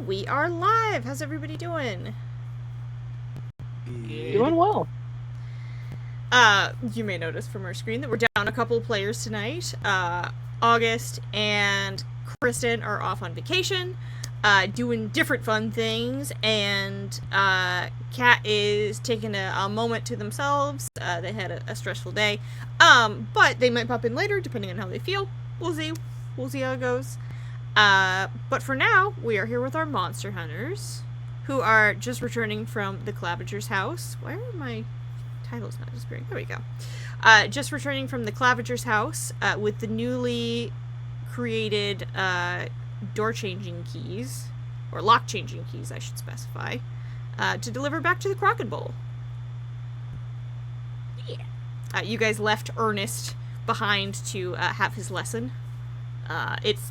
We are live. How's everybody doing? Doing well. You may notice from our screen that we're down a couple players tonight. August and Kristen are off on vacation, doing different fun things, and Kat is taking a moment to themselves. They had a stressful day, but they might pop in later depending on how they feel. We'll see. We'll see how it goes. But for now, we are here with our monster hunters, who are just returning from the Clavager's house. Why are my titles not disappearing? There we go. Just returning from the Clavager's house with the newly created door-changing keys, or lock-changing keys, I should specify, to deliver back to the Kraken Bowl. Yeah. You guys left Ernest behind to have his lesson. It's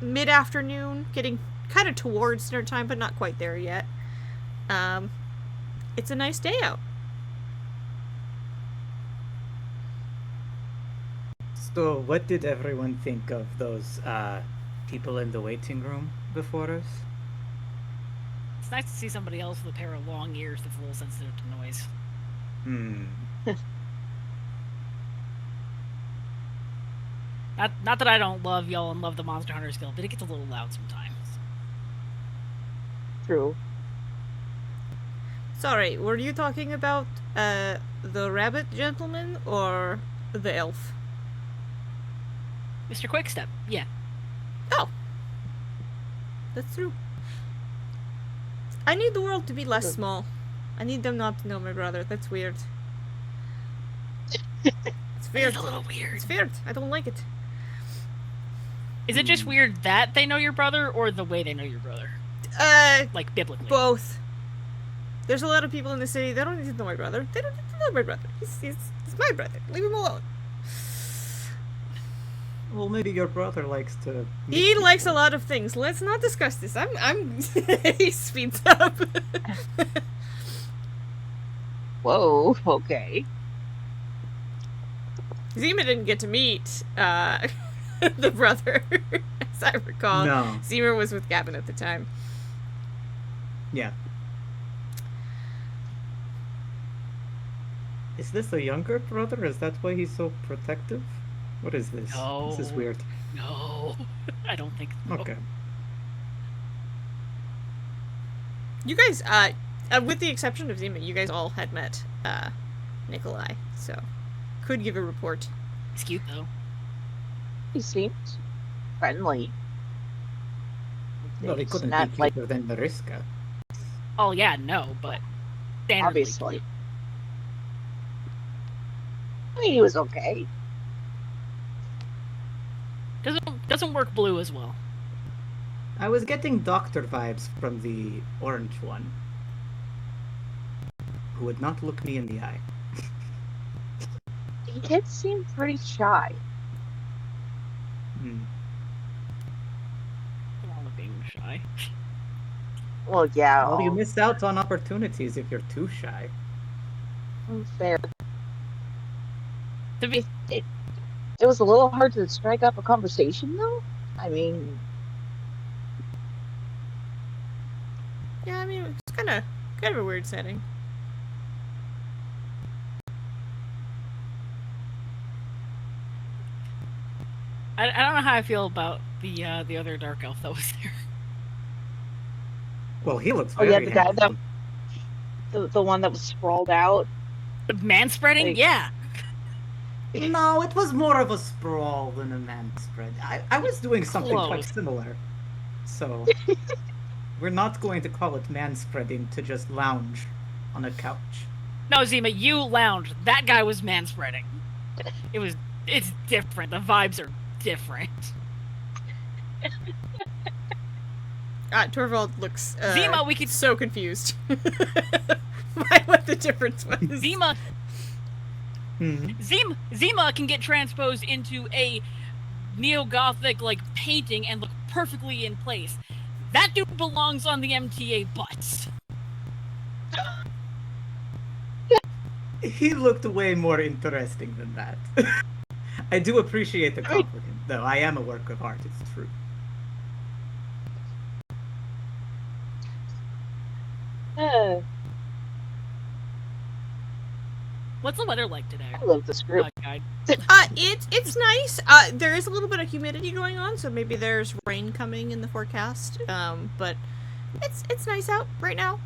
mid-afternoon, getting kind of towards dinner time, but not quite there yet. It's a nice day out. So, what did everyone think of those people in the waiting room before us? It's nice to see somebody else with a pair of long ears that's a little sensitive to noise. Not that I don't love y'all and love the Monster Hunters Guild, but it gets a little loud sometimes. True. Sorry, were you talking about the rabbit gentleman or the elf? Mr. Quickstep, yeah. Oh. That's true. I need the world to be less small. I need them not to know my brother. That's weird. It's weird. It's a little weird. It's weird. I don't like it. Is it just weird that they know your brother, or the way they know your brother? Like, biblically. Both. There's a lot of people in the city that don't need to know my brother. They don't need to know my brother. He's my brother. Leave him alone. Well, maybe your brother likes to... He likes a lot of things. Let's not discuss this. I'm he speeds up. Whoa, okay. Zima didn't get to meet the brother, as I recall. No. Zima was with Gavin at the time. Yeah. Is this a younger brother? Is that why he's so protective? What is this? No. This is weird. No. I don't think so. Okay. You guys, with the exception of Zima, you guys all had met Nikolai, so could give a report. He's cute, though. He seemed friendly. Well, he It's couldn't not be like cuter than Mariska. Oh, yeah, no, but... standardly obviously. cute. I mean, he was okay. Doesn't work blue as well. I was getting doctor vibes from the orange one. Who would not look me in the eye. He did seem pretty shy. Wrong with being shy. Well, yeah. Well, you miss out on opportunities if you're too shy. Fair. To be... It was a little hard to strike up a conversation, though. I mean, Yeah, I mean, it's kind of a weird setting. I don't know how I feel about the other dark elf that was there. Well, he looks oh very yeah, the guy handsome. the one that was sprawled out. The manspreading? Like- Yeah. No, it was more of a sprawl than a man spread. I was doing something quite Close. similar. So, we're not going to call it man spreading to just lounge on a couch. No, Zima, you lounged. That guy was manspreading. It's different. The vibes are different. Torvald looks Zima, we could... so confused by what the difference was. Zima Mm-hmm. Zima can get transposed into a neo-gothic like painting and look perfectly in place. That dude belongs on the MTA butts. He looked way more interesting than that. I do appreciate the compliment, though. I am a work of art, it's true. Uh, What's the weather like today? I love this group. Guide. It's nice. There is a little bit of humidity going on, so maybe there's rain coming in the forecast. But it's nice out right now.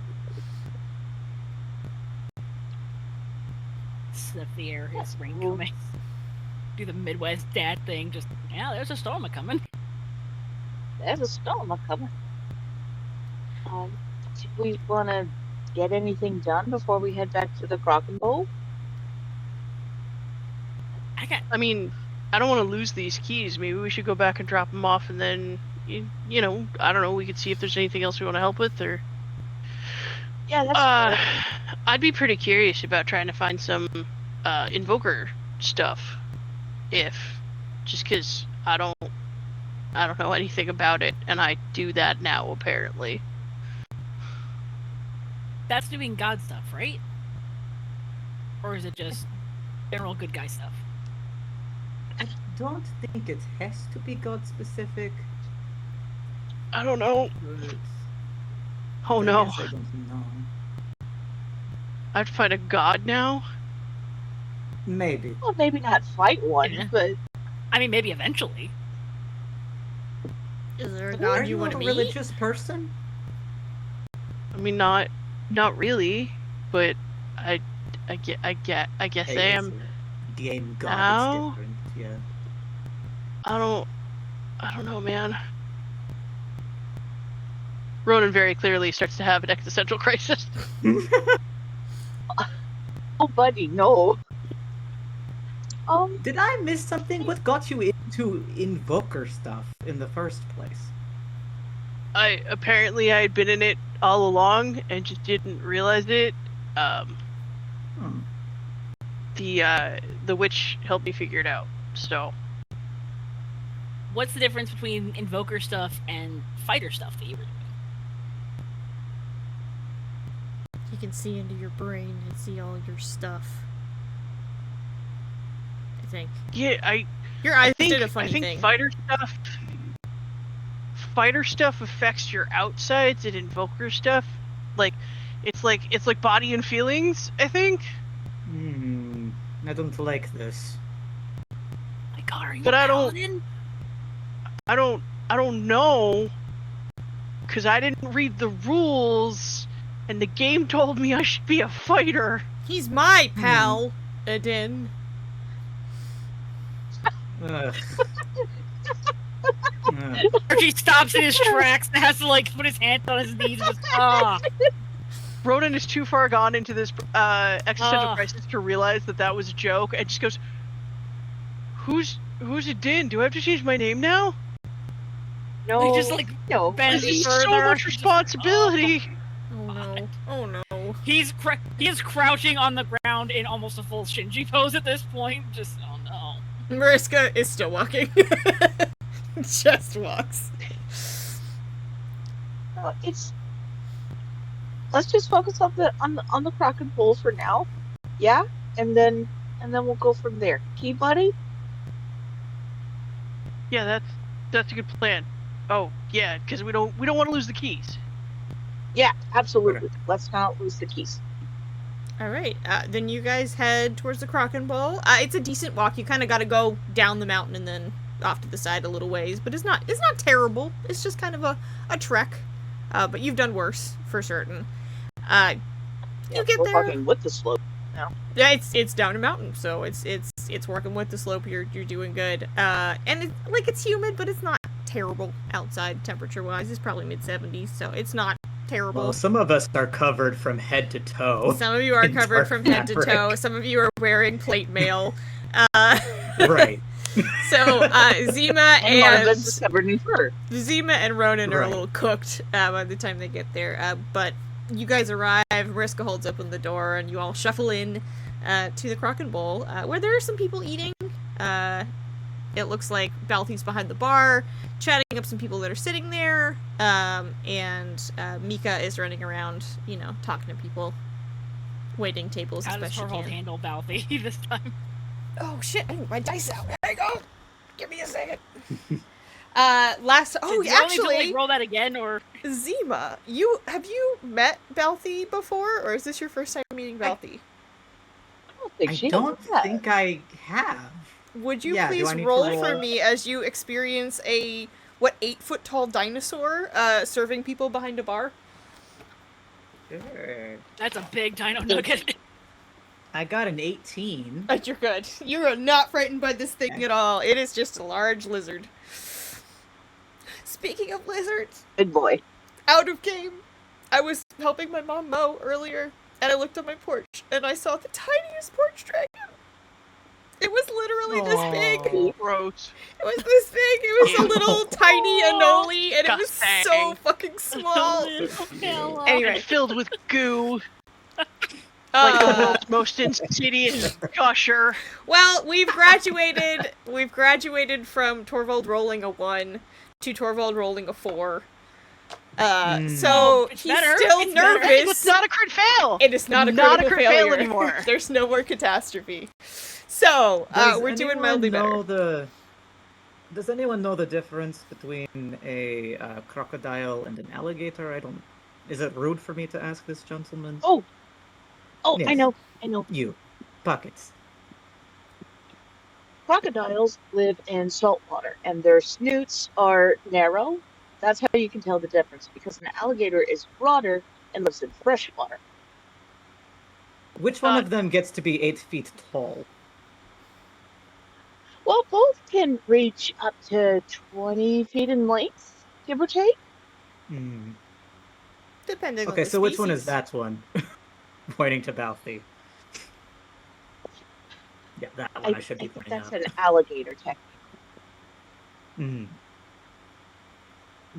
Sniff the air, it's rain coming. Do the Midwest dad thing, just, yeah, there's a storm a-coming. There's a storm coming. Do we want to get anything done before we head back to the Crock and Bowl? I mean, I don't want to lose these keys. Maybe we should go back and drop them off, and then, you know, I don't know, we could see if there's anything else we want to help with, or... Yeah, that's fair. I'd be pretty curious about trying to find some, Invoker stuff. Just because I don't know anything about it, and I do that now, apparently. That's doing God stuff, right? Or is it just general good guy stuff? I don't think it has to be God specific. I don't know. But Oh I no. guess I don't know. I have to find a god now? Maybe. Well, maybe not fight one, Yeah. but I mean, maybe eventually. Is there a Are god you you want a to meet? religious person? I mean, not really, but I guess I Hey, am. it's a game god, Now? it's different, yeah. I don't know, man. Ronan very clearly starts to have an existential crisis. oh, buddy, no. Did I miss something? What got you into Invoker stuff in the first place? Apparently I had been in it all along and just didn't realize it. Hmm. The witch helped me figure it out. So What's the difference between Invoker stuff and fighter stuff that you were doing? He can see into your brain and see all your stuff. I think. yeah, Your eyes I think did a funny I think thing. fighter stuff affects your outsides, and Invoker stuff, it's like body and feelings, I think. I don't like this. My God, are you But a I don't- paladin? I don't know, because I didn't read the rules, and the game told me I should be a fighter. He's my pal, Adin. Ugh. Ugh. Archie stops in his tracks and has to like put his hands on his knees and just Ronan is too far gone into this existential Ah. crisis to realize that was a joke, and just goes, "Who's it, Din? Do I have to change my name now? No, He just like no. bends This is further. so much Just- responsibility." Oh no. Oh no. He is crouching on the ground in almost a full Shinji pose at this point. Just oh no. Mariska is still walking. Just walks. It's. Let's just focus on the Crock and Bowl for now, yeah, and then we'll go from there. Key, buddy. Yeah, that's a good plan. Oh yeah, because we don't want to lose the keys. Yeah, absolutely. Let's not lose the keys. All right. Then you guys head towards the Crock and Bowl. It's a decent walk. You kind of got to go down the mountain and then off to the side a little ways, but it's not terrible. It's just kind of a trek. But you've done worse for certain. You get we're there. walking with the slope. Yeah, it's down a mountain, so it's working with the slope. You're doing good. And it's humid, but it's not terrible outside temperature wise. It's probably mid-70s, so it's not terrible. Well, some of us are covered from head to toe. Some of you are in covered dark from head to fabric. toe. Some of you are wearing plate mail. Right. So Zima And one of and us is covered in fur. Zima and Ronan are a Right. little cooked by the time they get there. But you guys arrive. Mariska holds open the door, and you all shuffle in to the Crock and Bowl, where there are some people eating. It looks like Balthi's behind the bar, chatting up some people that are sitting there. And Mika is running around, talking to people, waiting tables How as does best she Torvald can. handle Balthy this time? Oh shit, I need my dice out. There you go. Give me a second. Last. Oh, Did you want me to, actually, like, roll that again, or Zima, have you met Balthy before, or is this your first time meeting Balthy? I don't think I she don't has. think I have. Would you Yeah, do please I need to roll for roll? me as you experience a 8-foot tall dinosaur serving people behind a bar? Sure. that's a big dino nugget. I got an 18. You're good. You are not frightened by this thing at all. It is just a large lizard. Speaking of lizards, Good boy. out of game. I was helping my mom mow earlier, and I looked on my porch, and I saw the tiniest porch dragon. It was literally this big. Aw. Gross. It was this big. It was a little tiny anole, and it was so Disgusting. fucking small. Anyway, Anyway, Filled with goo, like the uh, world's most insidious gusher. well, we've graduated. We've graduated from Torvald rolling a 1 to Torvald rolling a 4. So It's he's better. still It's better. nervous. It's not a crit fail. It is not a Not a critical crit fail failure anymore. There's no more catastrophe. So Does we're doing anyone mildly know better. Does anyone know the difference between a crocodile and an alligator? I don't. Is it rude for me to ask this gentleman? Oh, Yes. I know. You, buckets. Crocodiles live in salt water, and their snoots are narrow. That's how you can tell the difference, because an alligator is broader and lives in fresh water. Which one of them gets to be 8 feet tall? Well, both can reach up to 20 feet in length, give or take. Hmm. Depending on Okay, the so which one is species. that one? Pointing to Balthy. Yeah, that one I should be think pointing that's out. an alligator, technically. Hmm.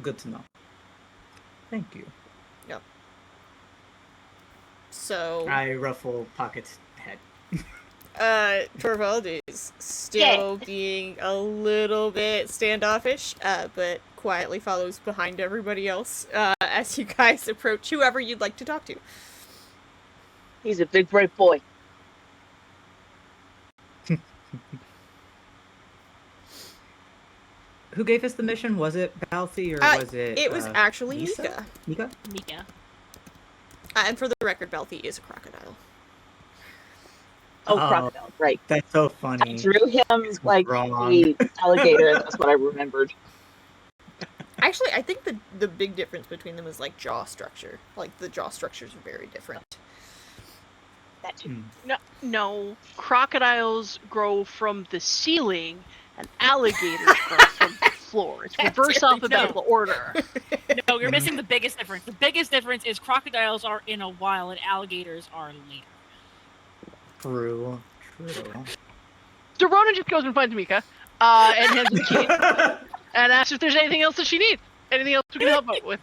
Good to know. Thank you. So I ruffle Pocket's head. Torvald is still being a little bit standoffish, but quietly follows behind everybody else as you guys approach whoever you'd like to talk to. He's a big, brave boy. Who gave us the mission? Was it Balthy or was it? It was actually Misa? Mika. Mika? Mika. And for the record, Balthy is a crocodile. Oh, Oh. crocodile, right. That's so I funny. drew him like wrong. the alligator, and that's what I remembered. Actually, I think the big difference between them is like jaw structure. Like the jaw structures are very different. That too. No, crocodiles grow from the ceiling, and alligators grow from the floor. It's reverse Very alphabetical order. No, you're missing the biggest difference. The biggest difference is crocodiles are in a while and alligators are later. True. So Ronan just goes and finds Mika, and hands her the key, and asks if there's anything else that she needs. Anything else we can help out with.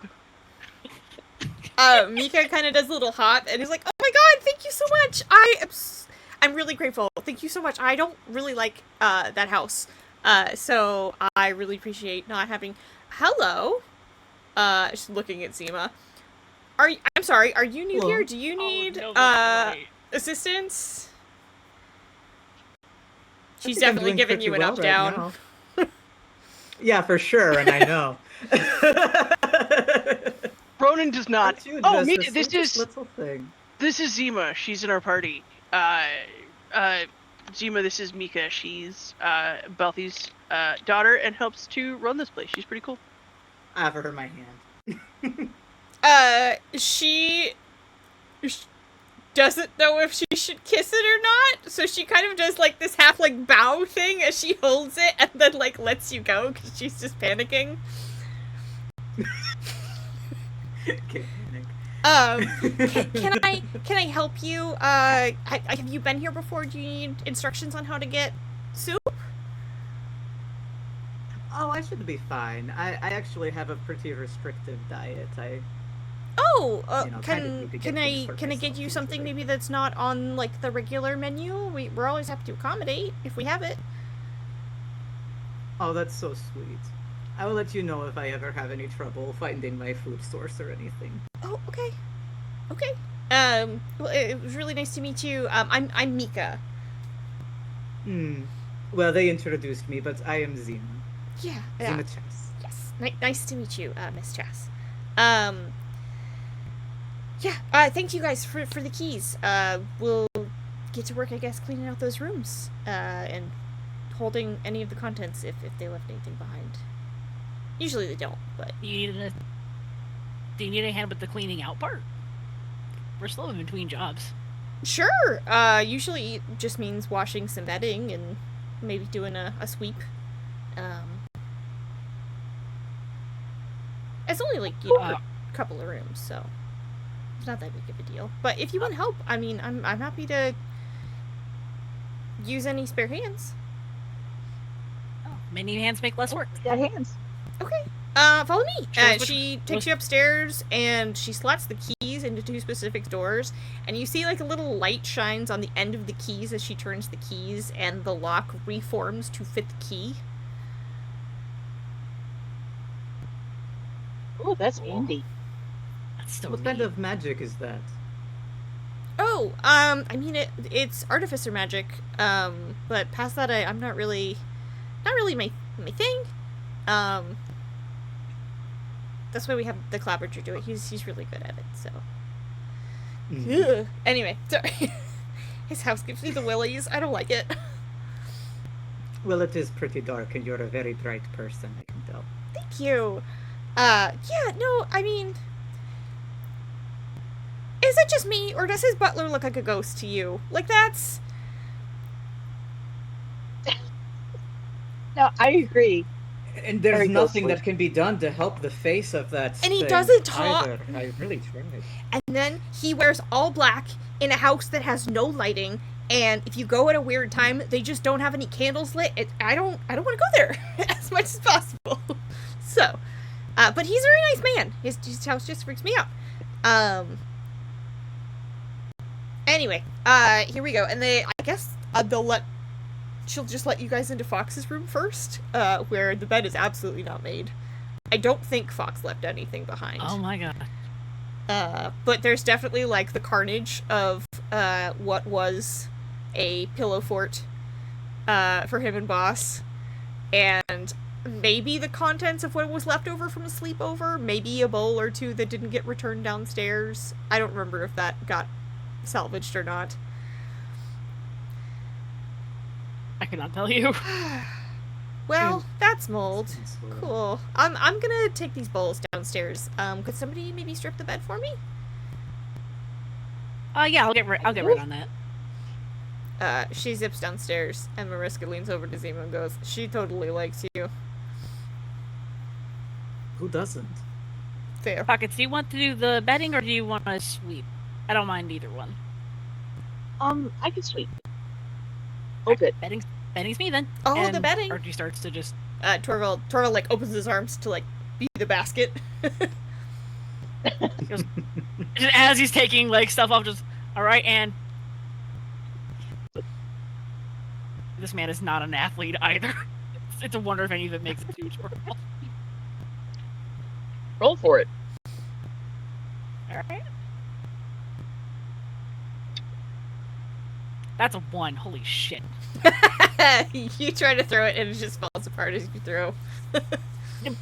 Mika kind of does a little hop and he's like, "Oh my god, thank you so much! I'm really grateful. Thank you so much. I don't really like that house, so I really appreciate not having." Hello, she's looking at Zima. I'm sorry. Are you new Hello. here? Do you need Oh, no, that's right. assistance? I She's think I'm definitely doing giving pretty you an well up right down. now. Yeah, for sure, and I know. Ronan does not. Aren't you Oh, just me, the this sweetest is little thing. this is Zima. She's in our party. Zima, this is Mika. She's Balthy's daughter and helps to run this place. She's pretty cool. I offer her my hand. She doesn't know if she should kiss it or not, so she kind of does like this half like bow thing as she holds it and then like lets you go because she's just panicking. Okay, Can I help you? Have you been here before? Do you need instructions on how to get soup? Oh, I should be fine. I actually have a pretty restrictive diet. Oh, You know, kind of need to get things for can I get myself you something usually. maybe that's not on like the regular menu? We're always happy to accommodate if we have it. Oh, that's so sweet. I will let you know if I ever have any trouble finding my food source or anything. Oh, okay. Okay. Well, it was really nice to meet you. I'm Mika. Well, they introduced me, but I am Zima. Yeah. Zima Chess. Nice to meet you, Miss Chas. Yeah, thank you guys for the keys. We'll get to work, I guess, cleaning out those rooms, and holding any of the contents if they left anything behind. Usually they don't, but... Do you need a hand with the cleaning out part? We're still in between jobs. Sure! Usually it just means washing some bedding and maybe doing a sweep. It's only like, a couple of rooms, so it's not that big of a deal. But if you want help, I mean, I'm happy to use any spare hands. Oh, many hands make less work. Got hands. Okay. Follow me. She takes you upstairs and she slots the keys into 2 specific doors, and you see like a little light shines on the end of the keys as she turns the keys, and the lock reforms to fit the key. Oh, that's handy. That's so What kind of magic is that? Oh, I mean it's artificer magic. But past that I'm not really my thing. That's why we have the Clapperger do it. He's really good at it, so. Ugh. Anyway, sorry. His house gives me the willies. I don't like it. Well, it is pretty dark, and you're a very bright person, I can tell. Thank you. Yeah, no, I mean... Is it just me, or does his butler look like a ghost to you? Like, that's... No, I agree. And there's Very nothing ghostly. that can be done to help the face of that And he thing doesn't talk. either. I really tried. And then he wears all black in a house that has no lighting, and if you go at a weird time, they just don't have any candles lit. I don't want to go there as much as possible. So, but he's a very nice man. His house just freaks me out. Anyway, here we go. And I guess she'll just let you guys into Fox's room first, where the bed is absolutely not made. I don't think Fox left anything behind. Oh my god. But there's definitely like the carnage of what was a pillow fort for him and Boss, and maybe the contents of what was left over from a sleepover, maybe a bowl or two that didn't get returned downstairs. I don't remember if that got salvaged or not. I cannot tell you. Well, that's mold. Cool. I'm gonna take these bowls downstairs. Could somebody maybe strip the bed for me? Yeah, I'll get right on that. She zips downstairs, and Mariska leans over to Zima and goes, "She totally likes you." Who doesn't? Fair. Pockets, do you want to do the bedding or do you want to sweep? I don't mind either one. I can sweep. Oh, good. Bedding's me then. Oh, and the bedding. Archie starts to just... Torval like opens his arms to like be the basket. Goes, as he's taking like stuff off, just alright, and this man is not an athlete either. It's a wonder if any of it makes it to Torval. Roll for it. Alright. That's a 1. Holy shit. You try to throw it and it just falls apart as you throw.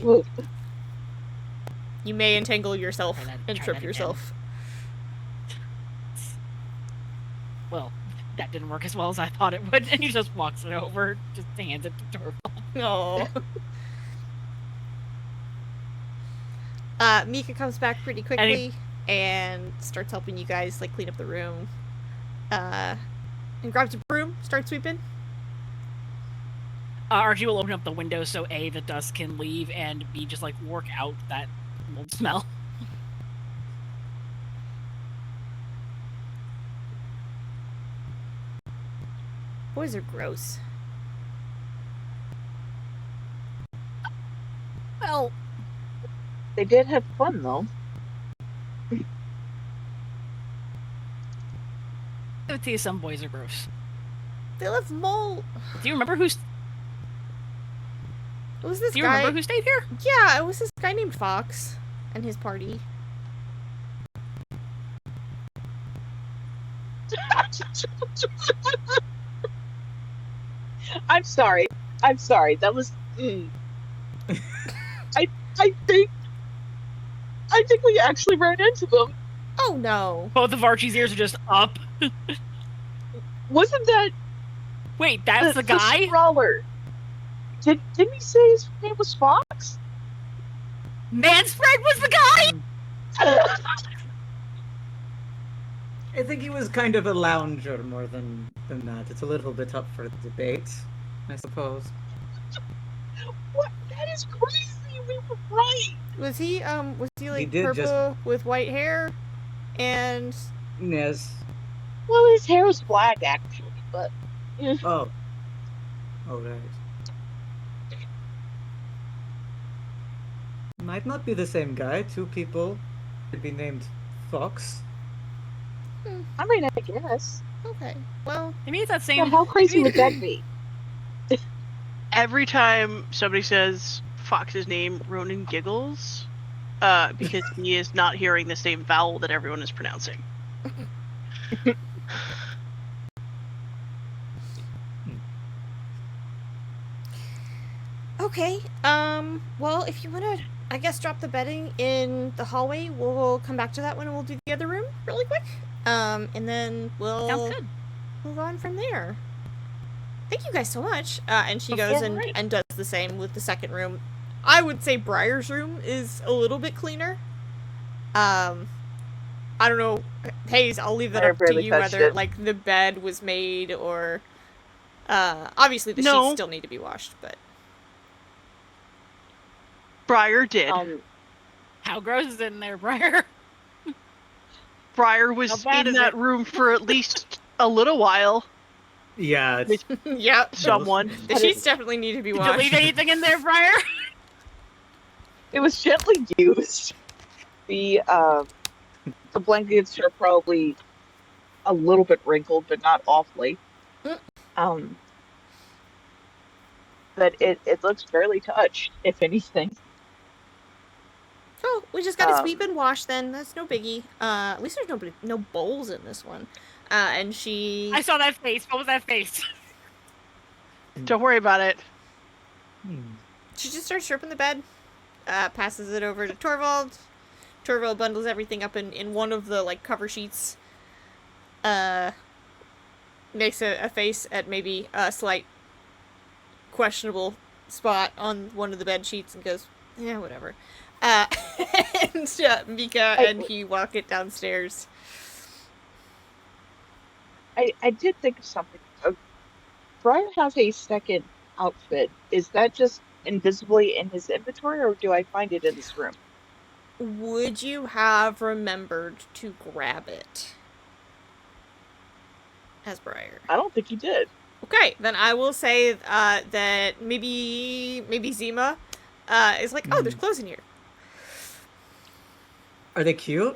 Ooh. You may entangle yourself Try that- and try trip that again. yourself. Well, that didn't work as well as I thought it would, and he just walks it over, just hands it to Torval. Oh. Mika comes back pretty quickly and starts helping you guys like clean up the room. And grabs a broom, starts sweeping. Archie will open up the window so A, the dust can leave, and B, just like work out that mold smell. Boys are gross. Well, They did have fun, though. I would say some boys are gross. They love mold. Do you remember who's? It was this Do you guy. remember who stayed here? Yeah, it was this guy named Fox and his party. I'm sorry. I'm sorry. That was. I think we actually ran into them. Oh no. Both of Archie's ears are just up. Wasn't that Wait, that's the the guy? sprawler? Didn't he say his name was Fox? Manspread was the guy? I think he was kind of a lounger more than that. It's a little bit up for debate, I suppose. What? That is crazy. We were right. Was he like did purple just- with white hair? And Yes. Well, his hair was black actually, but Oh. Oh, right. Might not be the same guy. Two people could be named Fox. I mean, I guess. okay. Well, Maybe it's that Yeah, same. how crazy would that be? Every time somebody says Fox's name, Ronan giggles, because he is not hearing the same vowel that everyone is pronouncing. okay. Well, if you want to, I guess, drop the bedding in the hallway, we'll come back to that one and we'll do the other room really quick. And then we'll Sounds good. move on from there. Thank you guys so much. And she goes Alright. and does the same with the second room. I would say Briar's room is a little bit cleaner. I don't know, Hayes, I'll leave that I up to barely you touched whether it. like the bed was made or obviously the No. sheets still need to be washed, but Briar did. How gross is it in there, Briar? Briar was How bad in is that it? room for at least a little while. Yeah, it's, yep. Someone. The sheets definitely need to be Did you washed. leave anything in there, Briar? It was gently used. The blankets are probably a little bit wrinkled, but not awfully. Mm. But it looks fairly touched, if anything. Oh, we just gotta Um, sweep and wash then. That's no biggie. At least there's no bowls in this one. And she... I saw that face. What was that face? Don't worry about it. She just starts stripping the bed, passes it over to Torvald. Torvald bundles everything up in one of the, like, cover sheets. Makes a face at maybe a slight questionable spot on one of the bed sheets and goes, yeah, whatever. And Mika and he walk it downstairs. I did think of something. Brian has a second outfit. Is that just invisibly in his inventory, or do I find it in this room? Would you have remembered to grab it? As Briar. I don't think he did. Okay, then I will say that maybe Zima is like, oh, there's clothes in here. are they cute?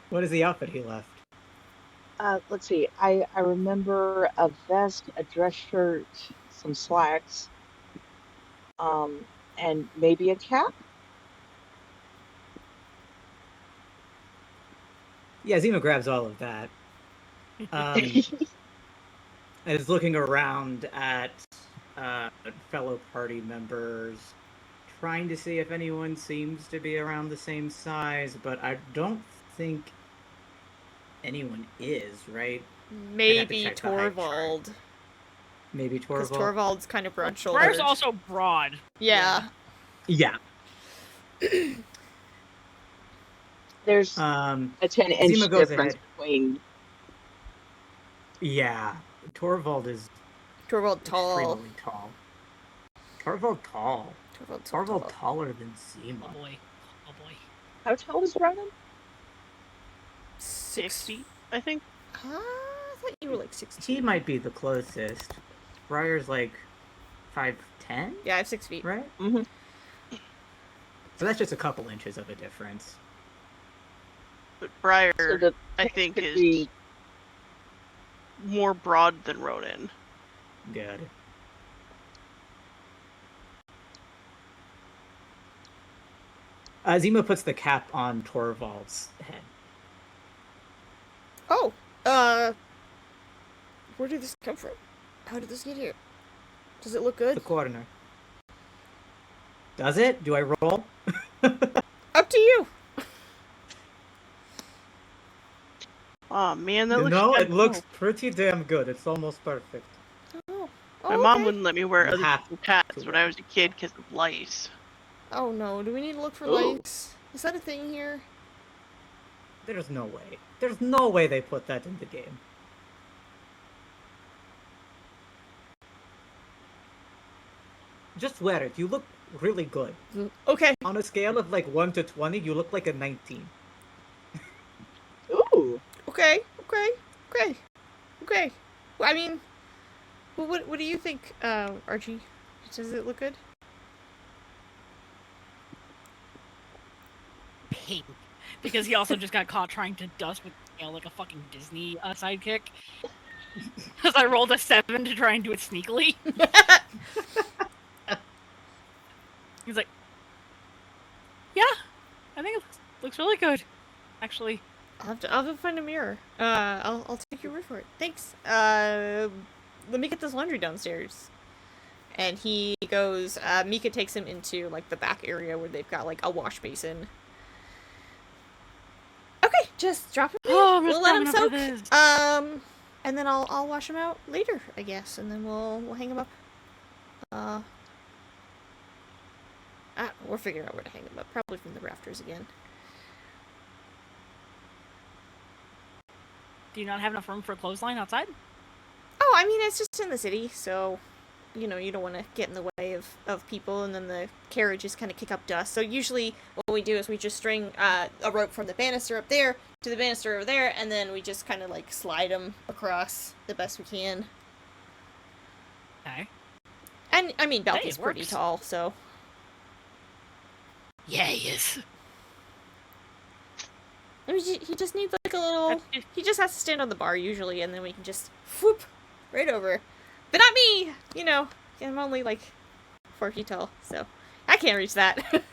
What is the outfit he left? Let's see. I remember a vest, a dress shirt, some slacks, and maybe a cap. Yeah, Zima grabs all of that. Is looking around at fellow party members, trying to see if anyone seems to be around the same size, but I don't think anyone is, right? Maybe check the height chart. Torvald. Maybe Because Torvald. Torvald's kind of broad shouldered. Briar's also broad. Yeah. Yeah. There's a 10-inch Zima goes difference ahead. between. Yeah. Torvald is Torvald tall. extremely tall. Torvald's Torvald tall. taller than Zima. Oh boy. Oh boy. How tall is Ronan? 6 feet, I think. I thought you were like 16. He might be the closest. Briar's like 5'10", Yeah, I have 6 feet. right? Mm-hmm. So that's just a couple inches of a difference. But Briar, So the I think, could is be more broad than Ronan. Good. Zima puts the cap on Torvald's head. Oh, where did this come from? How did this get here? Does it look The good? corner. Does it? Do I roll? Up to you. Oh man, that You looks know, good. it looks pretty damn good. It's almost perfect. Oh. My Oh, mom okay. wouldn't let me wear You other have people's hats to when I was a kid because of lice. Oh no, do we need to look for Ooh. lights? Is that a thing here? There's no way. There's no way they put that in the game. Just wear it. You look really good. Okay. On a scale of like 1 to 20, you look like a 19. Ooh. Okay. Okay. Well, I mean, what do you think, Archie? Does it look good? Pink. Because he also just got caught trying to dust with, like a fucking Disney sidekick. Because I rolled a 7 to try and do it sneakily. He's like, yeah, I think it looks really good, actually. I'll have to find a mirror. I'll take your word for it. Thanks. Let me get this laundry downstairs. And he goes, Mika takes him into, like, the back area where they've got, like, a wash basin. Okay, just drop him in. Oh, I'm We'll let him just soak. this. And then I'll wash him out later, I guess, and then we'll hang him up. We'll figure out where to hang him up. Probably from the rafters again. Do you not have enough room for a clothesline outside? Oh, I mean, it's just in the city, so, you know, you don't want to get in the way of people, and then the carriages kind of kick up dust. So usually what we do is we just string a rope from the banister up there to the banister over there, and then we just kind of, like, slide them across the best we can. Okay. And, I mean, Balky's Hey, it pretty works. tall, so... Yeah, he is. I mean, he just needs, like, a little... He just has to stand on the bar, usually, and then we can just... whoop! Right over. But not me! You know, I'm only, like, 4 feet tall, so... I can't reach that.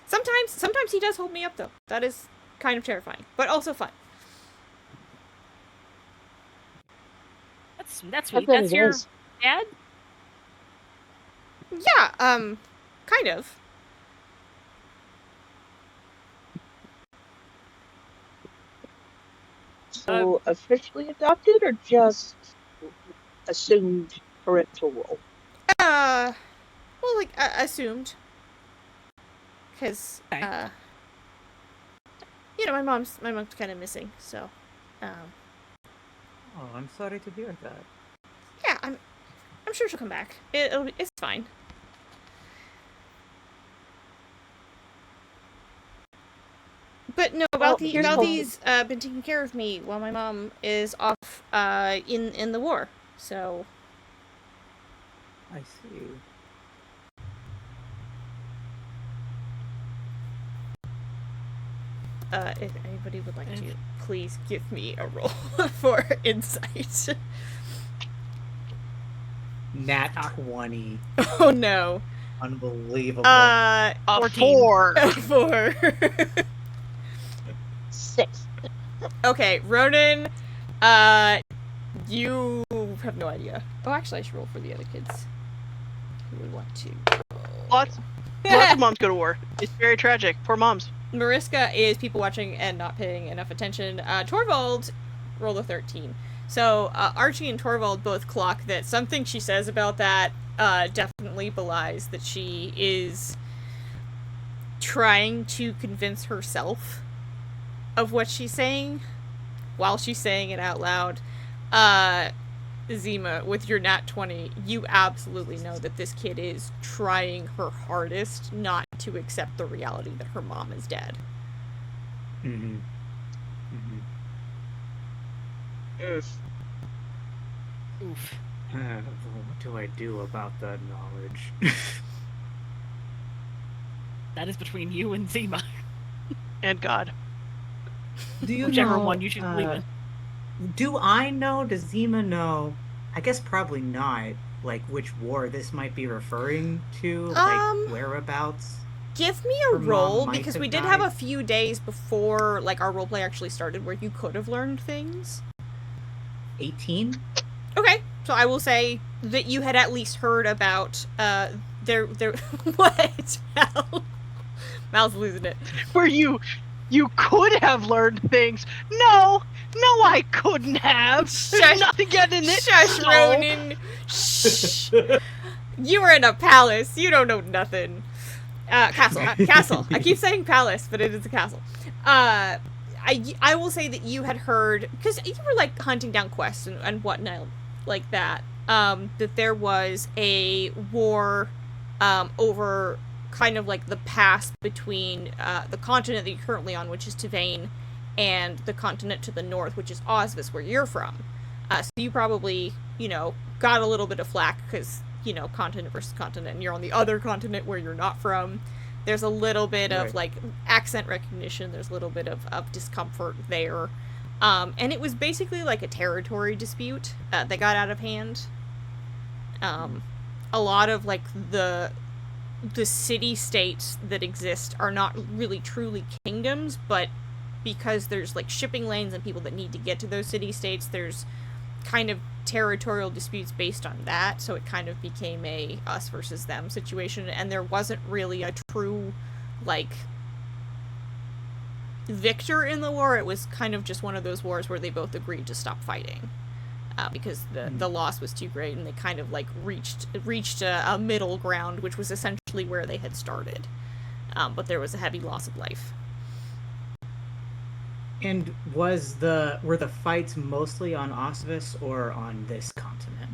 Sometimes he does hold me up, though. That is kind of terrifying, but also fun. That's I sweet. bet That's it your is. dad? Yeah, kind of. So officially adopted or just assumed parental role? Well, like, assumed. Because, Okay. you know, my mom's kind of missing, so, Oh, I'm sorry to hear that. yeah, I'm sure she'll come back. It's fine. But no, Well, here's Balthi's been taking care of me while my mom is off in the war. So I see. if anybody would like to, please give me a roll for insight. Nat 20. Oh no. Unbelievable. A 14. 4. 4. 6. Okay, Ronan, you have no idea. Oh, actually, I should roll for the other kids who would want to. Lots of moms go to war. It's very tragic. Poor moms. Mariska is people watching and not paying enough attention. Torvald rolled a 13. So Archie and Torvald both clock that something she says about that definitely belies that she is trying to convince herself of what she's saying while she's saying it out loud. Zima, with your nat 20, you absolutely know that this kid is trying her hardest not to accept the reality that her mom is dead. Mm-hmm. Mm-hmm. Oof. What do I do about that knowledge? That is between you and Zima. And God. Do you Whichever know, one you should believe in. Do I know? Does Zima know? I guess probably not. Like which war this might be referring to, like whereabouts. Give me a Her mom roll, might because have we did have died. a few days before, like, our roleplay actually started where you could have learned things. 18. Okay, so I will say that you had at least heard about There, what? Mal's losing it. Where you could have learned things. No, I couldn't have. There's Shush. nothing getting it. Shush, so. Ronan. Shh. You were in a palace. You don't know nothing. Castle. Castle. I keep saying palace, but it is a castle. I will say that you had heard, because you were, like, hunting down quests and whatnot like that, that there was a war over kind of, like, the pass between the continent that you're currently on, which is Tevane, and the continent to the north, which is Osvis, where you're from. So you probably, got a little bit of flack, because, continent versus continent, and you're on the other continent where you're not from. There's a little bit of, like, accent recognition. There's a little bit of discomfort there. And it was basically like a territory dispute that got out of hand. A lot of, like, the city-states that exist are not really truly kingdoms, but because there's, like, shipping lanes and people that need to get to those city-states, there's kind of territorial disputes based on that, so it kind of became a us versus them situation, and there wasn't really a true, like, victor in the war. It was kind of just one of those wars where they both agreed to stop fighting, because the loss was too great, and they kind of, like, reached a middle ground, which was essentially where they had started, but there was a heavy loss of life. And were the fights mostly on Osvis or on this continent?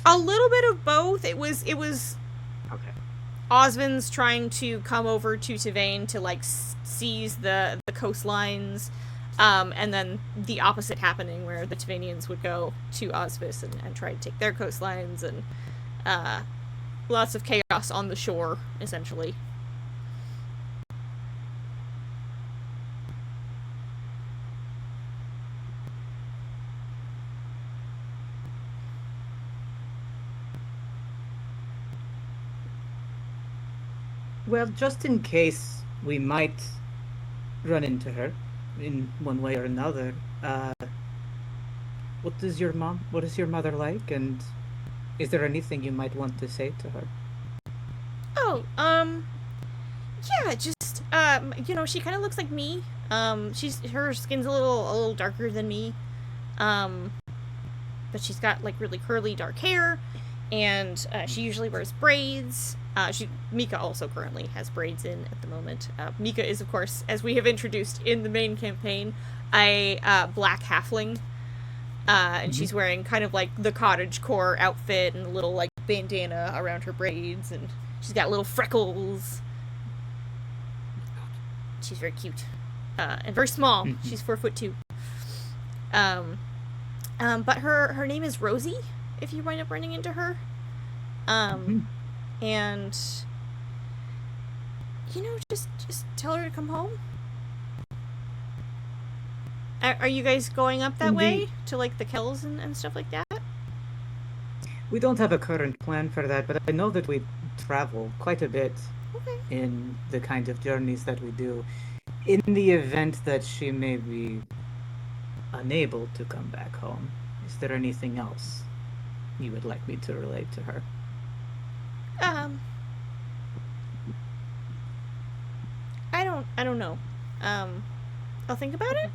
A little bit of both. It was Okay. Osvin's trying to come over to Tevane to, like, seize the coastlines, and then the opposite happening, where the Tevanians would go to Osvis and try to take their coastlines, and lots of chaos on the shore, essentially. Well, just in case we might run into her in one way or another, what is your mother like, and is there anything you might want to say to her? Oh, yeah, just, she kind of looks like me. Her skin's a little darker than me, but she's got, like, really curly dark hair, and she usually wears braids. Mika also currently has braids in at the moment. Mika is, of course, as we have introduced in the main campaign, a black halfling. And she's wearing kind of like the cottagecore outfit and a little, like, bandana around her braids, and she's got little freckles. She's very cute. And very small. She's 4'2". But her name is Rosie, if you wind up running into her. And, just tell her to come home. Are you guys going up that Indeed. way to, like, the Kells and stuff like that? We don't have a current plan for that, but I know that we travel quite a bit Okay. in the kind of journeys that we do. In the event that she may be unable to come back home, is there anything else you would like me to relate to her? I don't know. I'll think about it.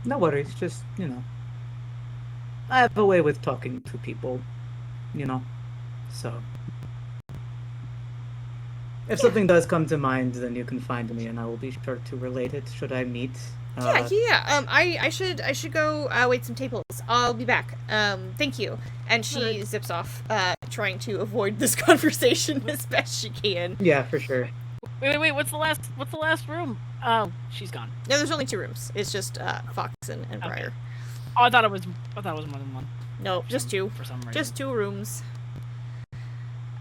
No worries, just, I have a way with talking to people, so. If something does come to mind, then you can find me, and I will be sure to relate it should I meet. Yeah. I should go wait some tables. I'll be back. Thank you. And she zips off, trying to avoid this conversation as best she can. Yeah, for sure. Wait, what's the last room? Oh, she's gone. No, there's only 2 rooms. It's just Fox and Briar. Oh, I thought it was more than one. No, just 2. For some reason. Just 2 rooms.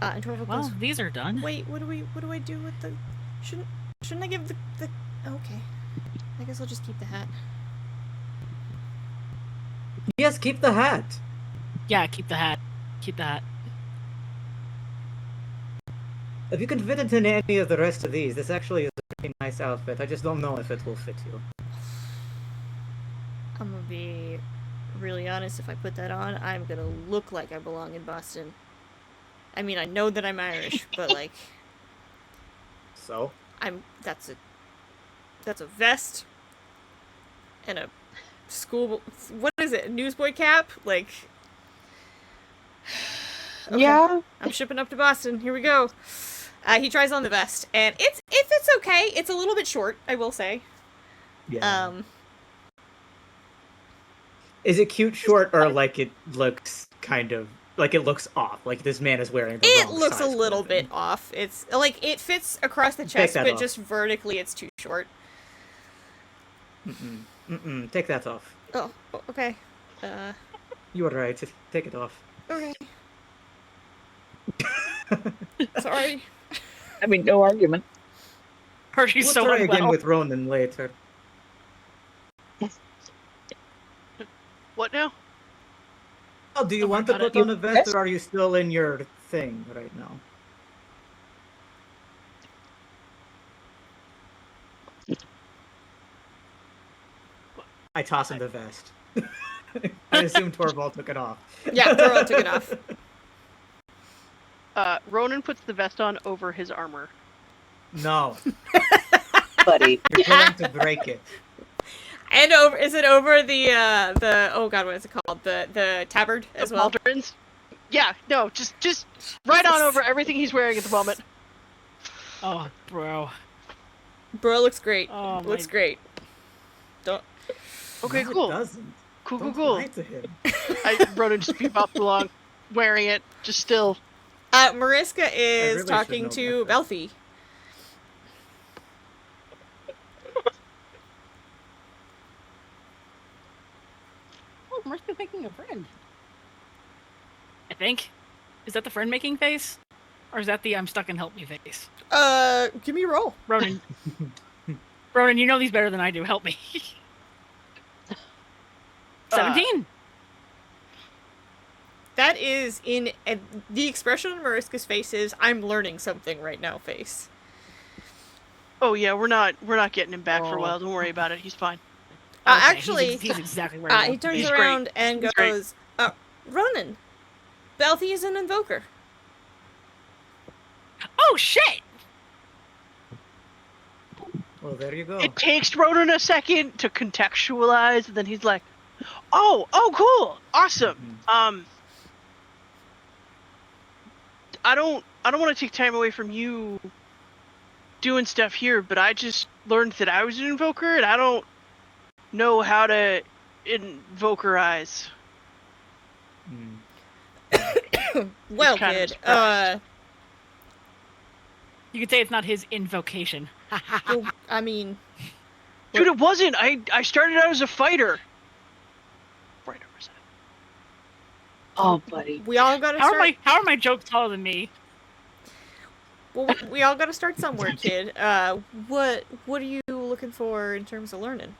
And Well, these are done. Wait, what do I do with the? Shouldn't I give the? Okay, I guess I'll just keep the hat. Yes, keep the hat. Yeah, keep the hat. Keep the hat. If you can fit into any of the rest of these, this actually is a pretty nice outfit. I just don't know if it will fit you. I'm gonna be really honest, if I put that on, I'm gonna look like I belong in Boston. I mean, I know that I'm Irish, but like, So? that's a vest and a school. What is it? A newsboy cap? Like, okay. Yeah. I'm shipping up to Boston. Here we go. He tries on the vest, and it's okay. It's a little bit short, I will say. Yeah. Is it cute short, or like it looks kind of like it looks off? Like this man is wearing the It wrong looks a size little clothing. bit off. It's like it fits across the Take chest, that but off. just vertically, it's too short. Take that off. Oh, okay. You are right. Take it off. Okay. Sorry. I mean, no argument. Hershey's We'll so try unwell. again with Ronan later. What now? Oh, do you Oh my want to God, put you- on a vest, or are you still in your thing right now? I toss him the vest. I assume Torvald took it off. Yeah, Torvald took it off. Ronan puts the vest on over his armor. No, Buddy. you're going to break it. And is it over the oh god, what is it called? The tabard as well? Pauldrons? Yeah, no, just right on over everything he's wearing at the moment. Oh, bro. Bro looks great. Oh, looks my- great. Don't Okay, No, cool. It doesn't. Cool. Don't lie to him. Ronan just bebopped along, wearing it, just still. Mariska is really talking should to know better. Belfi. Oh, Mariska's making a friend. I think. Is that the friend making face? Or is that the I'm stuck and help me face? Give me a roll. Ronan. Ronan, you know these better than I do. Help me. 17. That is in the expression on Mariska's face is I'm learning something right now face. Oh yeah, we're not getting him back for a Oh. while. Don't worry about it. He's fine. Okay, Actually, he's exactly where I he want him to turns be. He's around and He's great. goes, Ronan, Belfi is an invoker. Oh shit! Well, there you go. It takes Ronan a second to contextualize, and then he's like, "Oh, cool, awesome." I don't want to take time away from you doing stuff here, but I just learned that I was an invoker, and I don't know how to invokerize. Well, kind of kid, surprised. You could say it's not his invocation. well, I mean, Dude, it wasn't. I started out as a fighter. Right over his head. Oh, buddy. we all gotta How start. are my jokes taller than me? Well, we all gotta start somewhere, kid. What are you looking for in terms of learning?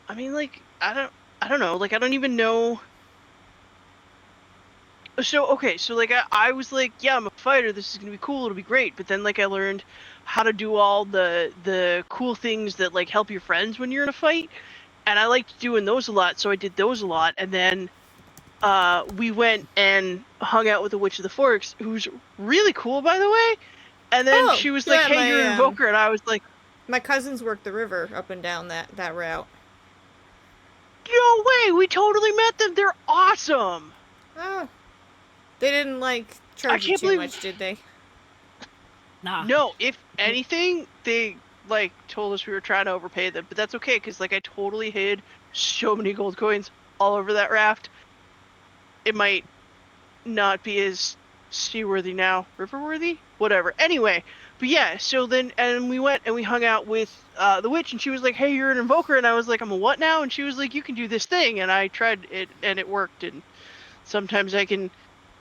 I mean, like, I don't know. Like, I don't even know. So, okay, so, like, I was like, yeah, I'm a fighter. This is gonna be cool. It'll be great. But then, like, I learned how to do all the cool things that, like, help your friends when you're in a fight. And I liked doing those a lot, so I did those a lot. And then we went and hung out with the Witch of the Forks, who's really cool, by the way. And then Oh, she was yeah, like, hey, my, you're an invoker. And I was like, My cousins work the river up and down that route. no way, we totally met them. They're awesome. Oh, they didn't like charge you can't too believe- much, did they? Nah. No, if anything, they like told us we were trying to overpay them, but that's okay because like I totally hid so many gold coins all over that raft. It might not be as seaworthy now, riverworthy, whatever. Anyway, but yeah, so then and we went and we hung out with the witch, and she was like, "Hey, you're an invoker," and I was like, "I'm a what now?" And she was like, "You can do this thing," and I tried it, and it worked. And sometimes I can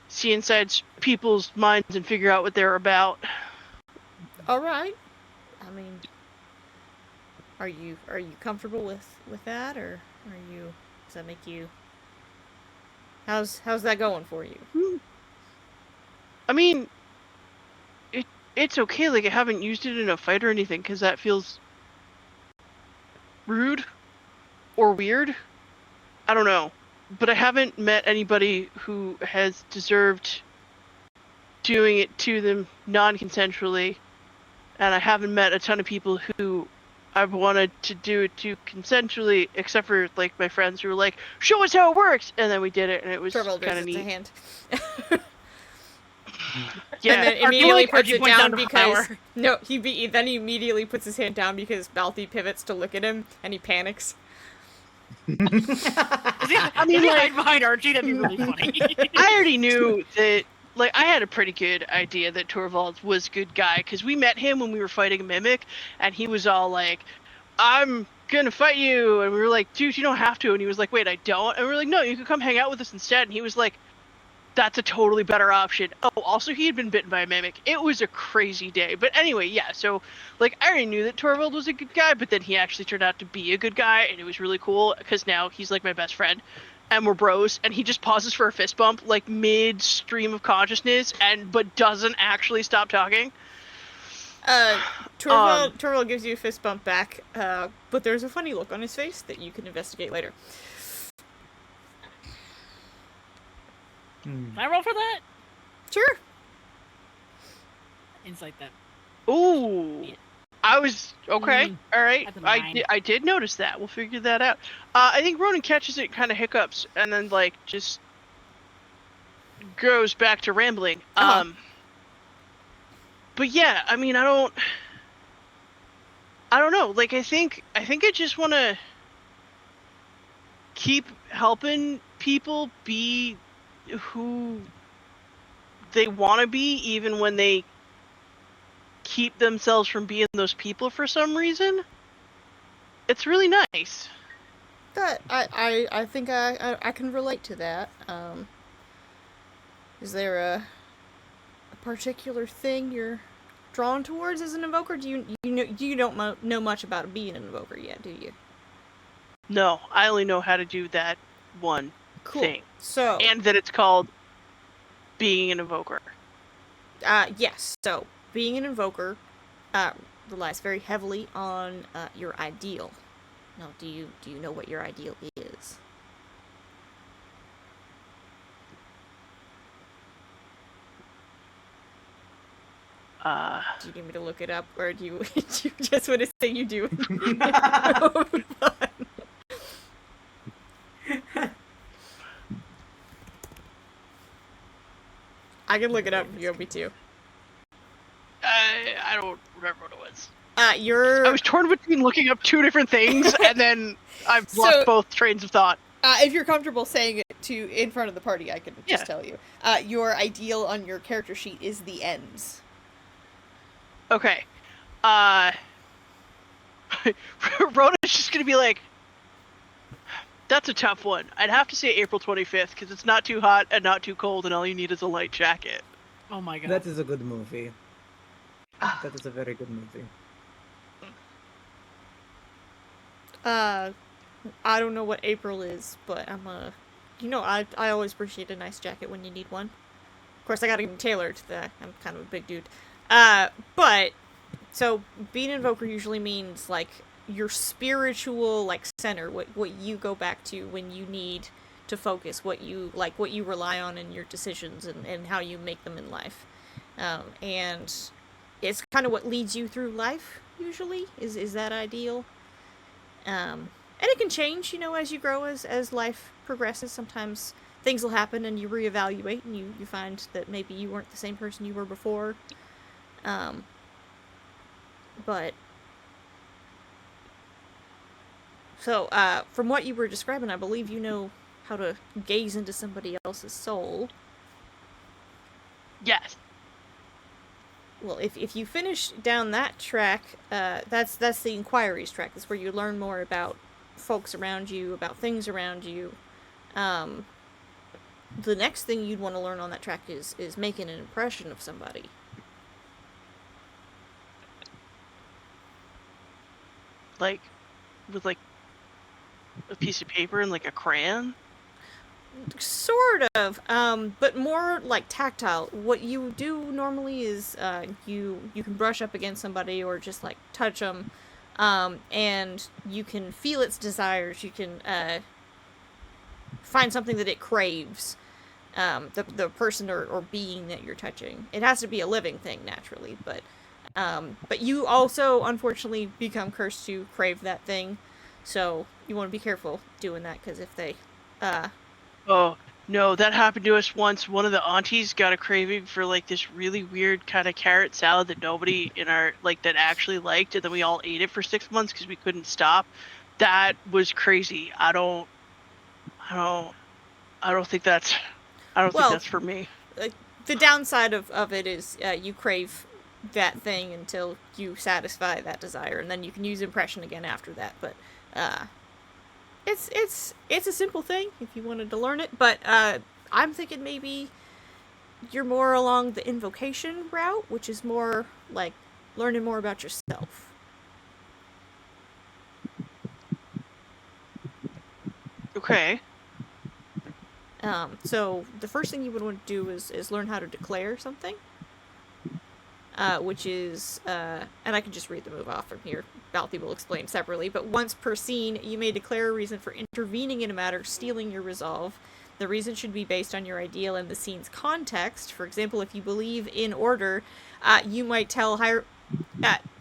see inside people's minds and figure out what they're about. All right. I mean, are you comfortable with that, or does that make you? How's that going for you? I mean, it's okay. Like, I haven't used it in a fight or anything because that feels rude or weird. I don't know, but I haven't met anybody who has deserved doing it to them non-consensually, and I haven't met a ton of people who I've wanted to do it to consensually, except for like my friends who were like, "Show us how it works," and then we did it, and it was Torvald kind of raises a neat. hand. Yeah, And then immediately puts Archie it points down down to because flower. no, then he immediately puts his hand down because Balthy pivots to look at him and he panics. I mean, if you like- hide behind Archie, that'd be really funny. I already knew that. Like, I had a pretty good idea that Torvald was a good guy, because we met him when we were fighting a Mimic, and he was all like, "I'm gonna fight you," and we were like, "Dude, you don't have to," and he was like, "Wait, I don't?" And we were like, "No, you can come hang out with us instead," and he was like, "That's a totally better option." Oh, also, he had been bitten by a Mimic. It was a crazy day. But anyway, yeah, so, like, I already knew that Torvald was a good guy, but then he actually turned out to be a good guy, and it was really cool, because now he's, like, my best friend. And we're bros, and he just pauses for a fist bump, like, mid-stream of consciousness, but doesn't actually stop talking. Torvald gives you a fist bump back, but there's a funny look on his face that you can investigate later. Can I roll for that? Sure. Insight that. Ooh. Yeah. I was okay. All right. That's a 9. I did notice that. We'll figure that out. I think Ronan catches it, kind of hiccups, and then like just goes back to rambling. But yeah, I mean, I don't know. Like, I think I just want to keep helping people be who they want to be, even when they keep themselves from being those people for some reason. It's really nice. That I think I can relate to that. Is there a particular thing you're drawn towards as an invoker? Do you don't know much about being an invoker yet, do you? No, I only know how to do that one thing. So, And that it's called being an invoker. yes. So, being an invoker relies very heavily on your ideal. Now, do you know what your ideal is? Do you need me to look it up, or do you just want to say you do? I can look it up if you want me to. I don't remember what it was. I was torn between looking up two different things, and then I've lost both trains of thought. If you're comfortable saying it in front of the party, I can just tell you. Your ideal on your character sheet is the ends. Okay. Rhoda's just gonna be like, that's a tough one. I'd have to say April 25th, because it's not too hot and not too cold, and all you need is a light jacket. Oh my god. That is a good movie. That is a very good movie. I don't know what April is, but I always appreciate a nice jacket when you need one. Of course, I gotta get them tailored. I'm kind of a big dude. But, so, being an invoker usually means, like, your spiritual, like, center, what you go back to when you need to focus, what you rely on in your decisions and how you make them in life. And it's kind of what leads you through life, usually, is that ideal. And it can change, as you grow, as life progresses. Sometimes things will happen and you reevaluate and you find that maybe you weren't the same person you were before. But so, from what you were describing, I believe you know how to gaze into somebody else's soul. Yes. Well, if you finish down that track, that's the inquiries track. That's where you learn more about folks around you, about things around you. The next thing you'd want to learn on that track is making an impression of somebody. Like, with, like, a piece of paper and, like, a crayon? Sort of, but more like tactile. What you do normally is you can brush up against somebody or just like touch them, and you can feel its desires. You can find something that it craves. The person or being that you're touching. It has to be a living thing naturally, but you also unfortunately become cursed to crave that thing, so you want to be careful doing that because if they, Oh no, that happened to us once. One of the aunties got a craving for like this really weird kind of carrot salad that nobody in our that actually liked, and then we all ate it for 6 months because we couldn't stop. That was crazy. I don't think that's for me. The downside of it is you crave that thing until you satisfy that desire, and then you can use impression again after that. But it's a simple thing if you wanted to learn it. But I'm thinking maybe you're more along the invocation route, which is more like learning more about yourself. Okay. So the first thing you would want to do is learn how to declare something, which is, and I can just read the move off from here. Balthy will explain separately, but once per scene, you may declare a reason for intervening in a matter, stealing your resolve. The reason should be based on your ideal and the scene's context. For example, if you believe in order, you might tell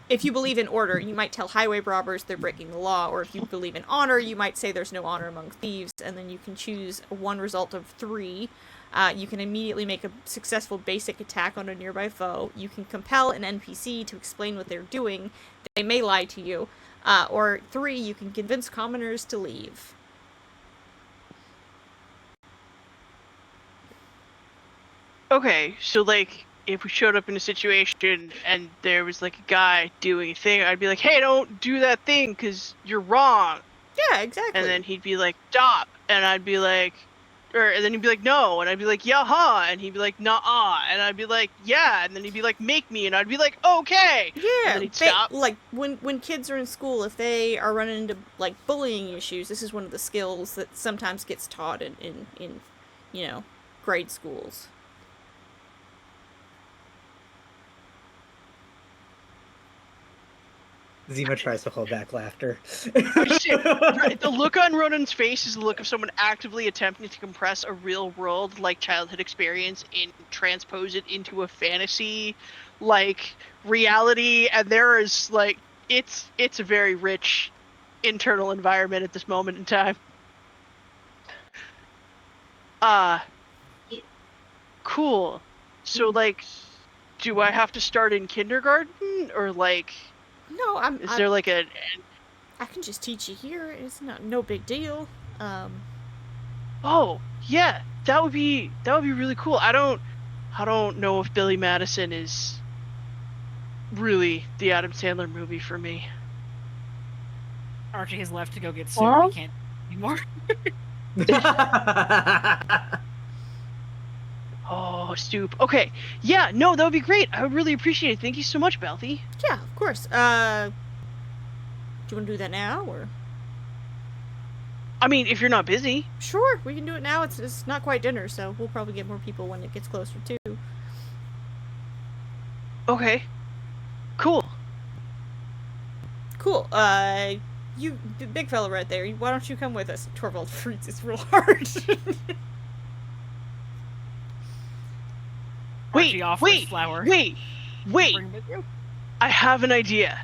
if you believe in order, you might tell highway robbers they're breaking the law, or if you believe in honor, you might say there's no honor among thieves, and then you can choose one result of 3. You can immediately make a successful basic attack on a nearby foe. You can compel an NPC to explain what they're doing. They may lie to you. Or 3, you can convince commoners to leave. Okay, so if we showed up in a situation and there was a guy doing a thing, I'd be like, hey, don't do that thing because you're wrong. Yeah, exactly. And then he'd be like, stop. And I'd be like, and then he'd be like, no. And I'd be like, yeah-ha. And he'd be like, nah-ah. And I'd be like, yeah. And then he'd be like, make me. And I'd be like, okay. Yeah. And then he'd stop. When kids are in school, if they are running into, bullying issues, this is one of the skills that sometimes gets taught in grade schools. Zima tries to hold back laughter. The look on Ronan's face is the look of someone actively attempting to compress a real world childhood experience and transpose it into a fantasy reality, and there is it's a very rich internal environment at this moment in time. Cool. So do I have to start in kindergarten or No, Is there a? I can just teach you here. It's no big deal. Oh yeah, that would be really cool. I don't know if Billy Madison is really the Adam Sandler movie for me. Archie has left to go get soup. Well, he can't anymore. Oh, soup. Okay. Yeah, no, that would be great. I would really appreciate it. Thank you so much, Balthy. Yeah, of course. Do you want to do that now, or? I mean, if you're not busy. Sure, we can do it now. It's not quite dinner, so we'll probably get more people when it gets closer, too. Okay. Cool. Cool. You, big fella right there, why don't you come with us? Torvald freezes it's real hard. Wait! Flour. Wait! I have an idea.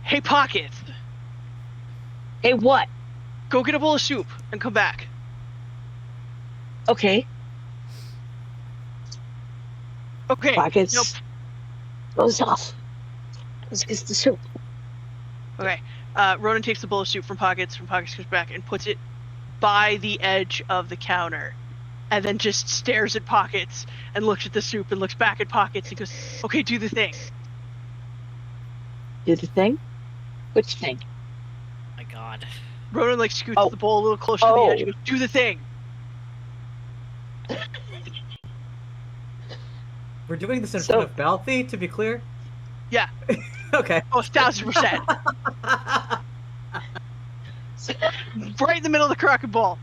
Hey, Pockets. Hey, what? Go get a bowl of soup and come back. Okay. Okay. Pockets. Nope. Goes off. Let's get the soup. Okay. Ronan takes the bowl of soup from Pockets comes back and puts it by the edge of the counter. And then just stares at Pockets and looks at the soup and looks back at Pockets and goes, okay, do the thing. Do the thing? Which thing? Oh my god. Ronan scoots the bowl a little closer to the edge and goes, do the thing. We're doing this in front of Balthy, to be clear? Yeah. Okay. Oh, 1,000%. Right in the middle of the crock ball.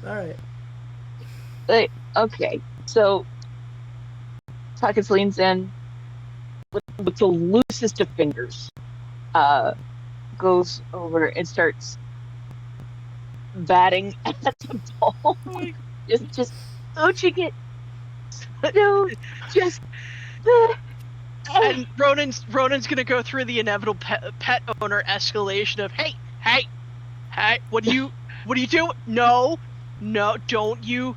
Alright. Okay, so Pockets leans in with the loosest of fingers, goes over and starts batting at the ball, just coaching it. No, just. And Ronan's gonna go through the inevitable pet owner escalation of hey, what do you do? No, don't you?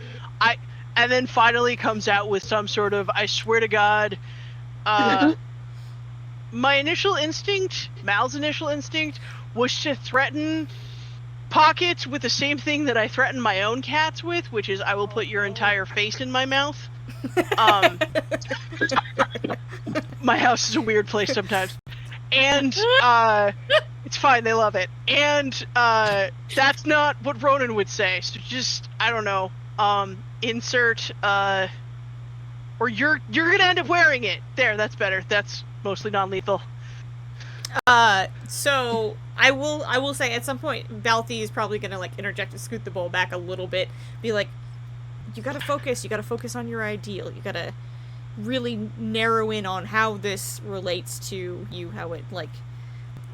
And then finally comes out with some sort of, I swear to God, my initial instinct, Mal's initial instinct, was to threaten Pockets with the same thing that I threaten my own cats with, which is I will put your entire face in my mouth. My house is a weird place sometimes. And it's fine, they love it. And that's not what Ronan would say. So just, I don't know, insert or you're gonna end up wearing it. There, that's better. That's mostly non-lethal. So I will say at some point Balthy is probably gonna like interject and scoot the bowl back a little bit, be like, you gotta focus on your ideal. You gotta really narrow in on how this relates to you, how it like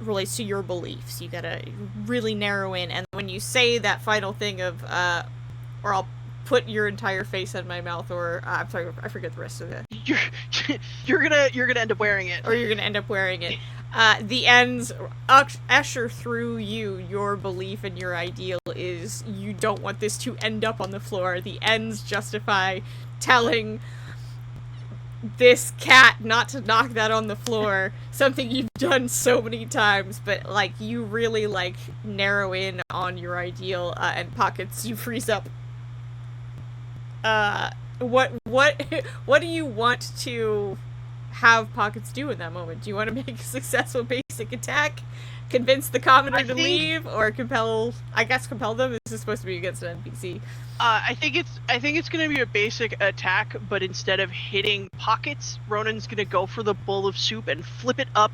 relates to your beliefs. You gotta really narrow in, and when you say that final thing of or I'll put your entire face in my mouth, or I'm sorry, I forget the rest of it. You're gonna end up wearing it. Or you're gonna end up wearing it. The ends usher through you. Your belief and your ideal is you don't want this to end up on the floor. The ends justify telling this cat not to knock that on the floor. Something you've done so many times, but like you really like narrow in on your ideal, and Pockets, you freeze up. What do you want to have Pockets do in that moment? Do you want to make a successful basic attack, convince the commoner to leave, or compel them? This is supposed to be against an NPC. I think it's gonna be a basic attack, but instead of hitting Pockets, Ronan's gonna go for the bowl of soup and flip it up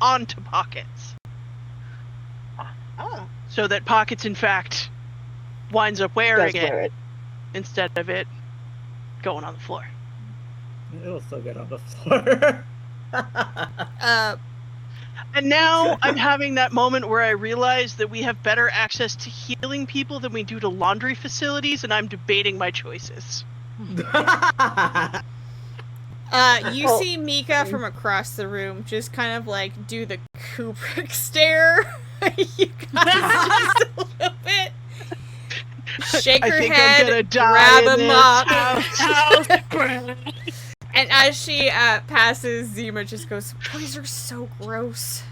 onto Pockets. So that Pockets, in fact, winds up wearing it instead of it going on the floor. It'll still get on the floor. And now I'm having that moment where I realize that we have better access to healing people than we do to laundry facilities, and I'm debating my choices. You see Mika from across the room just kind of like do the Kubrick stare. You guys just a little bit. Shake her head, grab a mop. And as she passes, Zima just goes, "Boys are so gross."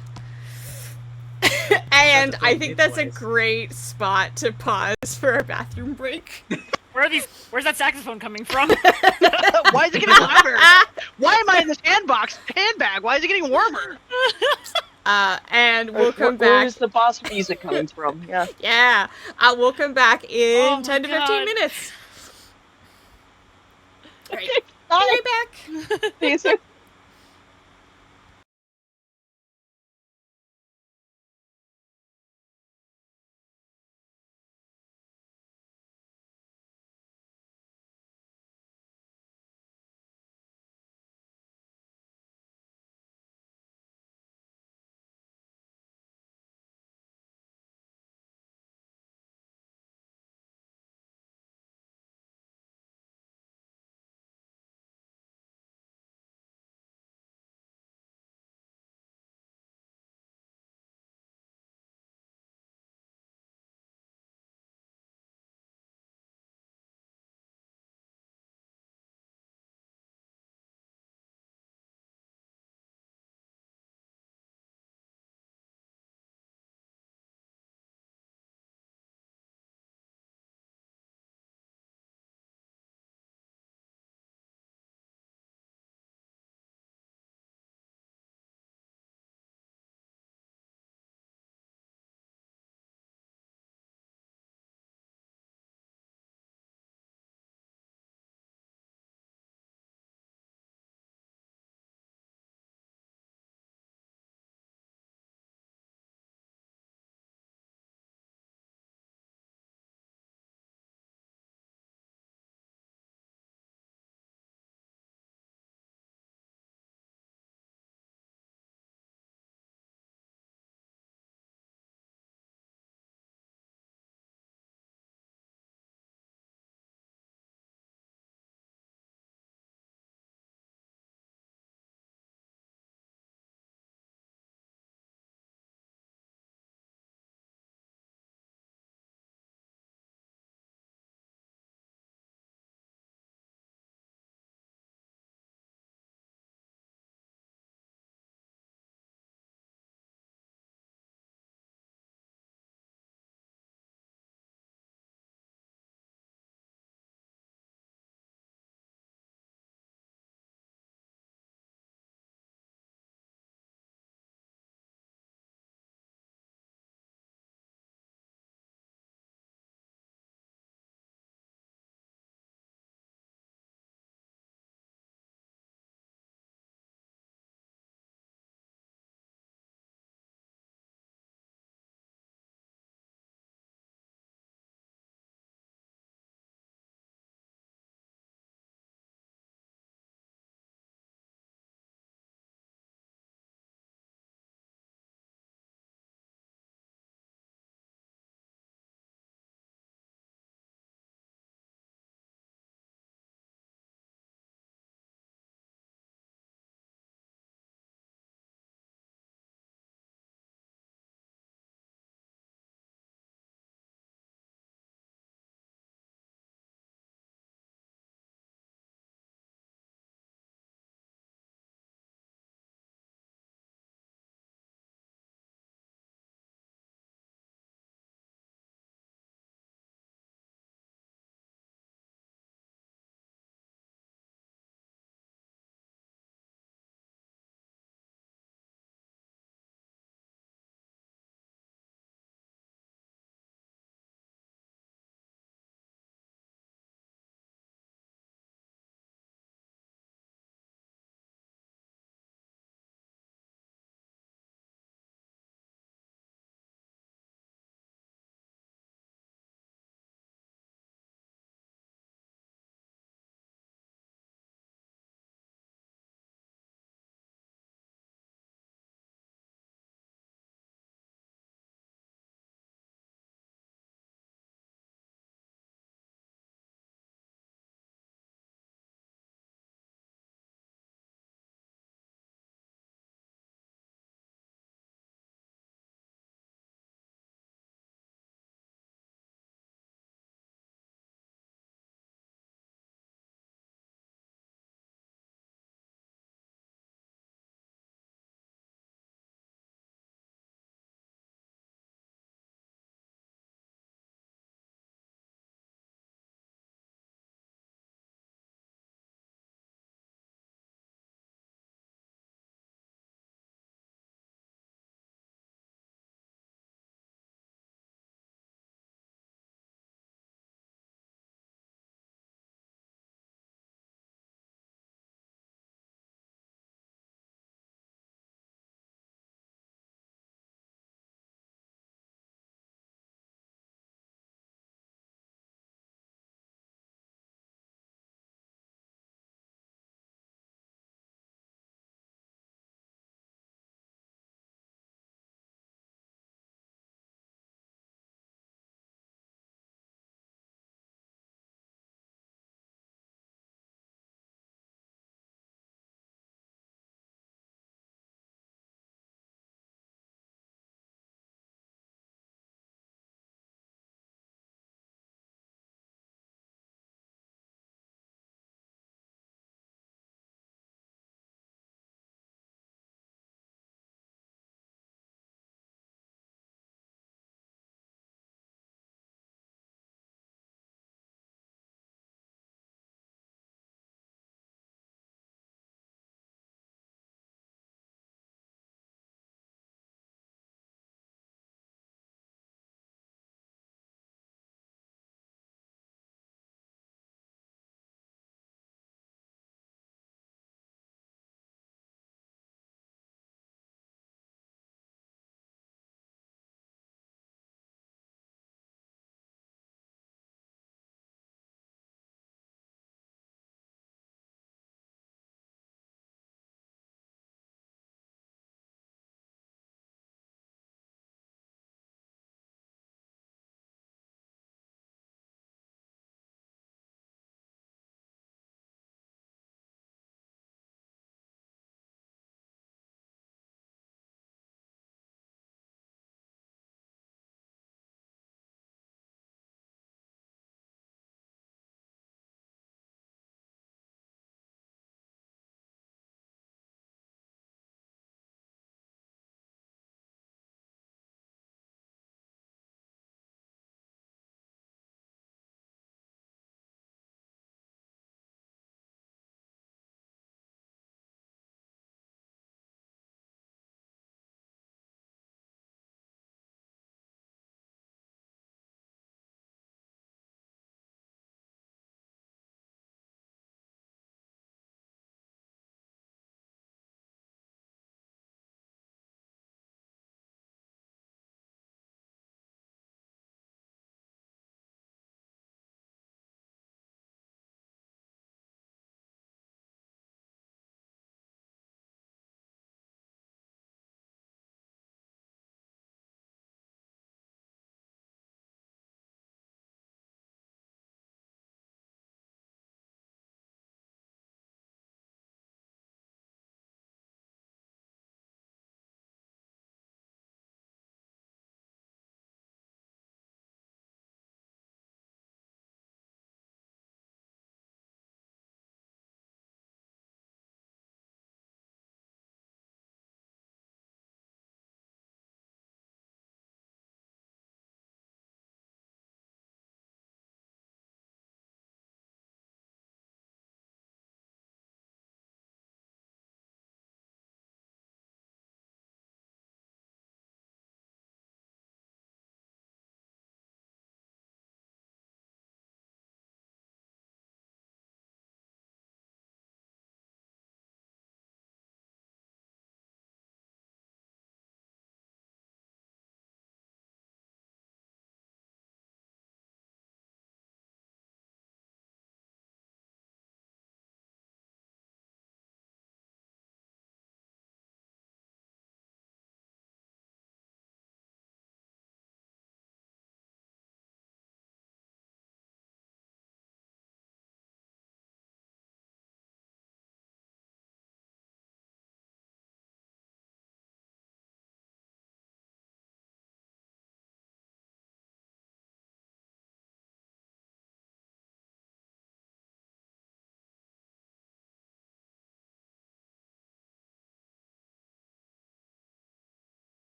And I think that's a great spot to pause for a bathroom break. Where's that saxophone coming from? Why is it getting louder? Why am I in this handbag? Why is it getting warmer? And we'll come back. Where's the boss music coming from? Yeah. Yeah. We'll come back in 10 to 15 minutes. Right. Be right back. See you soon.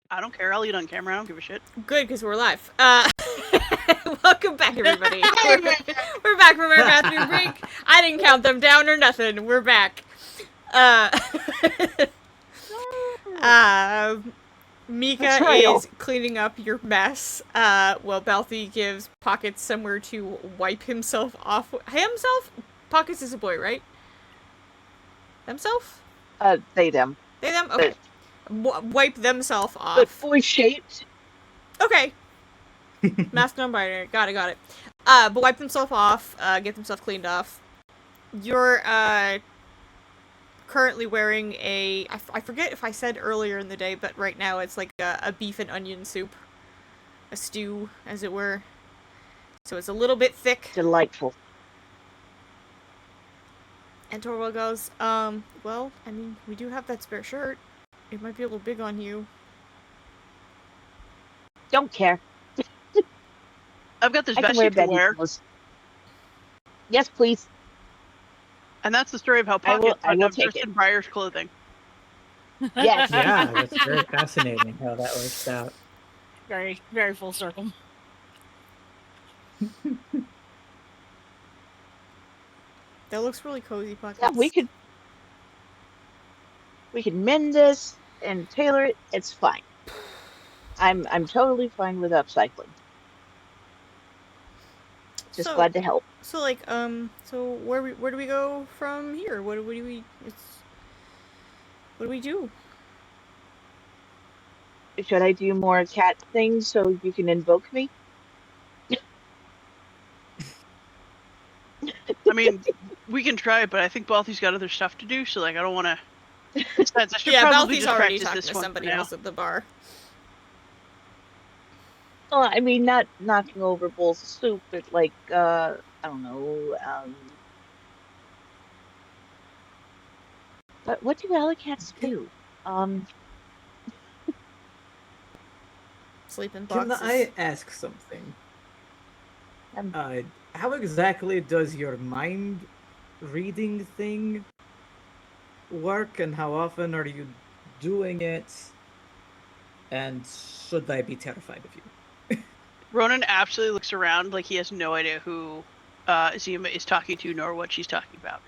I don't care. I'll eat on camera. I don't give a shit. Good, because we're live. Welcome back, everybody. We're back from our bathroom break. I didn't count them down or nothing. We're back. Mika Betrayal. is cleaning up your mess, while Balthy gives Pockets somewhere to wipe himself off. Himself? Pockets is a boy, right? Themself? They, them. They, them? Okay. Wipe themselves But off. boy shaped. Okay. Mask non-binary. Got it. But wipe themselves off, get themselves cleaned off. You're, currently wearing I forget if I said earlier in the day, but right now it's like a beef and onion soup. A stew, as it were. So it's a little bit thick. Delightful. And Torwell goes, well, I mean, we do have that spare shirt. It might be a little big on you. Don't care. I've got this I can vest wear you can baggy wear, clothes. Yes, please. and that's the story of how I will- Pocket I will found take Tristan Breyer's clothing. Yes. Yeah, that's very fascinating how that works out. Very, very full circle. That looks really cozy, Pockets. Yeah, we could mend this and tailor it. It's fine. I'm totally fine with upcycling. Just glad to help. So like, so where do we go from here? What do we do? Should I do more cat things so you can invoke me? I mean, we can try it, but I think Balthy's got other stuff to do, so like I don't want to. Besides, I should Yeah, probably Balthy's just already practice talking this to one somebody for now. else at the bar. Oh, I mean, not knocking over bowls of soup, but like, I don't know, what do alley cats do? Sleeping Can boxes. I ask something? Um, How exactly does your mind reading thing work, and how often are you doing it? And should I be terrified of you? Ronan absolutely looks around like he has no idea who Zima is talking to, nor what she's talking about.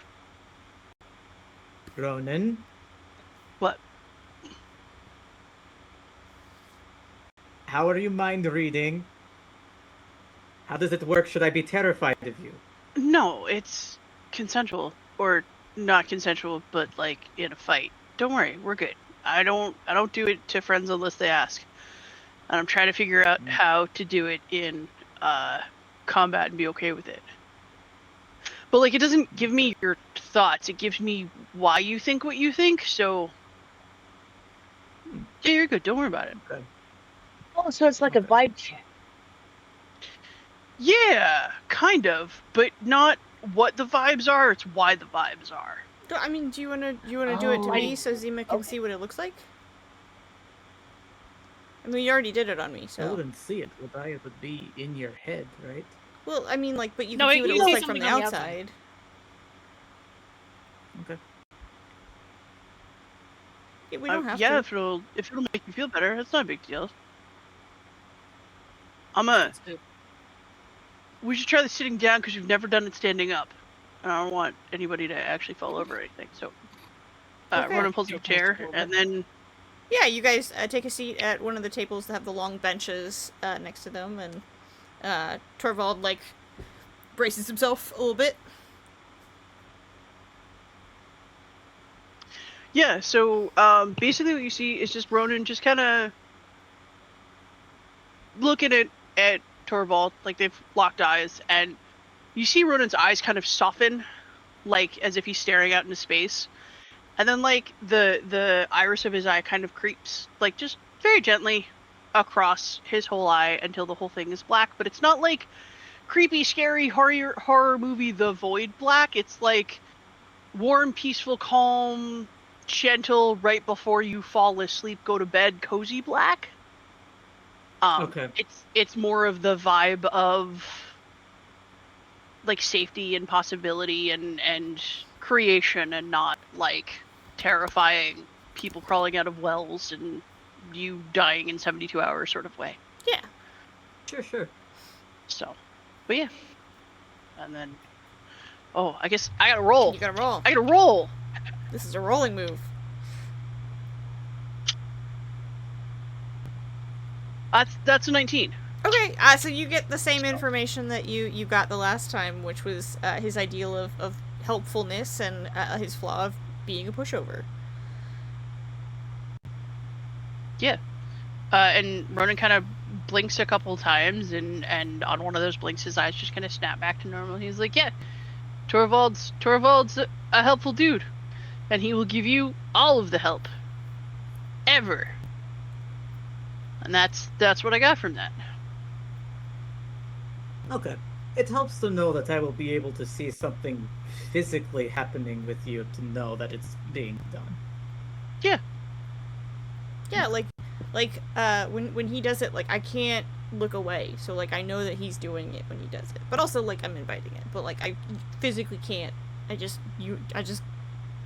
Ronan? What? How are you mind reading? How does it work? Should I be terrified of you? No, it's consensual, or not consensual, but like in a fight. Don't worry, we're good. I don't do it to friends unless they ask. And I'm trying to figure out how to do it in combat and be okay with it. But like, it doesn't give me your thoughts. It gives me why you think what you think. So yeah, you're good. Don't worry about it. Okay. oh, so it's like a vibe check. Yeah, kind of, but not what the vibes are. It's why the vibes are. I mean, do you wanna do it to Oh, me so Zima can see what it looks like? I mean, you already did it on me, I so. wouldn't see it, would I? It would be in your head, right? Well, I mean, like, but you No, can see what you it see looks like from something the on the outside. Okay. Yeah, we don't have Yeah, to. if it'll make you feel better, it's not a big deal. We should try the sitting down because you've never done it standing up. And I don't want anybody to actually fall over or anything. So, Okay. Ronan pulls your chair, and then Yeah, you guys take a seat at one of the tables that have the long benches next to them, and Torvald, like, braces himself a little bit. yeah. So basically, what you see is just Ronan just kind of looking at Torvald, like they've locked eyes, and you see Ronan's eyes kind of soften, like as if he's staring out into space. And then like the iris of his eye kind of creeps, like just very gently across his whole eye until the whole thing is black. But it's not like creepy, scary horror movie The Void black. It's like warm, peaceful, calm, gentle, right before you fall asleep, go to bed, cozy black. Okay. It's more of the vibe of like safety and possibility and creation, and not like terrifying people crawling out of wells and you dying in 72 hours sort of way. Yeah. Sure. So, but yeah. And then, I guess I gotta roll. You gotta roll. I gotta roll. This is a rolling move. That's a 19. Okay, so you get the same information that you got the last time, which was his ideal of helpfulness and his flaw of being a pushover. Yeah. And Ronan kind of blinks a couple times, and on one of those blinks, his eyes just kind of snap back to normal. He's like, yeah, Torvald's a helpful dude, and he will give you all of the help. Ever. And that's what I got from that. Okay. It helps to know that I will be able to see something physically happening with you to know that it's being done. Yeah, like when he does it, like I can't look away, so like I know that he's doing it when he does it, but also like I'm inviting it, but like I physically can't. I just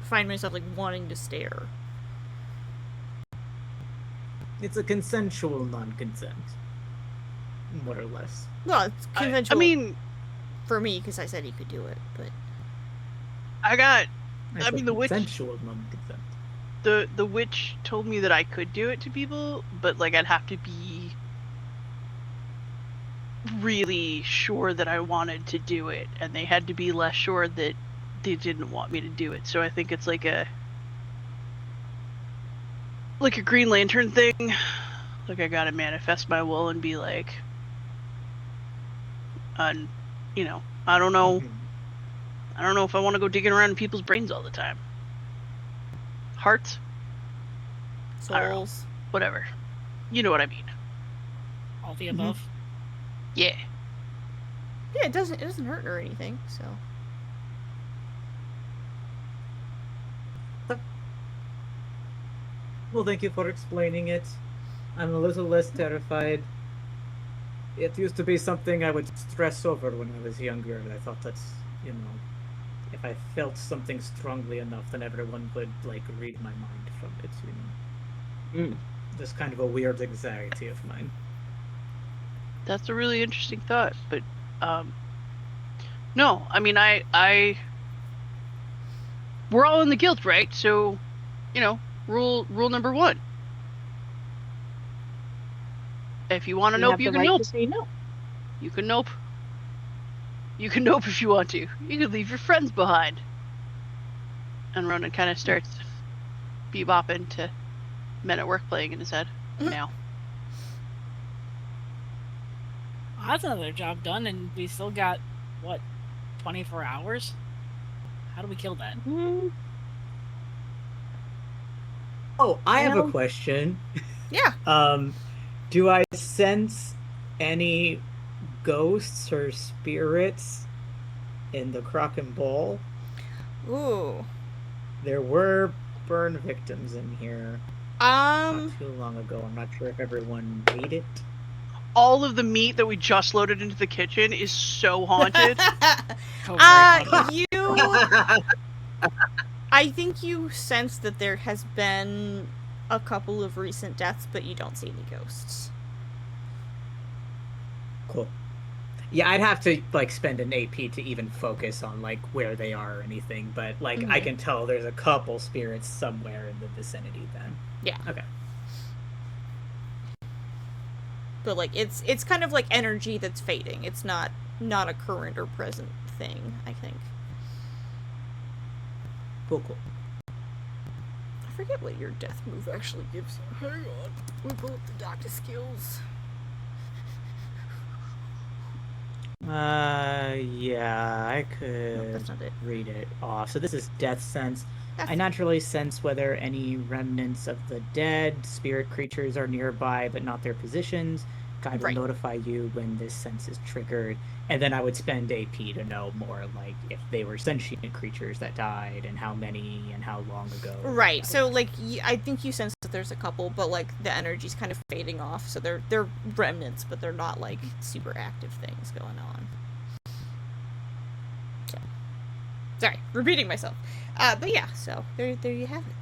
find myself like wanting to stare. It's a consensual non-consent, more or less. Well, it's conventional. I mean, for me, because I said he could do it, but I mean, the witch. Consensual non-consent. The witch told me that I could do it to people, but like I'd have to be really sure that I wanted to do it, and they had to be less sure that they didn't want me to do it. So I think it's like a Green Lantern thing. Like I gotta manifest my will and be like, you know, I don't know. I don't know if I want to go digging around in people's brains all the time. Hearts? souls. Whatever. You know what I mean. All the above. Yeah. Yeah, it doesn't hurt or anything, so. Well, thank you for explaining it. I'm a little less terrified. It used to be something I would stress over when I was younger. I thought that, you know, if I felt something strongly enough, then everyone would, like, read my mind from it, you know. Just kind of a weird anxiety of mine. That's a really interesting thought, but, no, I mean, we're all in the guild, right? So, you know, rule number 1. If you want to nope, you can nope. Say no. You can nope. You can nope if you want to. You can leave your friends behind. And Ronan kind of starts bebopping to Men at Work playing in his head now. Well, that's another job done, and we still got, what, 24 hours? How do we kill that? Oh, I have a question. Yeah. Do I sense any ghosts or spirits in the Crock and Bowl? Ooh. There were burn victims in here not too long ago. I'm not sure if everyone ate it. All of the meat that we just loaded into the kitchen is so haunted. I think you sense that there has been a couple of recent deaths, but you don't see any ghosts. Cool. Yeah, I'd have to, like, spend an AP to even focus on, like, where they are or anything, but, like, I can tell there's a couple spirits somewhere in the vicinity then. Yeah. Okay. But, like, it's kind of like energy that's fading. It's not a current or present thing, I think. Cool. I forget what your death move actually gives. Hang on. We pull up the doctor skills. Yeah, I could No, that's not it. read it off. So this is Death Sense. I naturally sense whether any remnants of the dead, spirit creatures are nearby, but not their positions. Guide will notify you when this sense is triggered. And then I would spend AP to know more, like, if they were sentient creatures that died, and how many, and how long ago. Right, so, like, I think you sense that there's a couple, but, like, the energy's kind of fading off, so they're remnants, but they're not, like, super active things going on. So, sorry, repeating myself. But yeah, so, there you have it.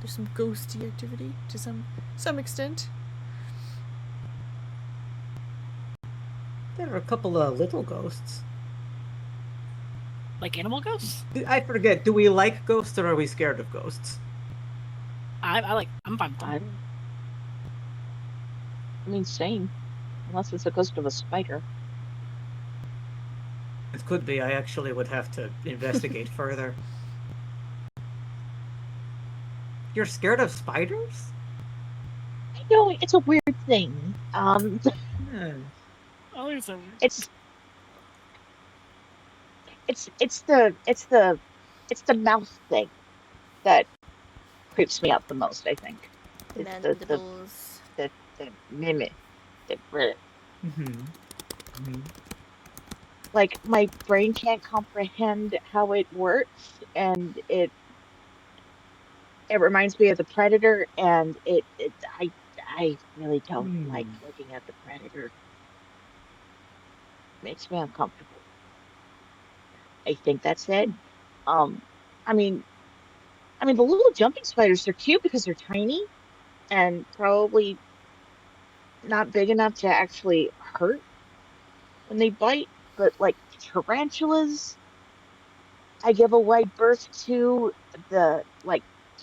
There's some ghosty activity to some extent. There are a couple of little ghosts. Like animal ghosts? I forget, do we like ghosts or are we scared of ghosts? I'm fine with them. I mean, same. Unless it's a ghost of a spider. It could be. I actually would have to investigate further. You're scared of spiders? I know it's a weird thing. Hmm. Oh, there's a... It's the mouth thing that creeps me out the most. I think it's Mandibles. the mimic. The like my brain can't comprehend how it works, and it reminds me of the predator, and I really don't like looking at the predator. Makes me uncomfortable. I think that's it. Um, I mean, the little jumping spiders, they're cute because they're tiny and probably not big enough to actually hurt when they bite. But like tarantulas, I give a wide berth to. The like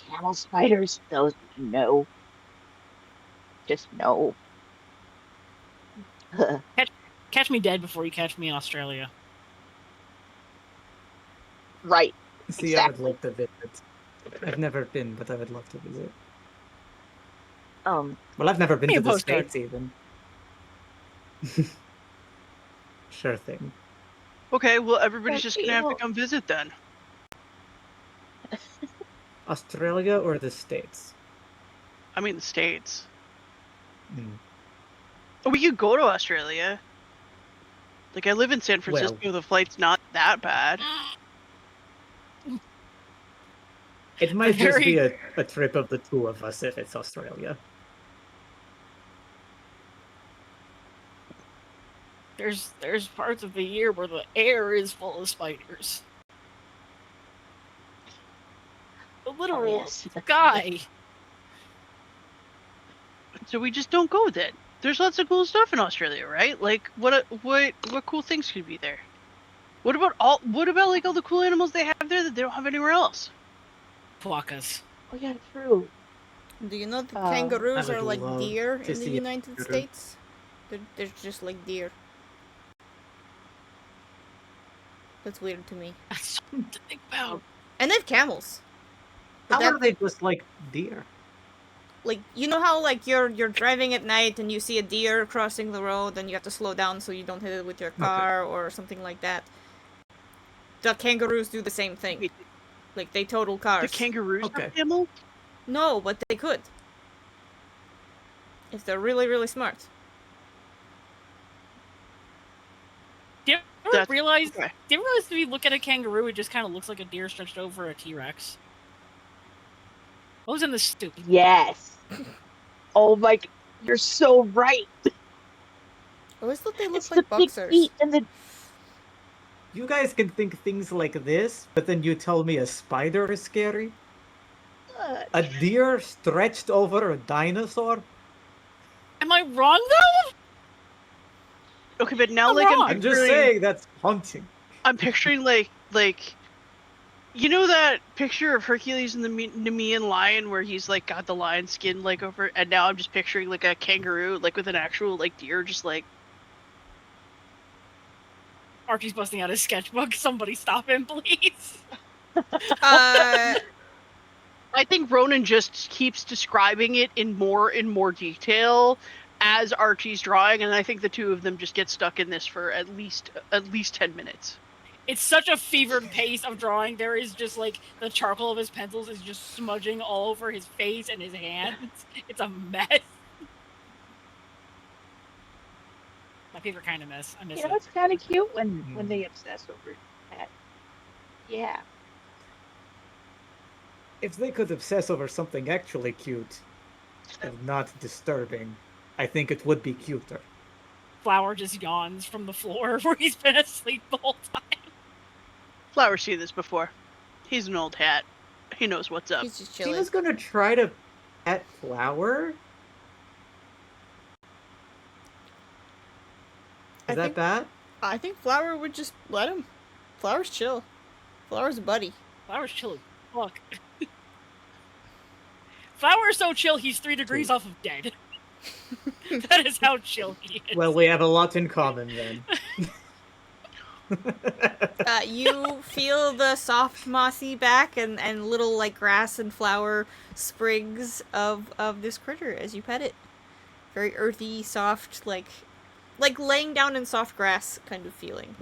camel spiders, those no, just no. Catch me dead before you catch me in Australia. Right, See, I would exactly. love to visit. I've never been, but I would love to visit. Um, Well, I've never been Give me to a the postcard. States, even. Sure thing. Okay, well, everybody's but, just you gonna have to know, come visit then. Australia or the States? I mean, the States. Hmm. We could go to Australia. Like, I live in San Francisco. Well, The flight's not that bad. it might just very- be a trip of the two of us if it's Australia. There's parts of the year where the air is full of spiders. The literal yes. sky. So we just don't go then. There's lots of cool stuff in Australia, right? Like, what cool things could be there? What about like all the cool animals they have there that they don't have anywhere else? Quokkas. Oh yeah, true. Do you know that I kangaroos would are like love deer to in the see a United kangaroo. States? They're just like deer. That's weird to me. That's something to think about. And they have camels. But How are they just like deer? like, you know how like you're driving at night and you see a deer crossing the road and you have to slow down so you don't hit it with your car or something like that? The kangaroos do the same thing. Wait, Like, they total the cars. kangaroos Okay. have camels? No, but they could. If they're really, really smart. Do you ever That's- realize? okay. Do you ever realize if you look at a kangaroo, it just kind of looks like a deer stretched over a T-Rex? What was in the soup? Yes. Oh my, you're so right. I always thought they It's looked the like big boxers. feet and the You guys can think things like this, but then you tell me a spider is scary? A deer stretched over a dinosaur? Am I wrong though? Okay, but now I'm like wrong. I'm just saying that's haunting. I'm picturing like you know that picture of Hercules and the Nemean lion where he's like got the lion skin like over, and now I'm just picturing like a kangaroo like with an actual like deer just like. Archie's busting out his sketchbook. Somebody stop him, please. I think Ronan just keeps describing it in more detail as Archie's drawing, and I think the two of them just get stuck in this for at least 10 minutes. It's such a fevered pace of drawing. There is just like the charcoal of his pencils is just smudging all over his face and his hands. It's a mess. My favorite kind of mess. I miss you know, it. it's kind of cute when they obsess over that. Yeah. If they could obsess over something actually cute and not disturbing, I think it would be cuter. Flower just yawns from the floor where he's been asleep the whole time. Flower's seen this before. He's an old hat. He knows what's up. He's just chilling. Zima's gonna try to pet Flower. Is that bad? I think Flower would just let him. Flower's chill. Flower's a buddy. Flower's chill as fuck. Flower is so chill, he's 3 degrees off of dead. That is how chill he is. Well, we have a lot in common then. You feel the soft mossy back and little like grass and flower sprigs of this critter as you pet it. Very earthy, soft, like laying down in soft grass kind of feeling.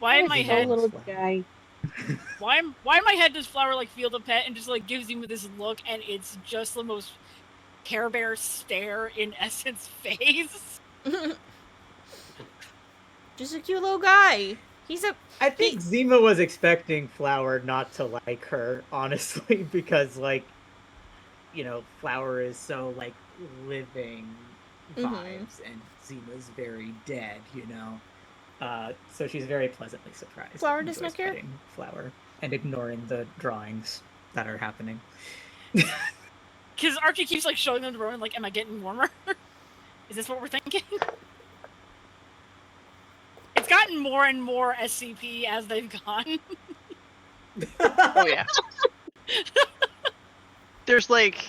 Why in my He's a head? little guy. Why in my head does Flower like feel the pet and just like gives him this look, and it's just the most Care Bear stare in Essence face? Just a cute little guy. I think Zima was expecting Flower not to like her, honestly, because like, you know, Flower is so like living vibes, and Zima's very dead, you know. So she's very pleasantly surprised. Flower does not care. Flower and ignoring the drawings that are happening. Because Archie keeps like showing them the room, like, am I getting warmer? Is this what we're thinking? It's gotten more and more SCP as they've gone. Oh yeah. There's like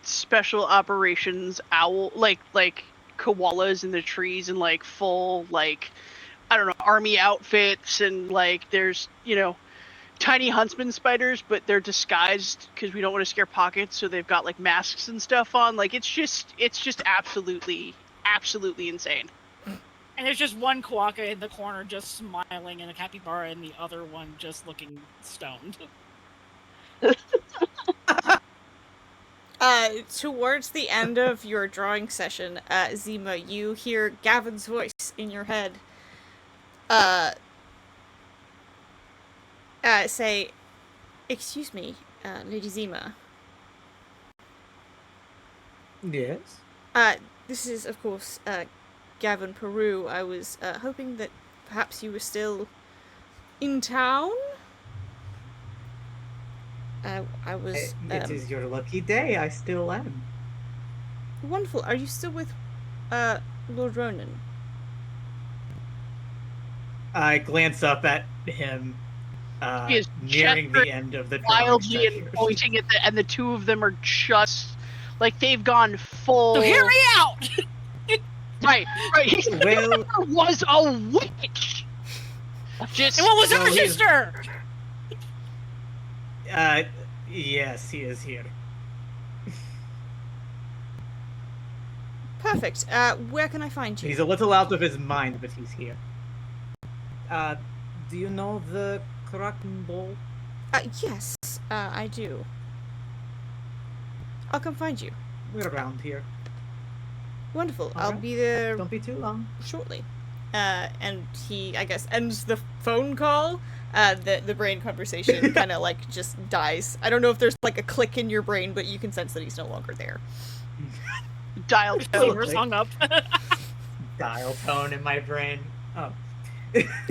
special operations owl, like koalas in the trees and like full like I don't know army outfits, and like there's, you know, tiny huntsman spiders, but they're disguised because we don't want to scare pockets, so they've got like masks and stuff on. Like it's just absolutely insane. And there's just one Kawaka in the corner just smiling, and a capybara in the other one just looking stoned. Towards the end of your drawing session, Zima, you hear Gavin's voice in your head. Say, excuse me, Lady Zima. Yes. This is, of course, Gavin Peru. I was hoping that perhaps you were still in town. I was. It is your lucky day. I still am. Wonderful. Are you still with Lord Ronan? I glance up at him, He is nearing the gesturing end of the drawing wildly and session. pointing at and the two of them are just like they've gone full. So hear me out! Right. Well, Was a witch. Just And what was Well, her he's- sister? Yes, he is here. Perfect. Where can I find you? He's a little out of his mind, but he's here. Do you know the Kraken Bowl? Yes, I do. I'll come find you. We're around here. Wonderful. I'll Alright. be there Don't be too long. shortly. And he, I guess, ends the phone call. The brain conversation kind of like just dies. I don't know if there's like a click in your brain, but you can sense that he's no longer there. dial Receiver's Totally. hung up. Dial tone in my brain. Oh.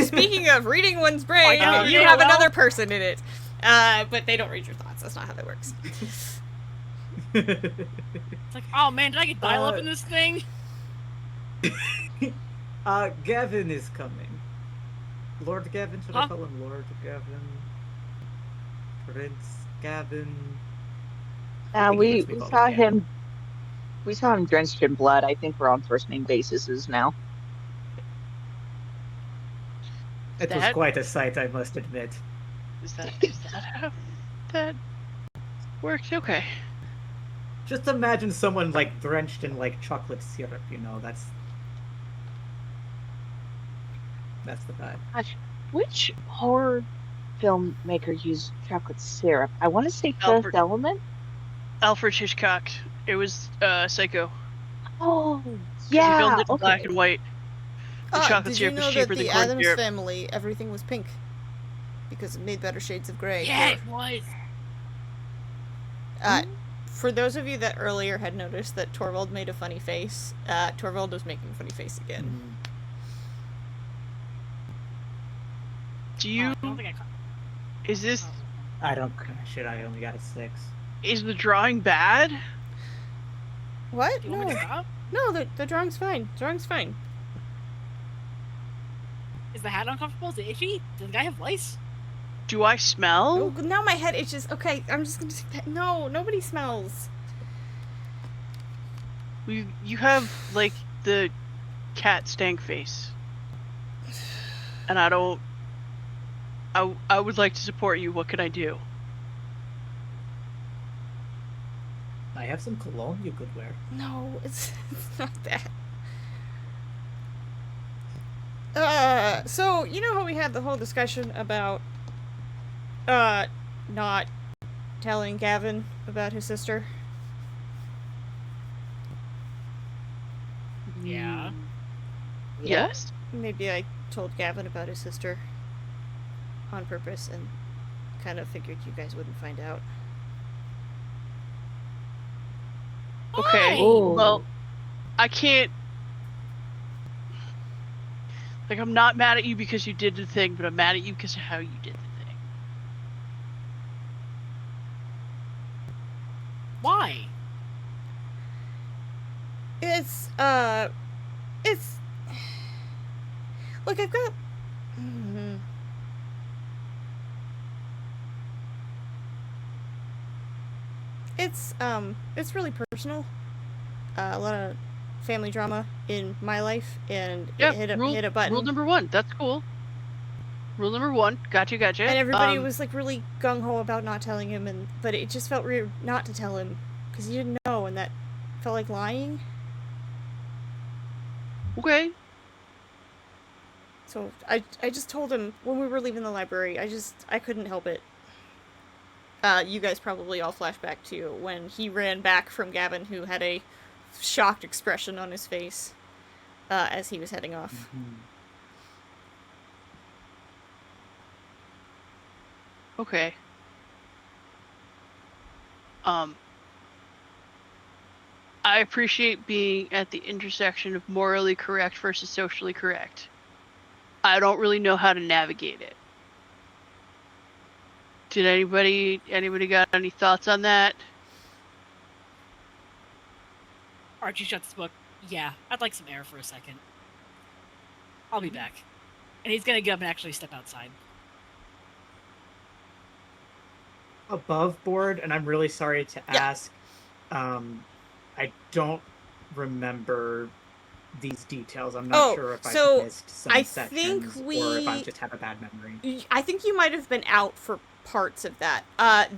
Speaking of reading one's brain, Like, you yeah, have well- another person in it. But they don't read your thoughts. That's not how that works. It's like, oh man, did I get dial up in this thing? Gavin is coming. Lord Gavin? Should I Huh? call him Lord Gavin? Prince Gavin? We call saw him him. We saw him drenched in blood. I think we're on first name basis now. It was That- quite a sight, I must admit. Is that how that works? Okay. Just imagine someone like drenched in like chocolate syrup, you know, that's the vibe. Gosh, which horror filmmaker used chocolate syrup? I want to say Fifth Alfred. Element. Alfred Hitchcock. It was Psycho. Oh, 'Cause yeah. He filmed it in Okay. black and white. The chocolate did you syrup know is that cheaper than the corn Addams syrup. family, everything was pink? Because it made better shades of gray. Yeah, it was. For those of you that earlier had noticed that Torvald made a funny face, Torvald was making a funny face again. Do you? I don't think I caught. Is this? I don't. Shit, I only got a 6. Is the drawing bad? What? Do you want me No. to stop? No, the drawing's fine. Drawing's fine. Is the hat uncomfortable? Is it itchy? Does the guy have lice? Do I smell? Oh, now my head itches. Okay, I'm just gonna say that. No, nobody smells. You have like the cat stank face, and I don't. I would like to support you. What can I do? I have some cologne you could wear. No, it's not that. So you know how we had the whole discussion about not telling Gavin about his sister? Yeah. Yes. Maybe I told Gavin about his sister on purpose and kind of figured you guys wouldn't find out. Okay. Why? Ooh. Well, I can't. Like, I'm not mad at you because you did the thing, but I'm mad at you because of how you did the thing. Why? It's look, I've got it's really personal. A lot of family drama in my life, and Yeah. it Rule hit a button. Rule number 1. That's cool. Rule number 1. Gotcha. And everybody was like really gung ho about not telling him, but it just felt weird not to tell him because you didn't know, and that felt like lying. Okay. So I just told him when we were leaving the library. I couldn't help it. You guys probably all flash back to when he ran back from Gavin, who had a shocked expression on his face as he was heading off. Okay. I appreciate being at the intersection of morally correct versus socially correct. I don't really know how to navigate it. Did anybody got any thoughts on that? Archie shuts his book. Yeah, I'd like some air for a second. I'll be back. And he's gonna get up and actually step outside. Above board, and I'm really sorry to ask. I don't remember these details. I'm not sure if I missed some sections or if I just have a bad memory. I think you might have been out for parts of that.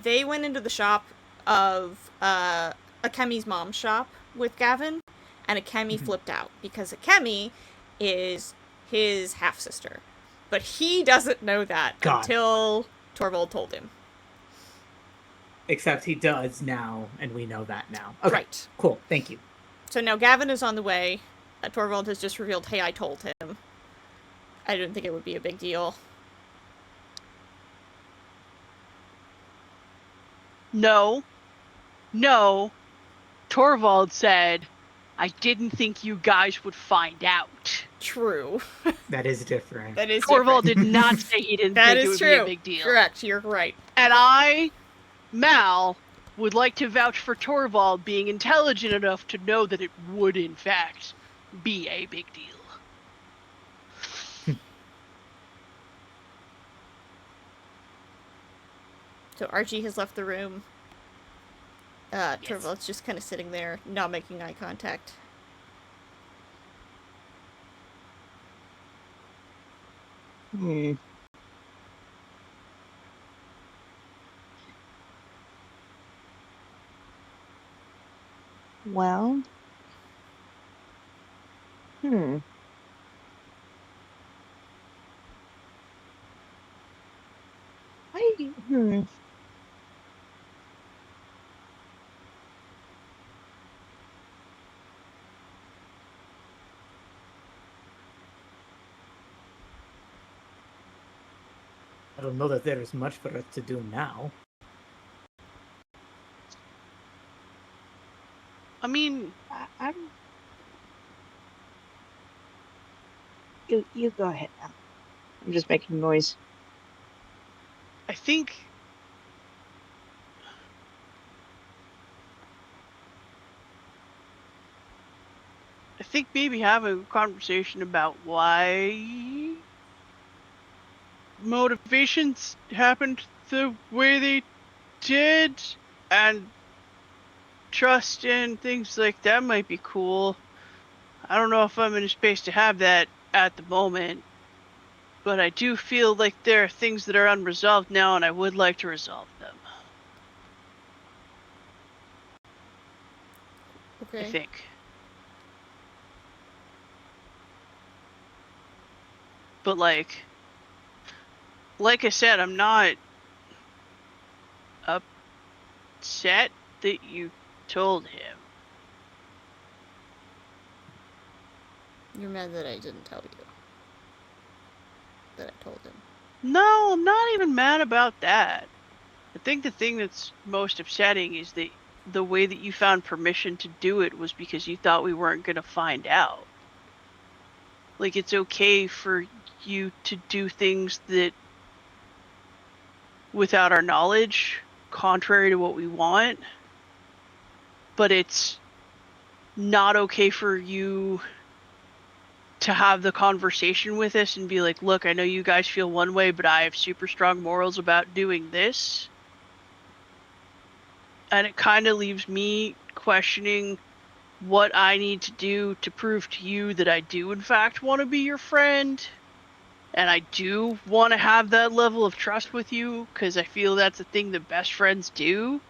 They went into the shop of Akemi's mom's shop with Gavin, and Akemi flipped out because Akemi is his half sister, but he doesn't know that until Torvald told him. Except he does now, and we know that now. Okay, right. Cool, thank you. So now Gavin is on the way. Torvald has just revealed, hey, I told him. I didn't think it would be a big deal. No. Torvald said, I didn't think you guys would find out. True. That is different. That is Torvald different. did not say he didn't That think it is would true. be a big deal. Correct, you're right. And I, Mal, would like to vouch for Torvald being intelligent enough to know that it would, in fact, be a big deal. So Archie has left the room. Torvald's just kind of sitting there, not making eye contact. Well. I don't know that there is much for us to do now. I mean, I'm. You go ahead now. I'm just making noise. I think maybe having a conversation about why motivations happened the way they did, and trust and things like that might be cool. I don't know if I'm in a space to have that at the moment, but I do feel like there are things that are unresolved now, and I would like to resolve them. Okay. I think. But like I said, I'm not upset that you told him. You're mad that I didn't tell you. That I told him. No, I'm not even mad about that. I think the thing that's most upsetting is that the way that you found permission to do it was because you thought we weren't going to find out. Like, it's okay for you to do things that, without our knowledge, contrary to what we want, but it's not okay for you to have the conversation with us and be like, look, I know you guys feel one way, but I have super strong morals about doing this. And it kind of leaves me questioning what I need to do to prove to you that I do, in fact, want to be your friend. And I do want to have that level of trust with you, because I feel that's a thing that best friends do.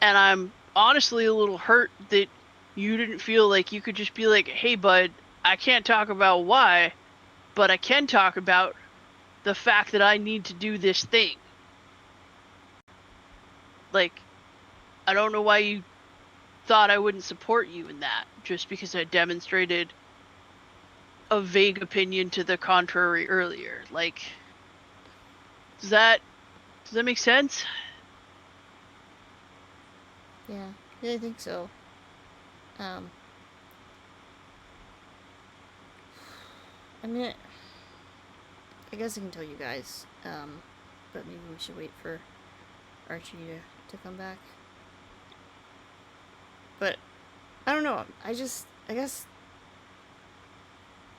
And I'm honestly a little hurt that you didn't feel like you could just be like, hey, bud, I can't talk about why, but I can talk about the fact that I need to do this thing. Like, I don't know why you thought I wouldn't support you in that, just because I demonstrated a vague opinion to the contrary earlier. Like, does that make sense? Yeah. Yeah, I think so. I mean, I guess I can tell you guys, but maybe we should wait for Archie to come back. But, I don't know, I guess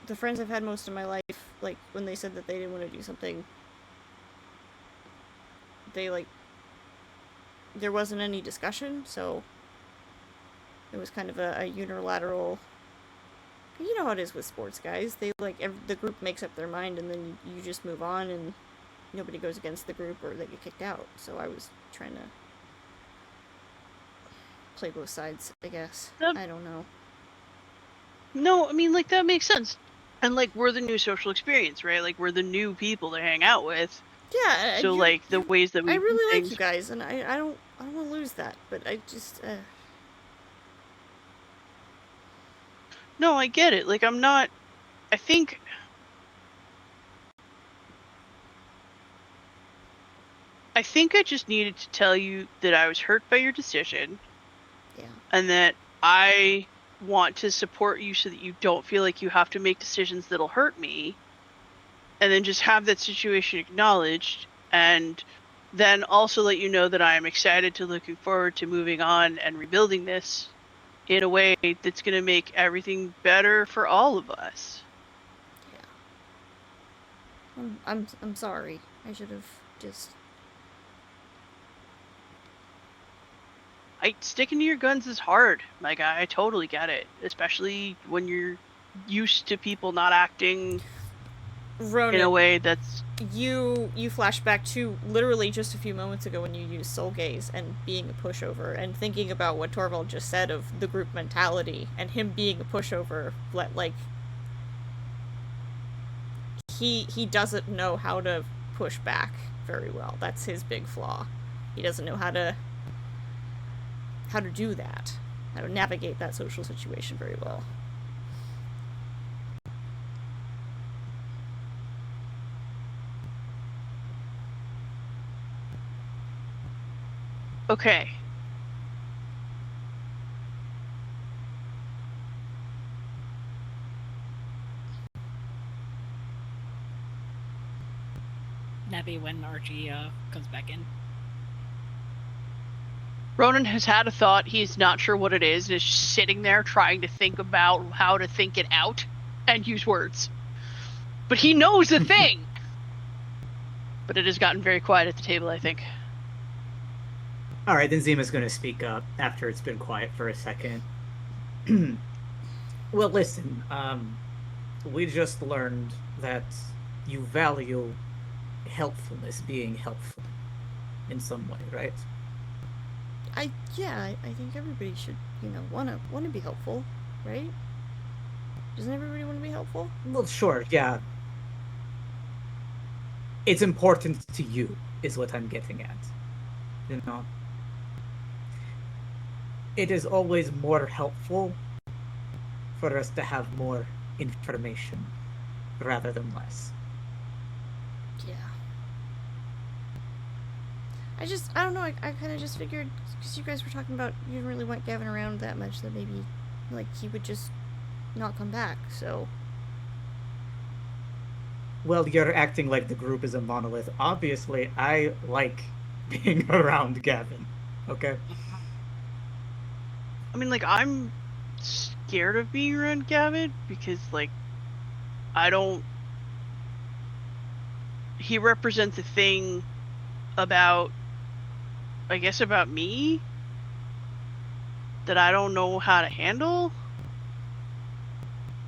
the friends I've had most of my life, like, when they said that they didn't want to do something, they, like, there wasn't any discussion, so it was kind of a unilateral. You know how it is with sports guys. They the group makes up their mind, and then you just move on, and nobody goes against the group or they get kicked out. So I was trying to play both sides, I guess. I don't know. No, I mean, like, that makes sense. And, like, we're the new social experience, right? Like, we're the new people to hang out with. Yeah. So, like, the ways that we I do really things... like you guys, and I don't want to lose that, but I just. No, I get it. Like, I'm not... I think... I just needed to tell you that I was hurt by your decision. Yeah. And that I want to support you so that you don't feel like you have to make decisions that'll hurt me. And then just have that situation acknowledged, and then also let you know that I am excited to looking forward to moving on and rebuilding this in a way that's going to make everything better for all of us. Yeah. I'm sorry. I should have just. Sticking to your guns is hard, my guy. I totally get it, especially when you're used to people not acting Ronan, in a way that's... You flash back to literally just a few moments ago when you used soul gaze and being a pushover, and thinking about what Torvald just said of the group mentality and him being a pushover. Like, he doesn't know how to push back very well. That's his big flaw. He doesn't know how to do that, how to navigate that social situation very well. Okay. Nebby when Archie comes back in. Ronan has had a thought. He's not sure what it is, and is just sitting there trying to think about how to think it out and use words. But he knows the thing! But it has gotten very quiet at the table, I think. All right, then Zima's going to speak up after it's been quiet for a second. Well, listen, we just learned that you value helpfulness, being helpful in some way, right? I think everybody should, wanna be helpful, right? Doesn't everybody want to be helpful? Well, sure, yeah. It's important to you, is what I'm getting at. You know? It is always more helpful for us to have more information rather than less. Yeah. I don't know, I kind of just figured, because you guys were talking about you didn't really want Gavin around that much, that maybe, he would just not come back, so. Well, you're acting like the group is a monolith. Obviously, I like being around Gavin, okay? I mean, I'm scared of being around Gavin because, I don't. He represents a thing about, I guess, about me that I don't know how to handle.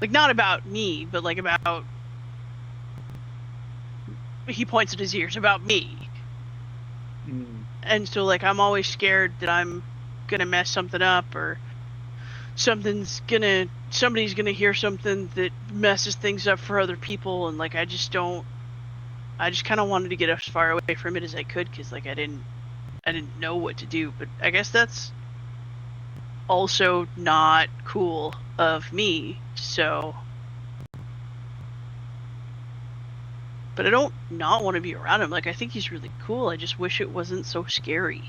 Not about me, but about. He points at his ears, about me. Mm. And so, I'm always scared that I'm gonna mess something up, or somebody's gonna hear something that messes things up for other people, and I just kind of wanted to get as far away from it as I could, because I didn't know what to do. But I guess that's also not cool of me, so. But I don't not want to be around him. I think he's really cool. I just wish it wasn't so scary.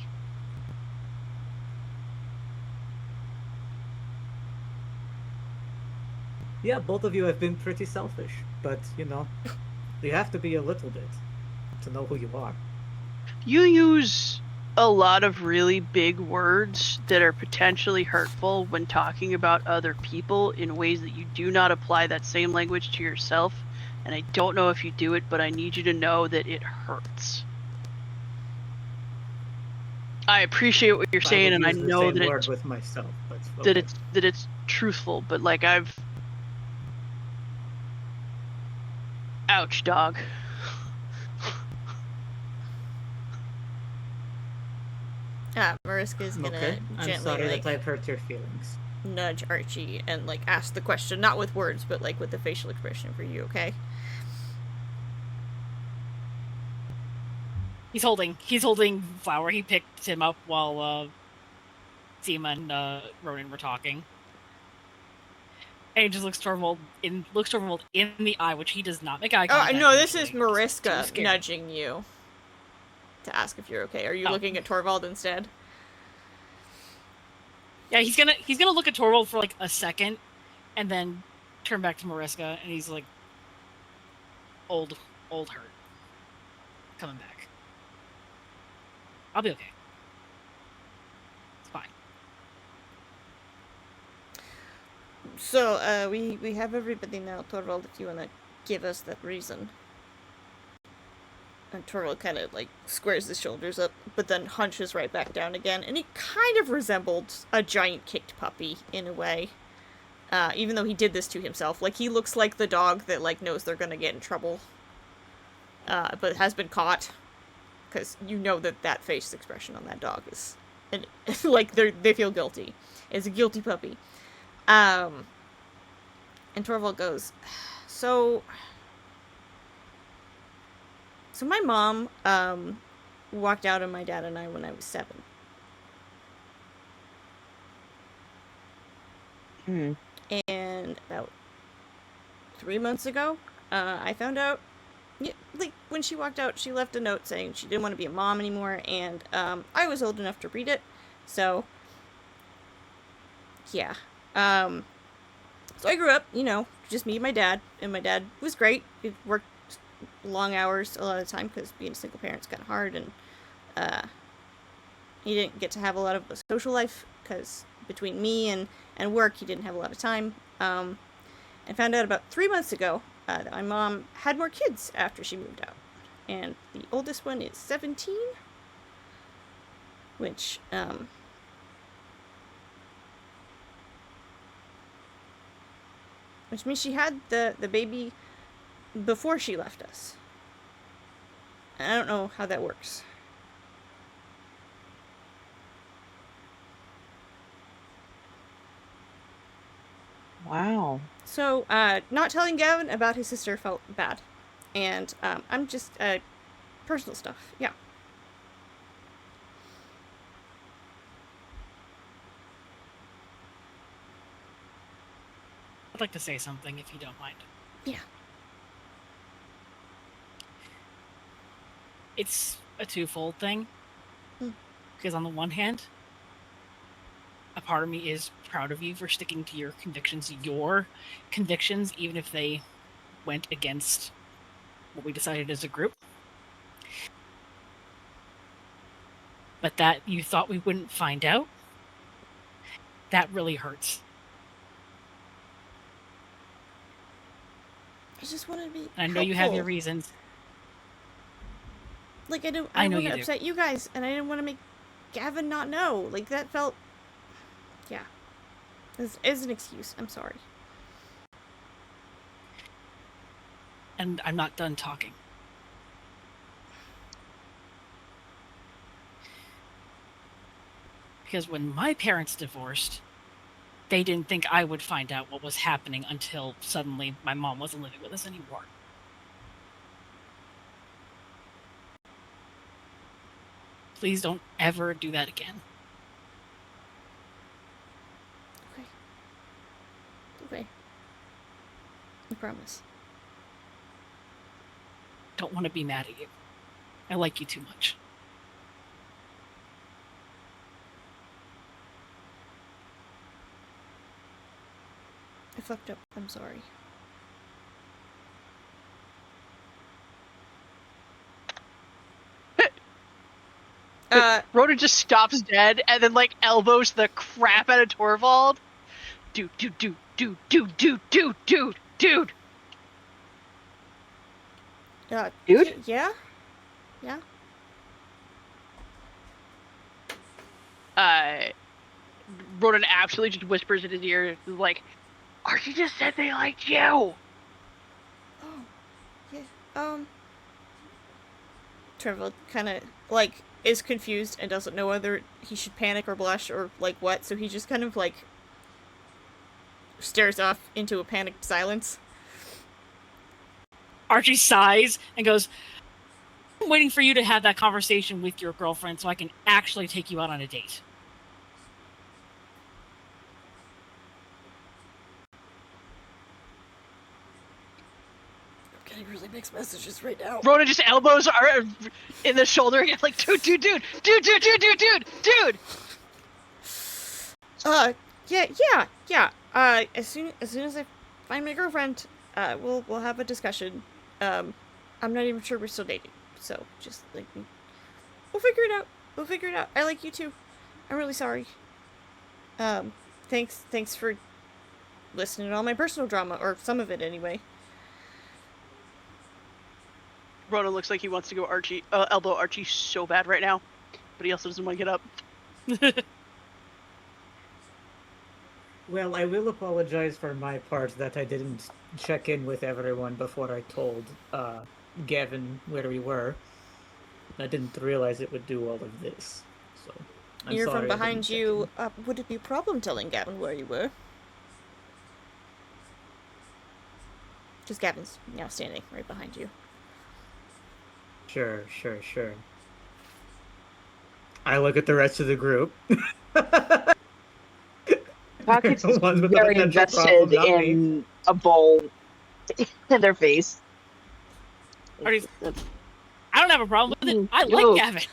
Yeah, both of you have been pretty selfish, but, you have to be a little bit to know who you are. You use a lot of really big words that are potentially hurtful when talking about other people in ways that you do not apply that same language to yourself. And I don't know if you do it, but I need you to know that it hurts. I appreciate what you're saying, and I know that it's with myself, but okay. that it's truthful. But I've, ouch, dog. Mariska's gonna Okay. I'm gently, sorry that I've hurt your feelings. nudge Archie and, ask the question, not with words, but, with the facial expression for you, okay? He's holding Flower. He picked him up while Zima and Ronan were talking. And he just looks Torvald in the eye, which he does not make eye contact. Oh, no, this is usually. Mariska nudging you to ask if you're okay. Are you looking at Torvald instead? Yeah, he's gonna look at Torvald for a second, and then turn back to Mariska, and he's like, old hurt, coming back. I'll be okay. It's fine. So, we have everybody now, Torvald, if you want to give us that reason. And Torvald kind of, squares his shoulders up, but then hunches right back down again, and he kind of resembled a giant kicked puppy, in a way. Even though he did this to himself. He looks like the dog that, knows they're gonna get in trouble. But has been caught. Because you know that face expression on that dog is, and they feel guilty. It's a guilty puppy. And Torvald goes, so my mom walked out on my dad and I when I was 7. And about 3 months ago, I found out. Yeah, when she walked out, she left a note saying she didn't want to be a mom anymore, and I was old enough to read it, so yeah. So I grew up, just me and my dad was great. It worked long hours a lot of the time because being a single parent's kind of hard, and he didn't get to have a lot of a social life because between me and work, he didn't have a lot of time. And found out about 3 months ago that my mom had more kids after she moved out. And the oldest one is 17, which means she had the baby before she left us. And I don't know how that works. Wow. So, not telling Gavin about his sister felt bad. And I'm just personal stuff. Yeah. I'd like to say something if you don't mind. Yeah. It's a twofold thing. Hmm. Because on the one hand, a part of me is proud of you for sticking to your convictions, even if they went against what we decided as a group. But that you thought we wouldn't find out, that really hurts. I just wanted to be And I know you have your helpful. reasons. Like, I I know didn't want you to do. upset you guys, and I didn't want to make Gavin not know. Like, that felt... Yeah. As an excuse. I'm sorry. And I'm not done talking. Because when my parents divorced, they didn't think I would find out what was happening until suddenly my mom wasn't living with us anymore. Please don't ever do that again. Okay. Okay. I promise. Don't want to be mad at you. I like you too much. I fucked up. I'm sorry. Rhoda just stops dead and then like elbows the crap out of Torvald. Dude. Dude? Yeah? Yeah? Rhoda absolutely just whispers in his ear, like, Archie just said they liked you. Oh. Yeah. Trevor kind of, like, is confused and doesn't know whether he should panic or blush or, like, what, so he just kind of, like, stares off into a panicked silence. Archie sighs and goes, I'm waiting for you to have that conversation with your girlfriend so I can actually take you out on a date. I'm getting really mixed messages right now. Rhoda just elbows are in the shoulder again, like, dude. Yeah. As soon as I find my girlfriend, we'll have a discussion. I'm not even sure we're still dating, so just like we'll figure it out. I like you too. I'm really sorry. Thanks for listening to all my personal drama, or some of it anyway. Rhoda looks like he wants to go elbow Archie so bad right now, but he also doesn't want to get up. Well, I will apologize for my part that I didn't check in with everyone before I told Gavin where we were. I didn't realize it would do all of this. So, I'm You're sorry from I didn't behind check you. Would it be a problem telling Gavin where you were? Because Gavin's now standing right behind you. in. Sure. I look at the rest of the group. Pockets The is ones with the very potential problem, invested not me. in a bowl in their face. Artie's, I don't have a problem with it. I No. like Gavin.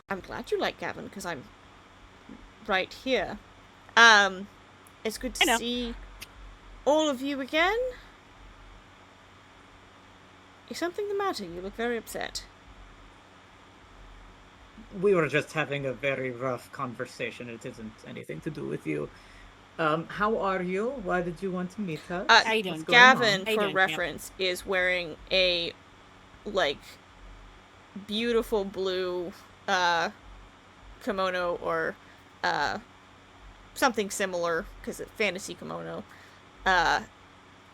I'm glad you like Gavin, because I'm right here. It's good I to know. see all of you again. Is something the matter? You look very upset. We were just having a very rough conversation. It isn't anything to do with you. How are you? Why did you want to meet us? How you doing? What's going Gavin, on? How you for doing, champ? reference, is wearing a, like, beautiful blue, kimono or, something similar, because it's fantasy kimono.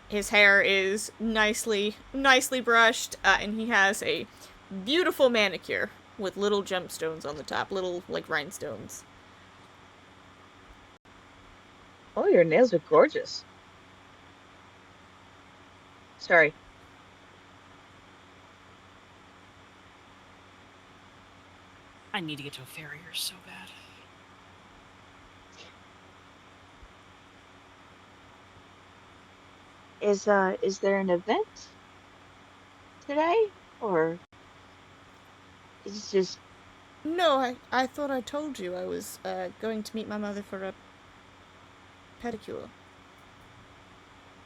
His hair is nicely brushed, and he has a beautiful manicure with little gemstones on the top, little, like, rhinestones. Oh, your nails are gorgeous. Sorry. I need to get to a farrier so bad. Is there an event today? Or is it just No, I thought I told you I was, going to meet my mother for a pedicure.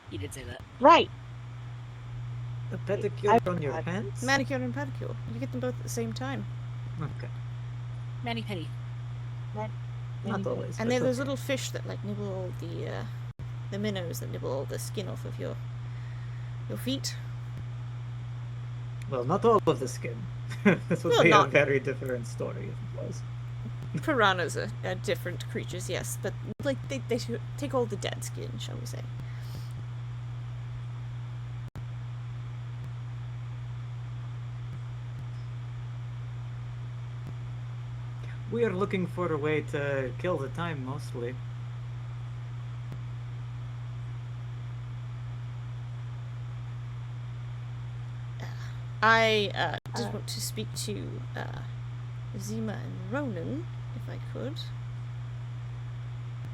You did say that. right? A pedicure I on your forgot. hands? Manicure and pedicure. You get them both at the same time. Okay. Manny Penny. Not always. And but they're those okay. little fish that, like, nibble all the minnows that nibble all the skin off of your feet. Well, not all of the skin. This would Well, be not- a very different story if it was. Piranhas are different creatures, yes, but, like, they take all the dead skin, shall we say. We are looking for a way to kill the time, mostly. I did want to speak to Zima and Ronan, if I could.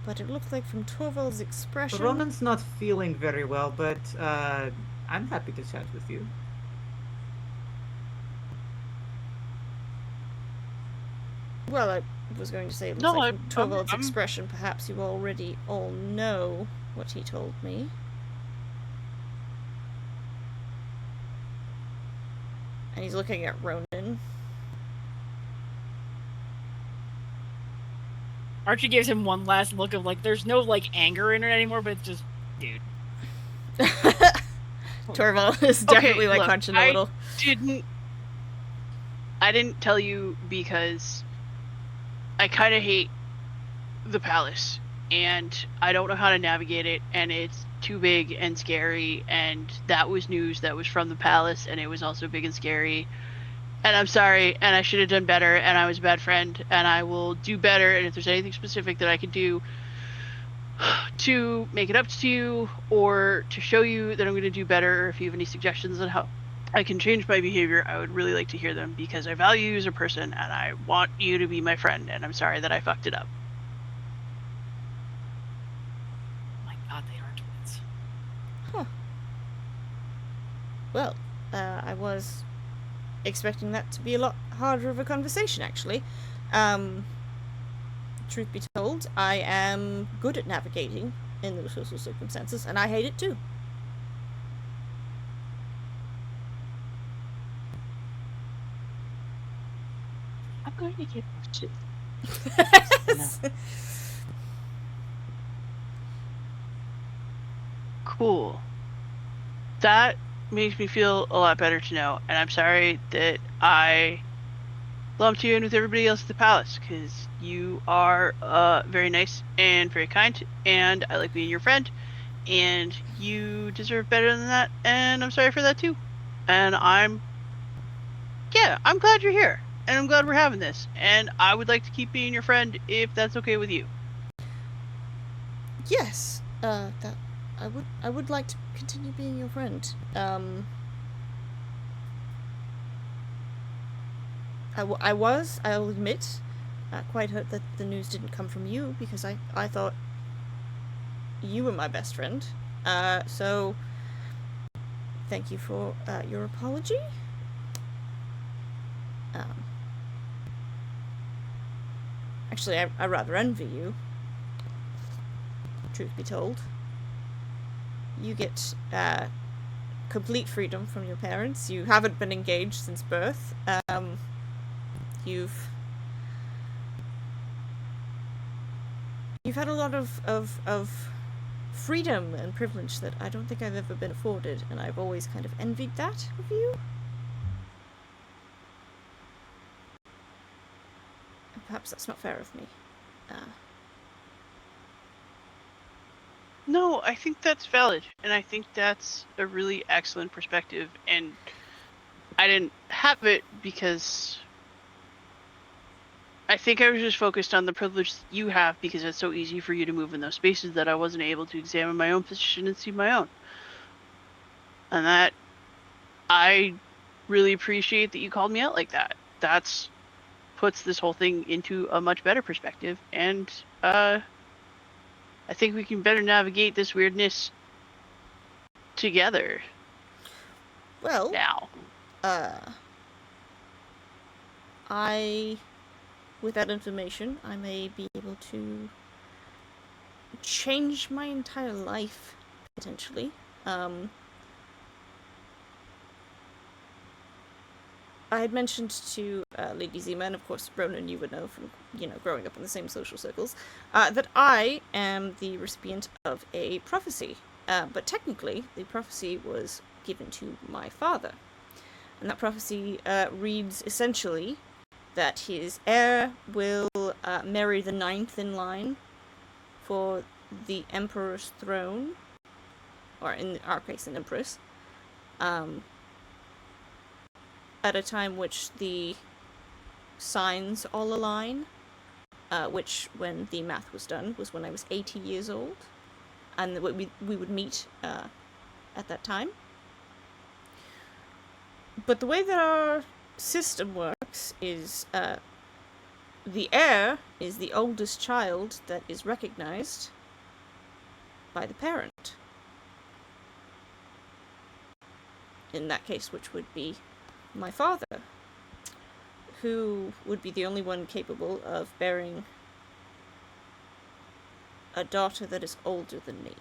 But it looked like from Torvald's expression... Ronan's not feeling very well, but I'm happy to chat with you. Well, I was going to say, it looks No, like from Torvald's I'm- expression, perhaps you already all know what he told me. And he's looking at Ronan. Archie gives him one last look of, like, there's no, like, anger in it anymore, but it's just, dude. Torvald is Okay, definitely, like, look, hunching a little. I didn't tell you because I kind of hate the palace and I don't know how to navigate it, and it's too big and scary, and that was news that was from the palace, and it was also big and scary, and I'm sorry, and I should have done better, and I was a bad friend, and I will do better, and if there's anything specific that I can do to make it up to you or to show you that I'm going to do better, or if you have any suggestions on how I can change my behavior, I would really like to hear them, because I value you as a person and I want you to be my friend, and I'm sorry that I fucked it up. Oh my god, they are twins. Huh. Well, I was expecting that to be a lot harder of a conversation, actually. Truth be told, I am good at navigating in those social circumstances, and I hate it too. I'm going to get brushes. Cool. That makes me feel a lot better to know, and I'm sorry that I lumped you in with everybody else at the palace, because you are very nice and very kind, and I like being your friend, and you deserve better than that, and I'm sorry for that too. And I'm glad you're here, and I'm glad we're having this, and I would like to keep being your friend if that's okay with you. Yes, that I would like to continue being your friend. I'll admit, quite hurt that the news didn't come from you, because I thought you were my best friend. So thank you for your apology. Actually, I rather envy you, truth be told. You get complete freedom from your parents. You haven't been engaged since birth. You've had a lot of freedom and privilege that I don't think I've ever been afforded, and I've always kind of envied that of you. And perhaps that's not fair of me. No, I think that's valid, and I think that's a really excellent perspective, and I didn't have it because I think I was just focused on the privilege that you have because it's so easy for you to move in those spaces that I wasn't able to examine my own position and see my own. And that I really appreciate that you called me out like that. That's puts this whole thing into a much better perspective, and I think we can better navigate this weirdness together. Well, Now. with that information, I may be able to change my entire life, potentially. I had mentioned to Lady Zima, and of course Ronan you would know from, growing up in the same social circles, that I am the recipient of a prophecy. But technically, the prophecy was given to my father. And that prophecy reads essentially that his heir will marry the ninth in line for the Emperor's throne, or in our case, an Empress, at a time which the signs all align, which, when the math was done, was when I was 80 years old, and we would meet at that time. But the way that our system works is the heir is the oldest child that is recognized by the parent. In that case, which would be my father, who would be the only one capable of bearing a daughter that is older than me.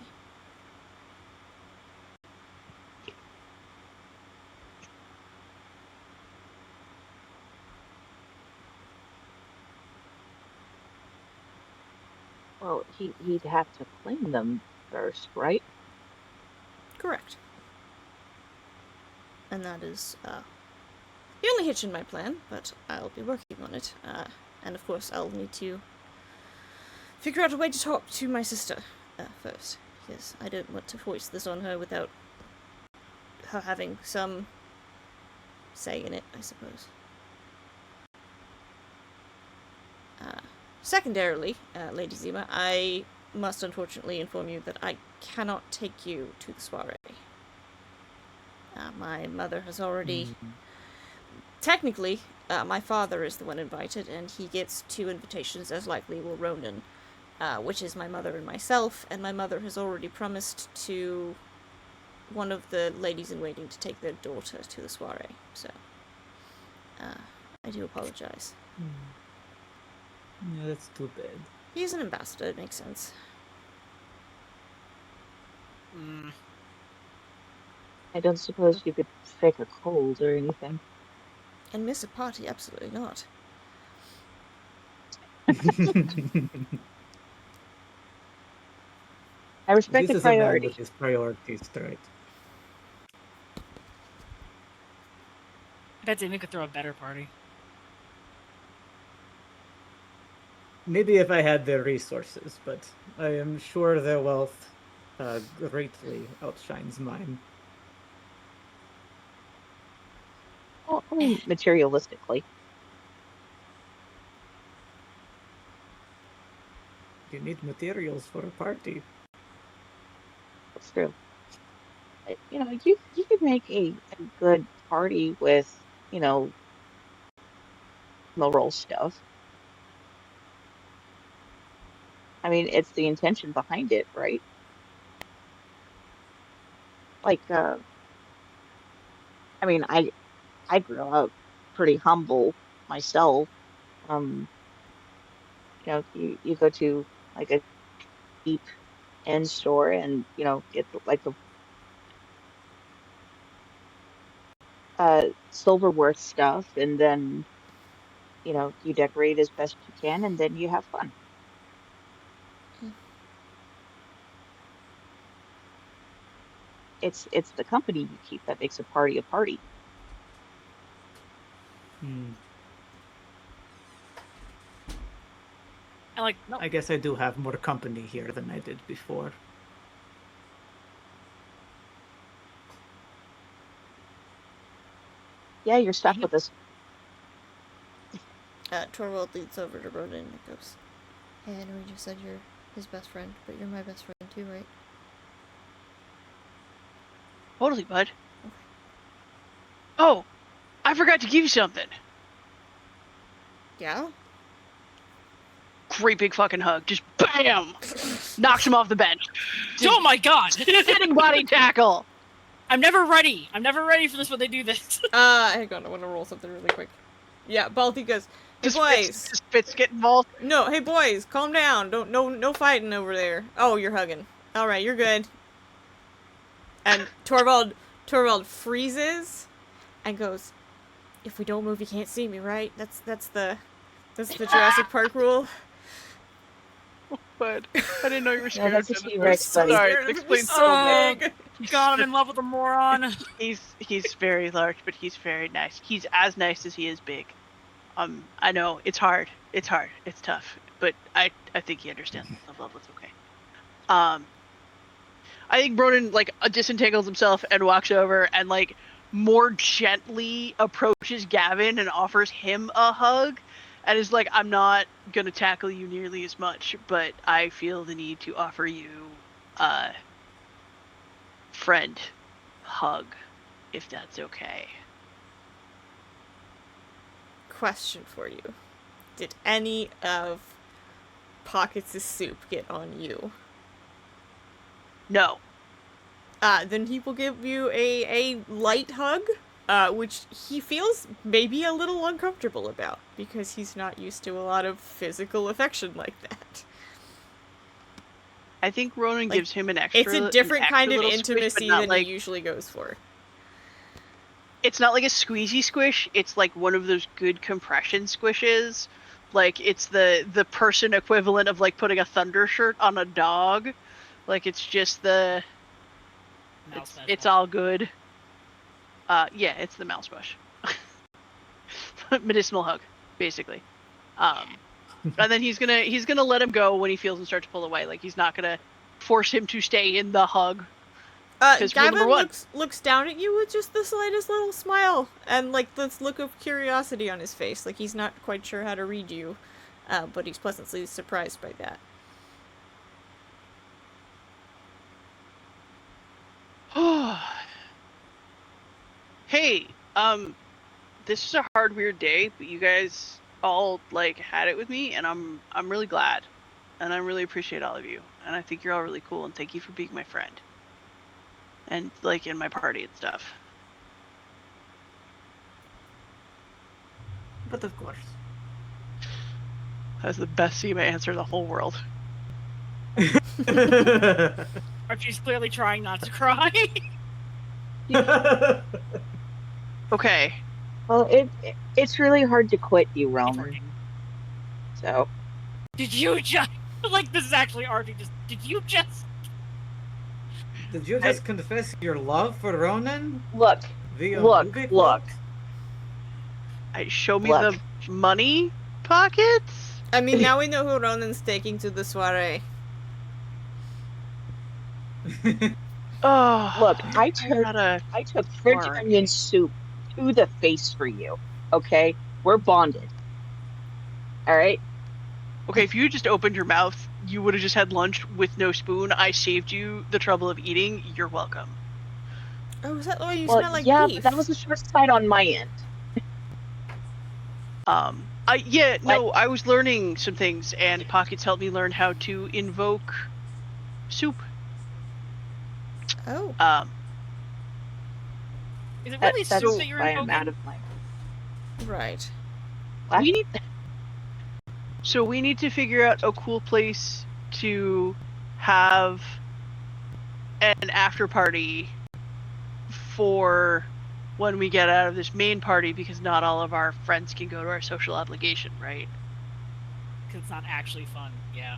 Well, he'd have to claim them first, right? Correct. And that is the only hitch in my plan, but I'll be working on it. And of course, I'll need to figure out a way to talk to my sister first, because I don't want to force this on her without her having some say in it, I suppose. Secondarily, Lady Zima, I must unfortunately inform you that I cannot take you to the soiree. My mother has already... Technically, my father is the one invited, and he gets 2 invitations, as likely will Ronan, which is my mother and myself, and my mother has already promised to one of the ladies-in-waiting to take their daughter to the soiree, so I do apologize. Yeah, that's too bad. He's an ambassador, it makes sense. I don't suppose you could fake a cold or anything. And miss a party, absolutely not. I respect This the is a man priority. with his priorities straight. I bet Damien could throw a better party. Maybe if I had the resources, but I am sure their wealth greatly outshines mine. Well, I mean, materialistically. You need materials for a party. That's true. You could make a good party with, the roll stuff. I mean, it's the intention behind it, right? Like, I mean, I grew up pretty humble myself. Um, you go to like a cheap end store and, get like the silverworth stuff, and then you decorate as best you can, and then you have fun. It's the company you keep that makes a party a party. Hmm. And like, no, I guess I do have more company here than I did before. Yeah, you're stuck with us. Torvald leads over to Ronan and goes, "Hey, I know you just said you're his best friend, but you're my best friend too, right?" Totally, bud. Okay. Oh, I forgot to give you something. Yeah? Great big fucking hug. Just BAM! Knocks him off the bench. oh my god! Sitting body tackle. I'm never ready. I'm never ready for this when they do this. Hang on, I want to roll something really quick. Yeah, Balti goes, "Hey boys!" Does Fitz get involved? No, hey boys, calm down. No fighting over there. Oh, you're hugging. Alright, you're good. And Torvald freezes and goes, "If we don't move, you can't see me, right? That's the Jurassic Park rule." But I didn't know you were No, scared. that's a of it. T-Rex, buddy. Sorry, it explains so Oh, much. God, I'm in love with a moron. He's very large, but he's very nice. He's as nice as he is big. I know it's hard. It's hard. It's tough. But I think he understands the level. It's okay. I think Broden like disentangles himself and walks over and like more gently approaches Gavin and offers him a hug, and is like, "I'm not gonna tackle you nearly as much, but I feel the need to offer you a friend hug, if that's okay." Question for you. Did any of Pockets' soup get on you? No. Then he will give you a light hug, which he feels maybe a little uncomfortable about, because he's not used to a lot of physical affection like that. I think Ronan Like, gives him an extra. It's a different kind of little squish, but intimacy not than like, he usually goes for. it's not like a squeezy squish. It's like one of those good compression squishes. Like it's the person equivalent of like putting a thunder shirt on a dog. Like it's just the. It's all good. Yeah, it's the mouse bush. Medicinal hug, basically. And then he's gonna let him go when he feels him start to pull away. Like he's not gonna force him to stay in the hug. Gavin looks down at you with just the slightest little smile and like this look of curiosity on his face. Like he's not quite sure how to read you, but he's pleasantly surprised by that. Hey, this is a hard, weird day, but you guys all like had it with me, and I'm really glad, and I really appreciate all of you, and I think you're all really cool, and thank you for being my friend, and like in my party and stuff. But of course. That's the best SEMA answer in the whole world. Archie's clearly trying not to cry. Okay. Well, it's really hard to quit you, Roman. So. Did you just like this is actually Archie? Did you just confess your love for Ronan? Look. Show me the money pockets. I mean, now we know who Ronan's taking to the soiree. Oh, look! I took French onion soup to the face for you. Okay, we're bonded. All right. Okay, if you just opened your mouth, you would have just had lunch with no spoon. I saved you the trouble of eating. You're welcome. Oh, is that why you smell like yeah, beef? but that was a short sight on my end. I was learning some things, and Pockets helped me learn how to invoke soup. Oh. Is it really soup that you're invoking? I'm out of my... Right. We need to figure out a cool place to have an after party for when we get out of this main party, because not all of our friends can go to our social obligation, right? Because it's not actually fun. Yeah.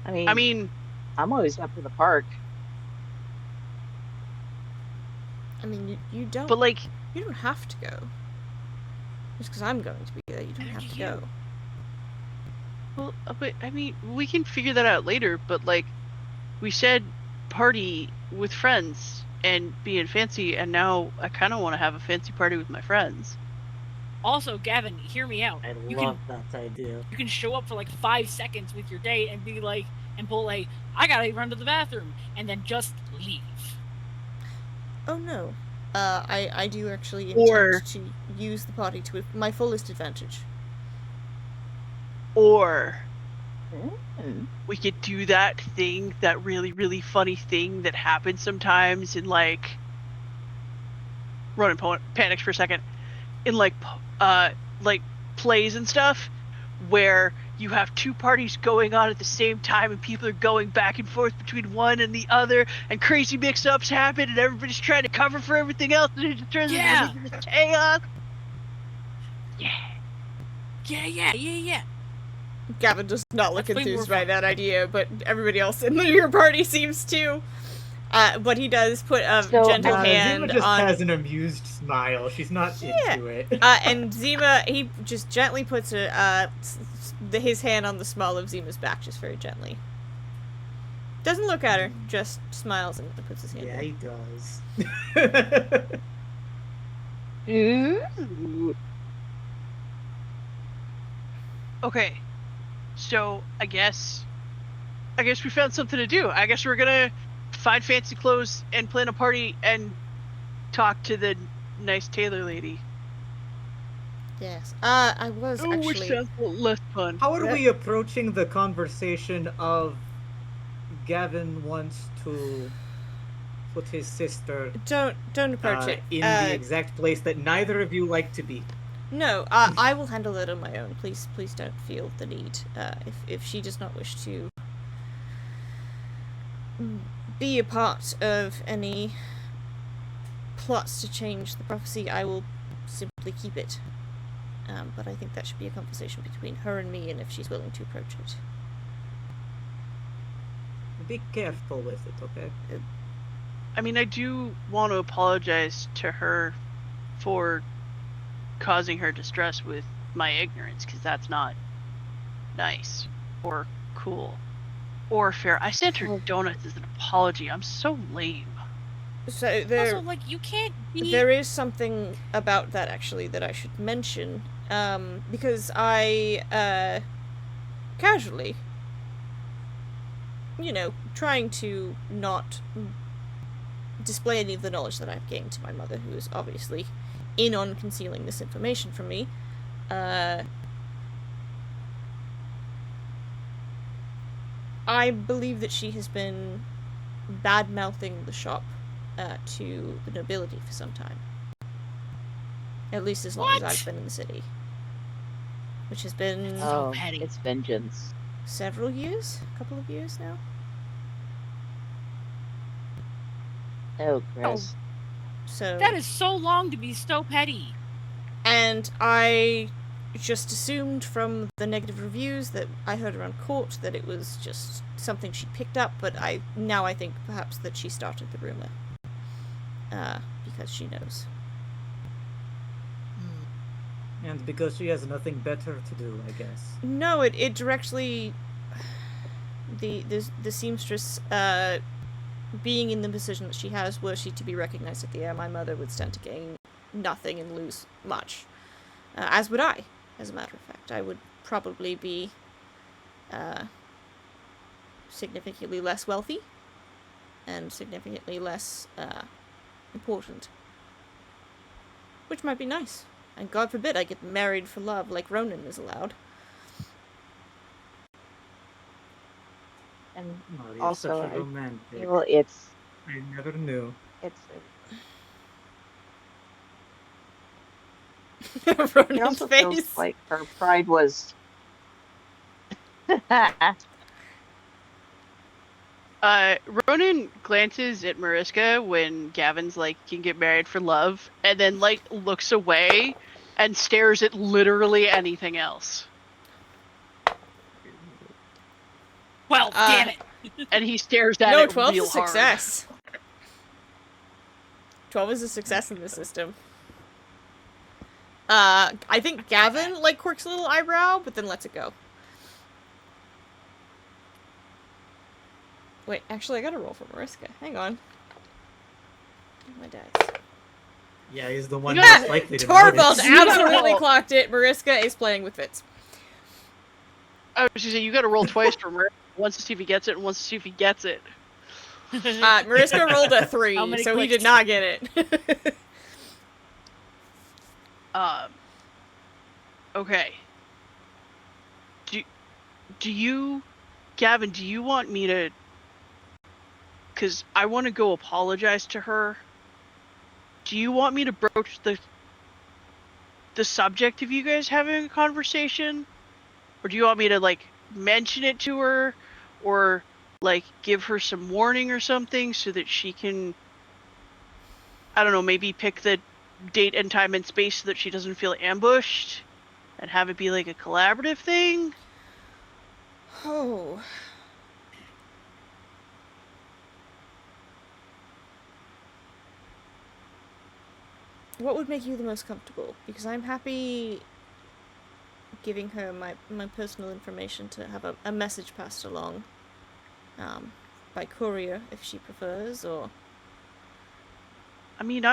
I mean, I'm always up for the park. I mean, you don't. but like, You don't have to go. Just because I'm going to be there, you don't have to go. well, but I mean, we can figure that out later. But like, we said party with friends and being fancy, and now I kind of want to have a fancy party with my friends. Also, Gavin, hear me out. I You love that idea. You can show up for like 5 seconds with your date and be like, and pull a, I gotta run to the bathroom, and then just leave. Oh no. I do actually Or- intend to use the party to my fullest advantage. Or Mm. we could do that thing, that really, really funny thing that happens sometimes in like Ronan panics for a second, in like plays and stuff, where you have two parties going on at the same time and people are going back and forth between one and the other, and crazy mix-ups happen and everybody's trying to cover for everything else, and it just turns Yeah. into this chaos. Yeah. Gavin does not look That's way more enthused by fun. that idea, but everybody else in your party seems to. But he does put a So, gentle Zima hand just on. has an amused smile. She's not Yeah. into it. And Zima, he just gently puts his hand on the small of Zima's back, just very gently. Doesn't look at her, just smiles and puts his hand Yeah, in. he does. Ooh. Okay, so I guess we found something to do. I guess we're gonna find fancy clothes and plan a party and talk to the nice tailor lady. Yes. I was Which actually. sounds a little less fun. How are we approaching the conversation of Gavin wants to put his sister Don't approach it. in the exact place that neither of you like to be? No, I will handle it on my own. Please don't feel the need. If she does not wish to be a part of any plots to change the prophecy, I will simply keep it. But I think that should be a conversation between her and me, and if she's willing to approach it. Be careful with it, okay? I mean, I do want to apologize to her for causing her distress with my ignorance, because that's not nice or cool or fair. I sent her donuts as an apology. I'm so lame. So Also, like, you can't be... there is something about that actually that I should mention, because I casually, trying to not display any of the knowledge that I've gained to my mother, who is obviously in on concealing this information from me. I believe that she has been bad-mouthing the shop to the nobility for some time. At least as long as I've been in the city. Which has been Oh, petty. it's vengeance. several years? A couple of years now? Oh, Chris. So That is so long to be so petty. And I just assumed from the negative reviews that I heard around court that it was just something she picked up, but now I think perhaps that she started the rumor. Because she knows. And because she has nothing better to do, I guess. No, it directly... The seamstress, being in the position that she has, were she to be recognized at the air, my mother would stand to gain nothing and lose much. As would I, as a matter of fact. I would probably be significantly less wealthy and significantly less important. Which might be nice. And God forbid I get married for love like Ronan is allowed. And Oh, you're also, such a I romantic. feel it's I never knew. It Ronan's also feels face. like her pride was. Ronan glances at Mariska when Gavin's like, can get married for love, and then like looks away and stares at literally anything else. Well, damn it. And he stares at No, it 12's real a hard. success. 12 is a success in this system. I think Gavin, like, quirks a little eyebrow, but then lets it go. Wait, actually, I gotta roll for Mariska. Hang on. My dice. Yeah, he's the one You most got- likely to Torvald notice. absolutely clocked it. Mariska is playing with Fitz. I was gonna say, you gotta roll twice for Mariska. Once to see if he gets it, and once to see if he gets it. Mariska rolled a 3, How many so he clicks? did not get it. Okay. Do you, Gavin, do you want me to, because I want to go apologize to her. Do you want me to broach the subject of you guys having a conversation? Or do you want me to, like, mention it to her? Or, like, give her some warning or something so that she can, I don't know, maybe pick the date and time and space so that she doesn't feel ambushed? And have it be, like, a collaborative thing? Oh. What would make you the most comfortable? Because I'm happy giving her my personal information to have a message passed along. By courier, if she prefers, or I mean,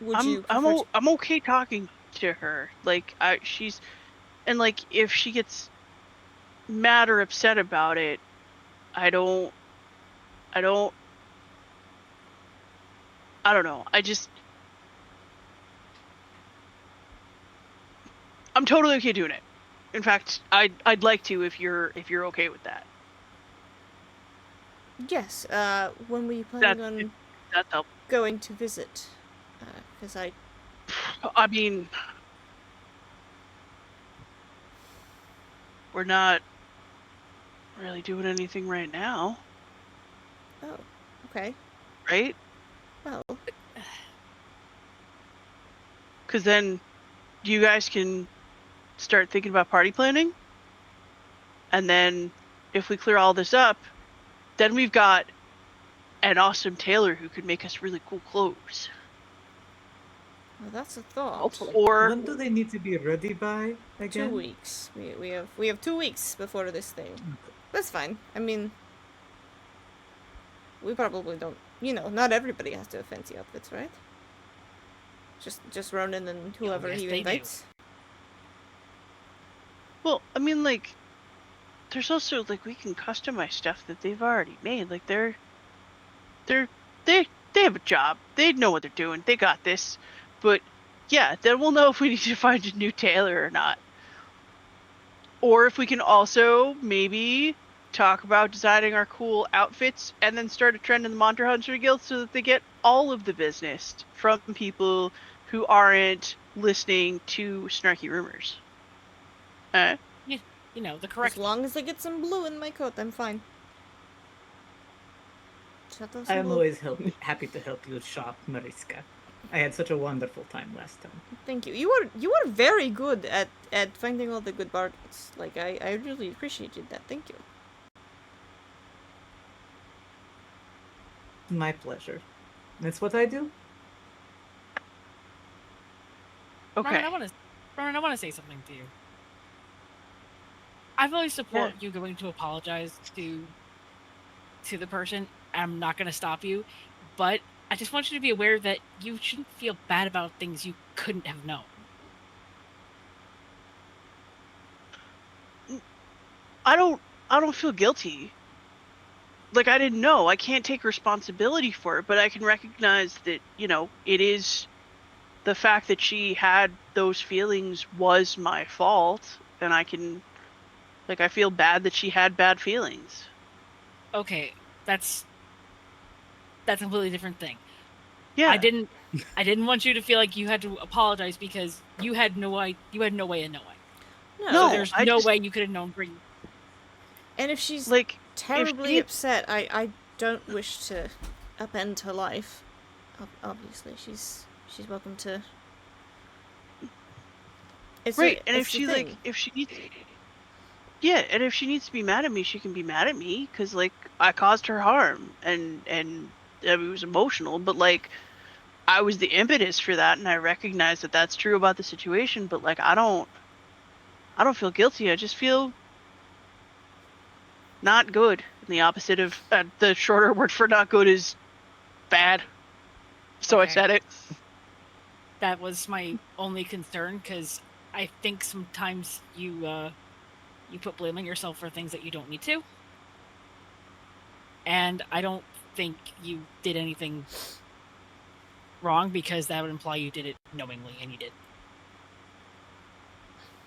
would you prefer to... I'm okay talking to her. Like, she's, and like, if she gets mad or upset about it, I don't know. I'm totally okay doing it. In fact, I'd like to if you're okay with that. Yes, when were you planning on That's helpful. going to visit? Because I mean, we're not really doing anything right now, Oh, okay. right? Well, Because then you guys can start thinking about party planning. And then if we clear all this up, then we've got an awesome tailor who could make us really cool clothes. well, that's a thought. Hopefully. Or When do they need to be ready by again? 2 weeks. We have 2 weeks before this thing. That's fine. I mean, we probably don't. You know, not everybody has to have fancy outfits, right? Just Ronan and whoever yes, he they do. invites. well, I mean, like, there's also, like, we can customize stuff that they've already made. Like, they have a job. They know what they're doing. They got this. But yeah, then we'll know if we need to find a new tailor or not. Or if we can also maybe talk about designing our cool outfits and then start a trend in the Monster Hunter Guild so that they get all of the business from people who aren't listening to snarky rumors. You know, the correct. As long as I get some blue in my coat, I'm fine. Shut those I am blue. always happy to help you shop, Mariska. I had such a wonderful time last time. Thank you. You were very good at finding all the good bargains. Like I really appreciated that. Thank you. My pleasure. That's what I do. Okay. Ronan, I want to say something to you. I fully support you going to apologize to the person. I'm not going to stop you, but I just want you to be aware that you shouldn't feel bad about things you couldn't have known. I don't feel guilty. Like, I didn't know. I can't take responsibility for it, but I can recognize that, you know, it is the fact that she had those feelings was my fault, and I can, like, I feel bad that she had bad feelings. Okay, that's a completely different thing. Yeah. I didn't want you to feel like you had to apologize because you had no way of knowing. No, No, There's I no just- way you could have known. And if she's Like, terribly she- upset, I don't wish to upend her life, obviously she's welcome to. It's Right, and it's if she needs, yeah, and if she needs to be mad at me, she can be mad at me because like I caused her harm, and it was emotional, but like I was the impetus for that, and I recognize that that's true about the situation. But like I don't feel guilty. I just feel not good. And the opposite of the shorter word for not good is bad. So Okay. I said it. That was my only concern, because I think sometimes you put blame on yourself for things that you don't need to. And I don't think you did anything wrong, because that would imply you did it knowingly, and you did.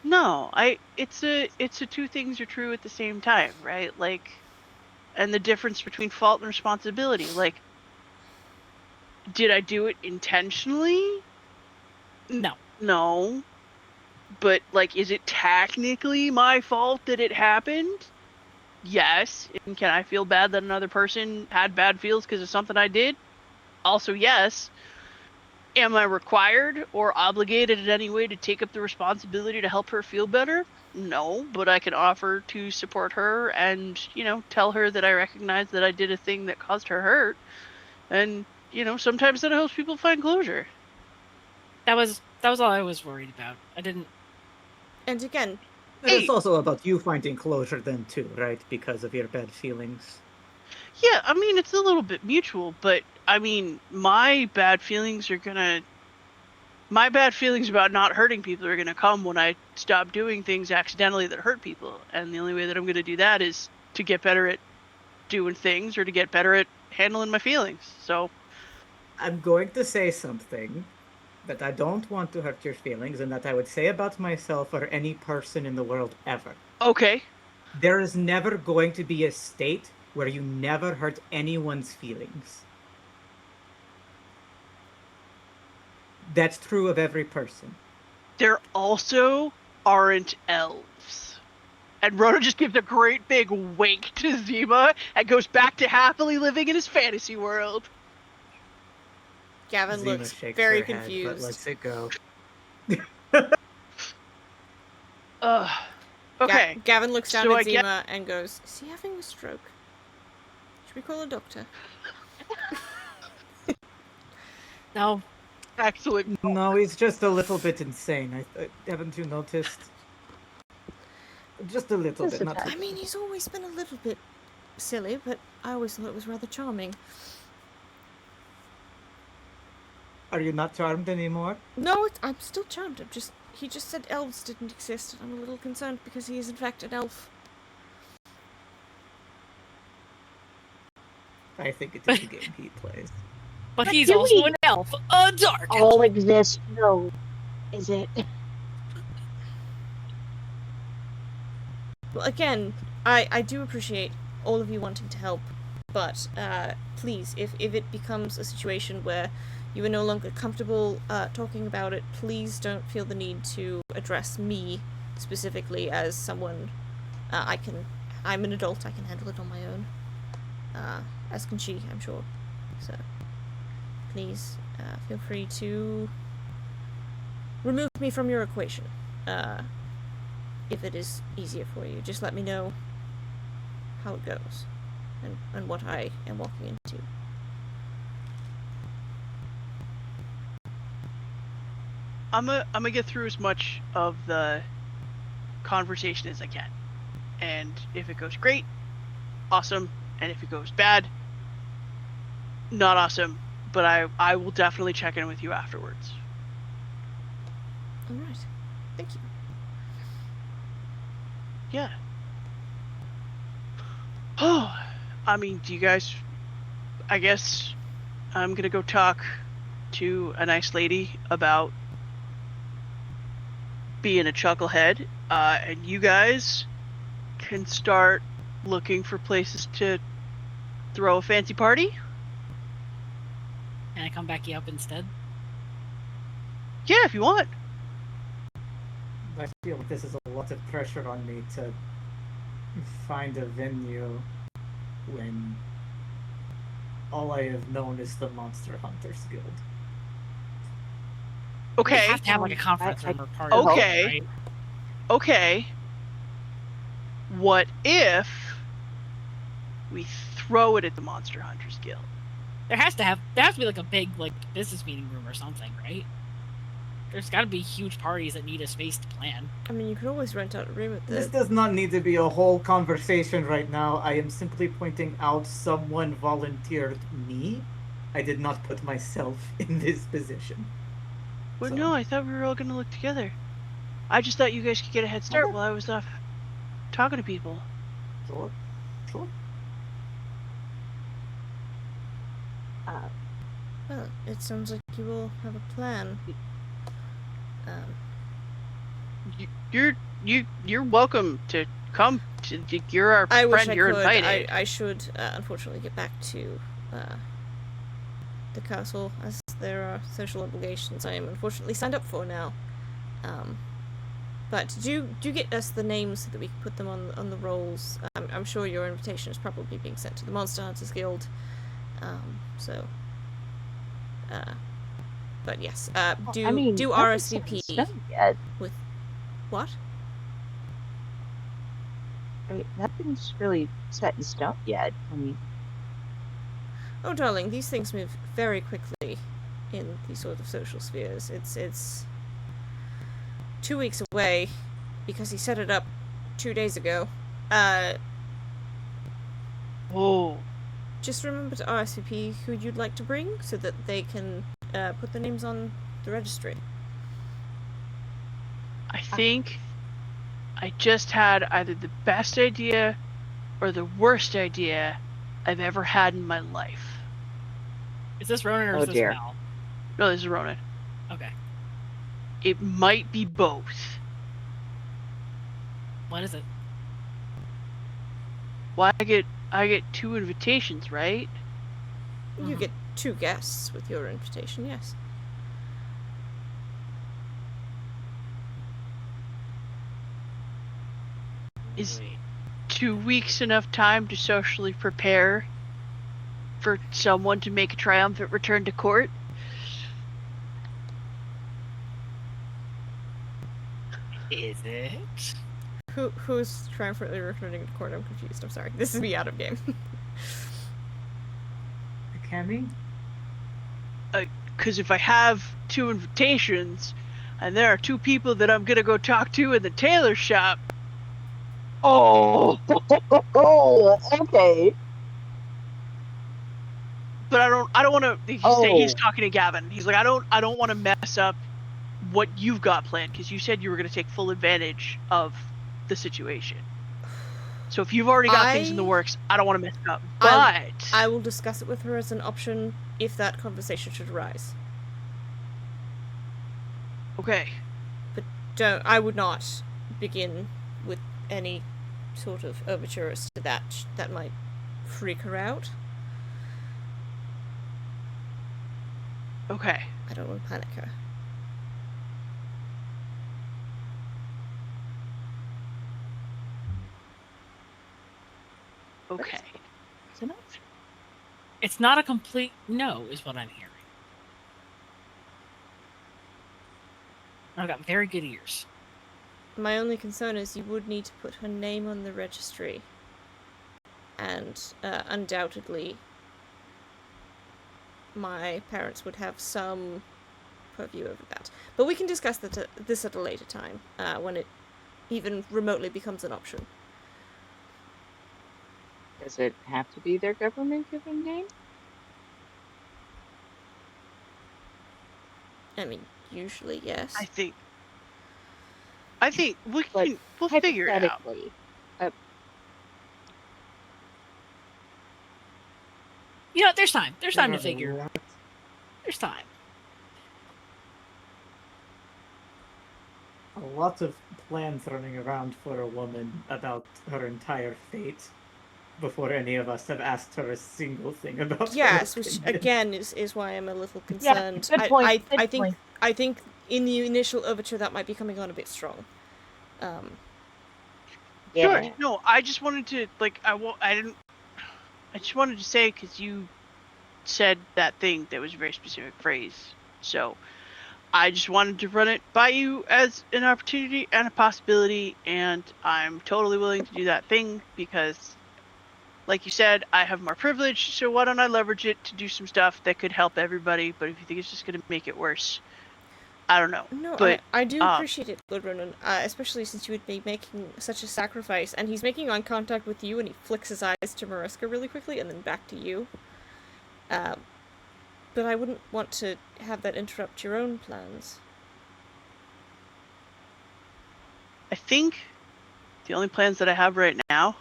No, it's a two things are true at the same time, right? Like, and the difference between fault and responsibility. Like, did I do it intentionally? No. No. But like, is it technically my fault that it happened? Yes. And can I feel bad that another person had bad feels because of something I did? Also, yes. Am I required or obligated in any way to take up the responsibility to help her feel better? No, but I can offer to support her and, tell her that I recognize that I did a thing that caused her hurt. And, sometimes that helps people find closure. That was all I was worried about. I didn't. And again, And it's also about you finding closure then too, right? Because of your bad feelings. Yeah, I mean, it's a little bit mutual, but I mean, my bad feelings about not hurting people are gonna come when I stop doing things accidentally that hurt people. And the only way that I'm gonna do that is to get better at doing things, or to get better at handling my feelings. So I'm going to say something that I don't want to hurt your feelings and that I would say about myself or any person in the world ever. okay. There is never going to be a state where you never hurt anyone's feelings. That's true of every person. There also aren't elves. And Rhoda just gives a great big wink to Zima and goes back to happily living in his fantasy world. Gavin Zima looks shakes very her head, but confused. lets it go. Okay. Gavin looks down So at I get- Zima and goes, "Is he having a stroke? Should we call a doctor?" No. Excellent. No, he's just a little bit insane. Haven't you noticed? Just a little Just bit, a not touch. I mean, he's always been a little bit silly, but I always thought it was rather charming. Are you not charmed anymore? No, I'm still charmed. He just said elves didn't exist, and I'm a little concerned because he is in fact an elf. I think it is the game he plays. But But he's do also we an elf. A dark elf. all exist, though, is it? Well, again, I do appreciate all of you wanting to help, but please, if it becomes a situation where you are no longer comfortable talking about it, please don't feel the need to address me specifically as someone. I'm an adult, I can handle it on my own. As can she, I'm sure. So, please, feel free to remove me from your equation. If it is easier for you, just let me know how it goes and what I am walking into. I'm gonna get through as much of the conversation as I can. And if it goes great, awesome. And if it goes bad, not awesome. But I will definitely check in with you afterwards. Alright. Thank you. Yeah. Oh, I mean, do you guys... I guess I'm gonna go talk to a nice lady about being a chucklehead, and you guys can start looking for places to throw a fancy party. Can I come back you up instead? Yeah, if you want. I feel like this is a lot of pressure on me to find a venue when all I have known is the Monster Hunters Guild. They Okay. have to have like a conference I- room or party. Okay. Right? Okay. What if we throw it at the Monster Hunters Guild? There has to be like a big like business meeting room or something, right? There's got to be huge parties that need a space to plan. I mean, you could always rent out a room at This the. does not need to be a whole conversation right now. I am simply pointing out someone volunteered me. I did not put myself in this position. Well, So- no, I thought we were all gonna look together. I just thought you guys could get a head start Okay. while I was off talking to people. Sure. Sure. Well, it sounds like you all have a plan. You're welcome to come. You're our I wish friend. I You're could. invited. I should unfortunately get back to the castle, as there are social obligations I am unfortunately signed up for now. But do get us the names so that we can put them on the rolls. I'm sure your invitation is probably being sent to the Monster Hunters Guild. But yes, do I mean, do nothing's set in RSVP stone yet. with what? I mean, nothing's really set in stone yet. I mean, Oh, darling, these things move very quickly in these sort of social spheres. It's 2 weeks away because he set it up 2 days ago. Oh, Just remember to RSVP who you'd like to bring so that they can put their names on the registry. I think I just had either the best idea or the worst idea I've ever had in my life. Is this Ronan or Oh, is this dear. Mel? No, this is Ronan. Okay. It might be both. What is it? Well, I get 2 invitations, right? You Mhm. get 2 guests with your invitation, yes. Is Wait. 2 weeks enough time to socially prepare for someone to make a triumphant return to court? Is it? Who's triumphantly returning to court? I'm confused. I'm sorry. This is me out of game. Cammy? Because if I have 2 invitations, and there are 2 people that I'm gonna go talk to in the tailor shop, oh, okay. but I don't want to. He's Oh. talking to Gavin. He's like, I don't want to mess up what you've got planned because you said you were gonna take full advantage of the situation. So if you've already got things in the works, I don't want to mess it up. But I will discuss it with her as an option if that conversation should arise. okay, I would not begin with any sort of overture as to that. That might freak her out. okay, I don't want to panic her. okay. It's an option. It's not a complete no, is what I'm hearing. I've got very good ears. My only concern is you would need to put her name on the registry. And undoubtedly, my parents would have some purview over that. But we can discuss this at a later time, when it even remotely becomes an option. Does it have to be their government-given name? I mean, usually, yes. I think we'll figure it out. Hypothetically, You know, there's time. There's time to figure. What? There's time. A lot of plans running around for a woman about her entire fate before any of us have asked her a single thing about Yes, her which opinion. again is why I'm a little yeah, concerned. good point. I think in the initial overture that might be coming on a bit strong. Yeah. Sure. No, I just wanted to I just wanted to say because you said that thing that was a very specific phrase. So I just wanted to run it by you as an opportunity and a possibility, and I'm totally willing to do that thing because, like you said, I have more privilege, so why don't I leverage it to do some stuff that could help everybody, but if you think it's just going to make it worse, I don't know. No, But I do appreciate it, Lord Ronan, especially since you would be making such a sacrifice, and he's making eye contact with you, and he flicks his eyes to Mariska really quickly, and then back to you. But I wouldn't want to have that interrupt your own plans. I think the only plans that I have right now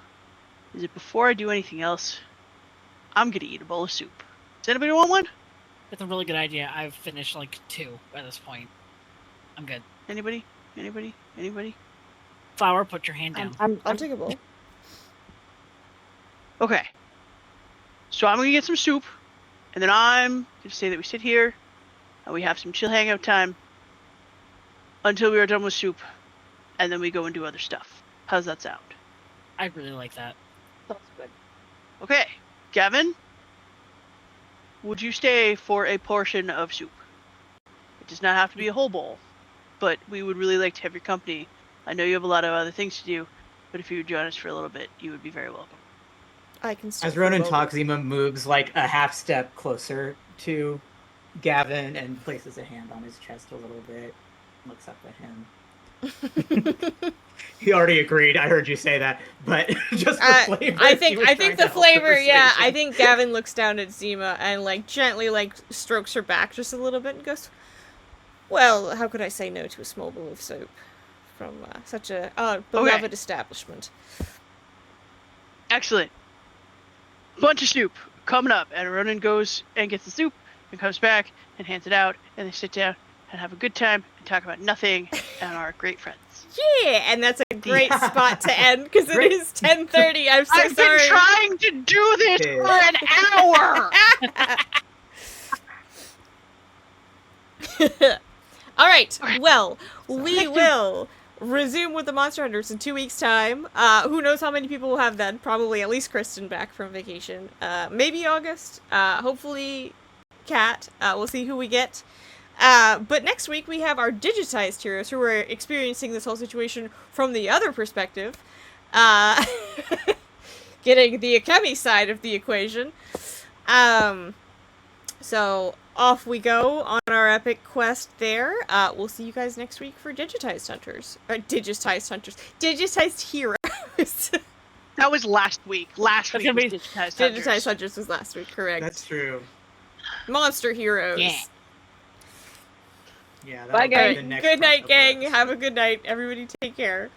is that before I do anything else, I'm going to eat a bowl of soup. Does anybody want one? That's a really good idea. I've finished like 2 at this point. I'm good. Anybody? Anybody? Anybody? Flower, put your hand down. I'll take a bowl. Okay. So I'm gonna get some soup, and then I'm gonna say that we sit here, and we have some chill hangout time until we are done with soup, and then we go and do other stuff. How's that sound? I really like that. Sounds good. Okay. Gavin, would you stay for a portion of soup? It does not have to be a whole bowl, but we would really like to have your company. I know you have a lot of other things to do, but if you would join us for a little bit, you would be very welcome. I can still As Ronan roll. talks, Zima moves like a half step closer to Gavin and places a hand on his chest a little bit. Looks up at him. He already agreed. I heard you say that, but just for flavor. I he think was I trying think to the help flavor, yeah. I persuasion. think Gavin looks down at Zima and like gently like strokes her back just a little bit and goes, "Well, how could I say no to a small bowl of soap from such a beloved establishment?" Excellent. Bunch of soup coming up, and Ronan goes and gets the soup and comes back and hands it out, and they sit down and have a good time and talk about nothing and are great friends. Yeah, and that's a great spot to end because it Great. is 10:30. I'm so I've sorry. been trying to do this Yeah. for an hour. All right. Well, we will resume with the Monster Hunters in 2 weeks' time. Who knows how many people we'll have then? Probably at least Kristen back from vacation. Maybe August. Hopefully Kat. We'll see who we get. But next week we have our digitized heroes who are experiencing this whole situation from the other perspective. Getting the Akemi side of the equation. So off we go on our epic quest there. We'll see you guys next week for Digitized Hunters. Or Digitized Hunters. Digitized Heroes. That was last week. Last That's week was gonna be- Digitized Digitized Hunters. Hunters was last week, correct. That's true. Monster Heroes. Yeah. Yeah. Bye, that'll be guys. the next Good night, crossover gang. episode. Have a good night. Everybody take care.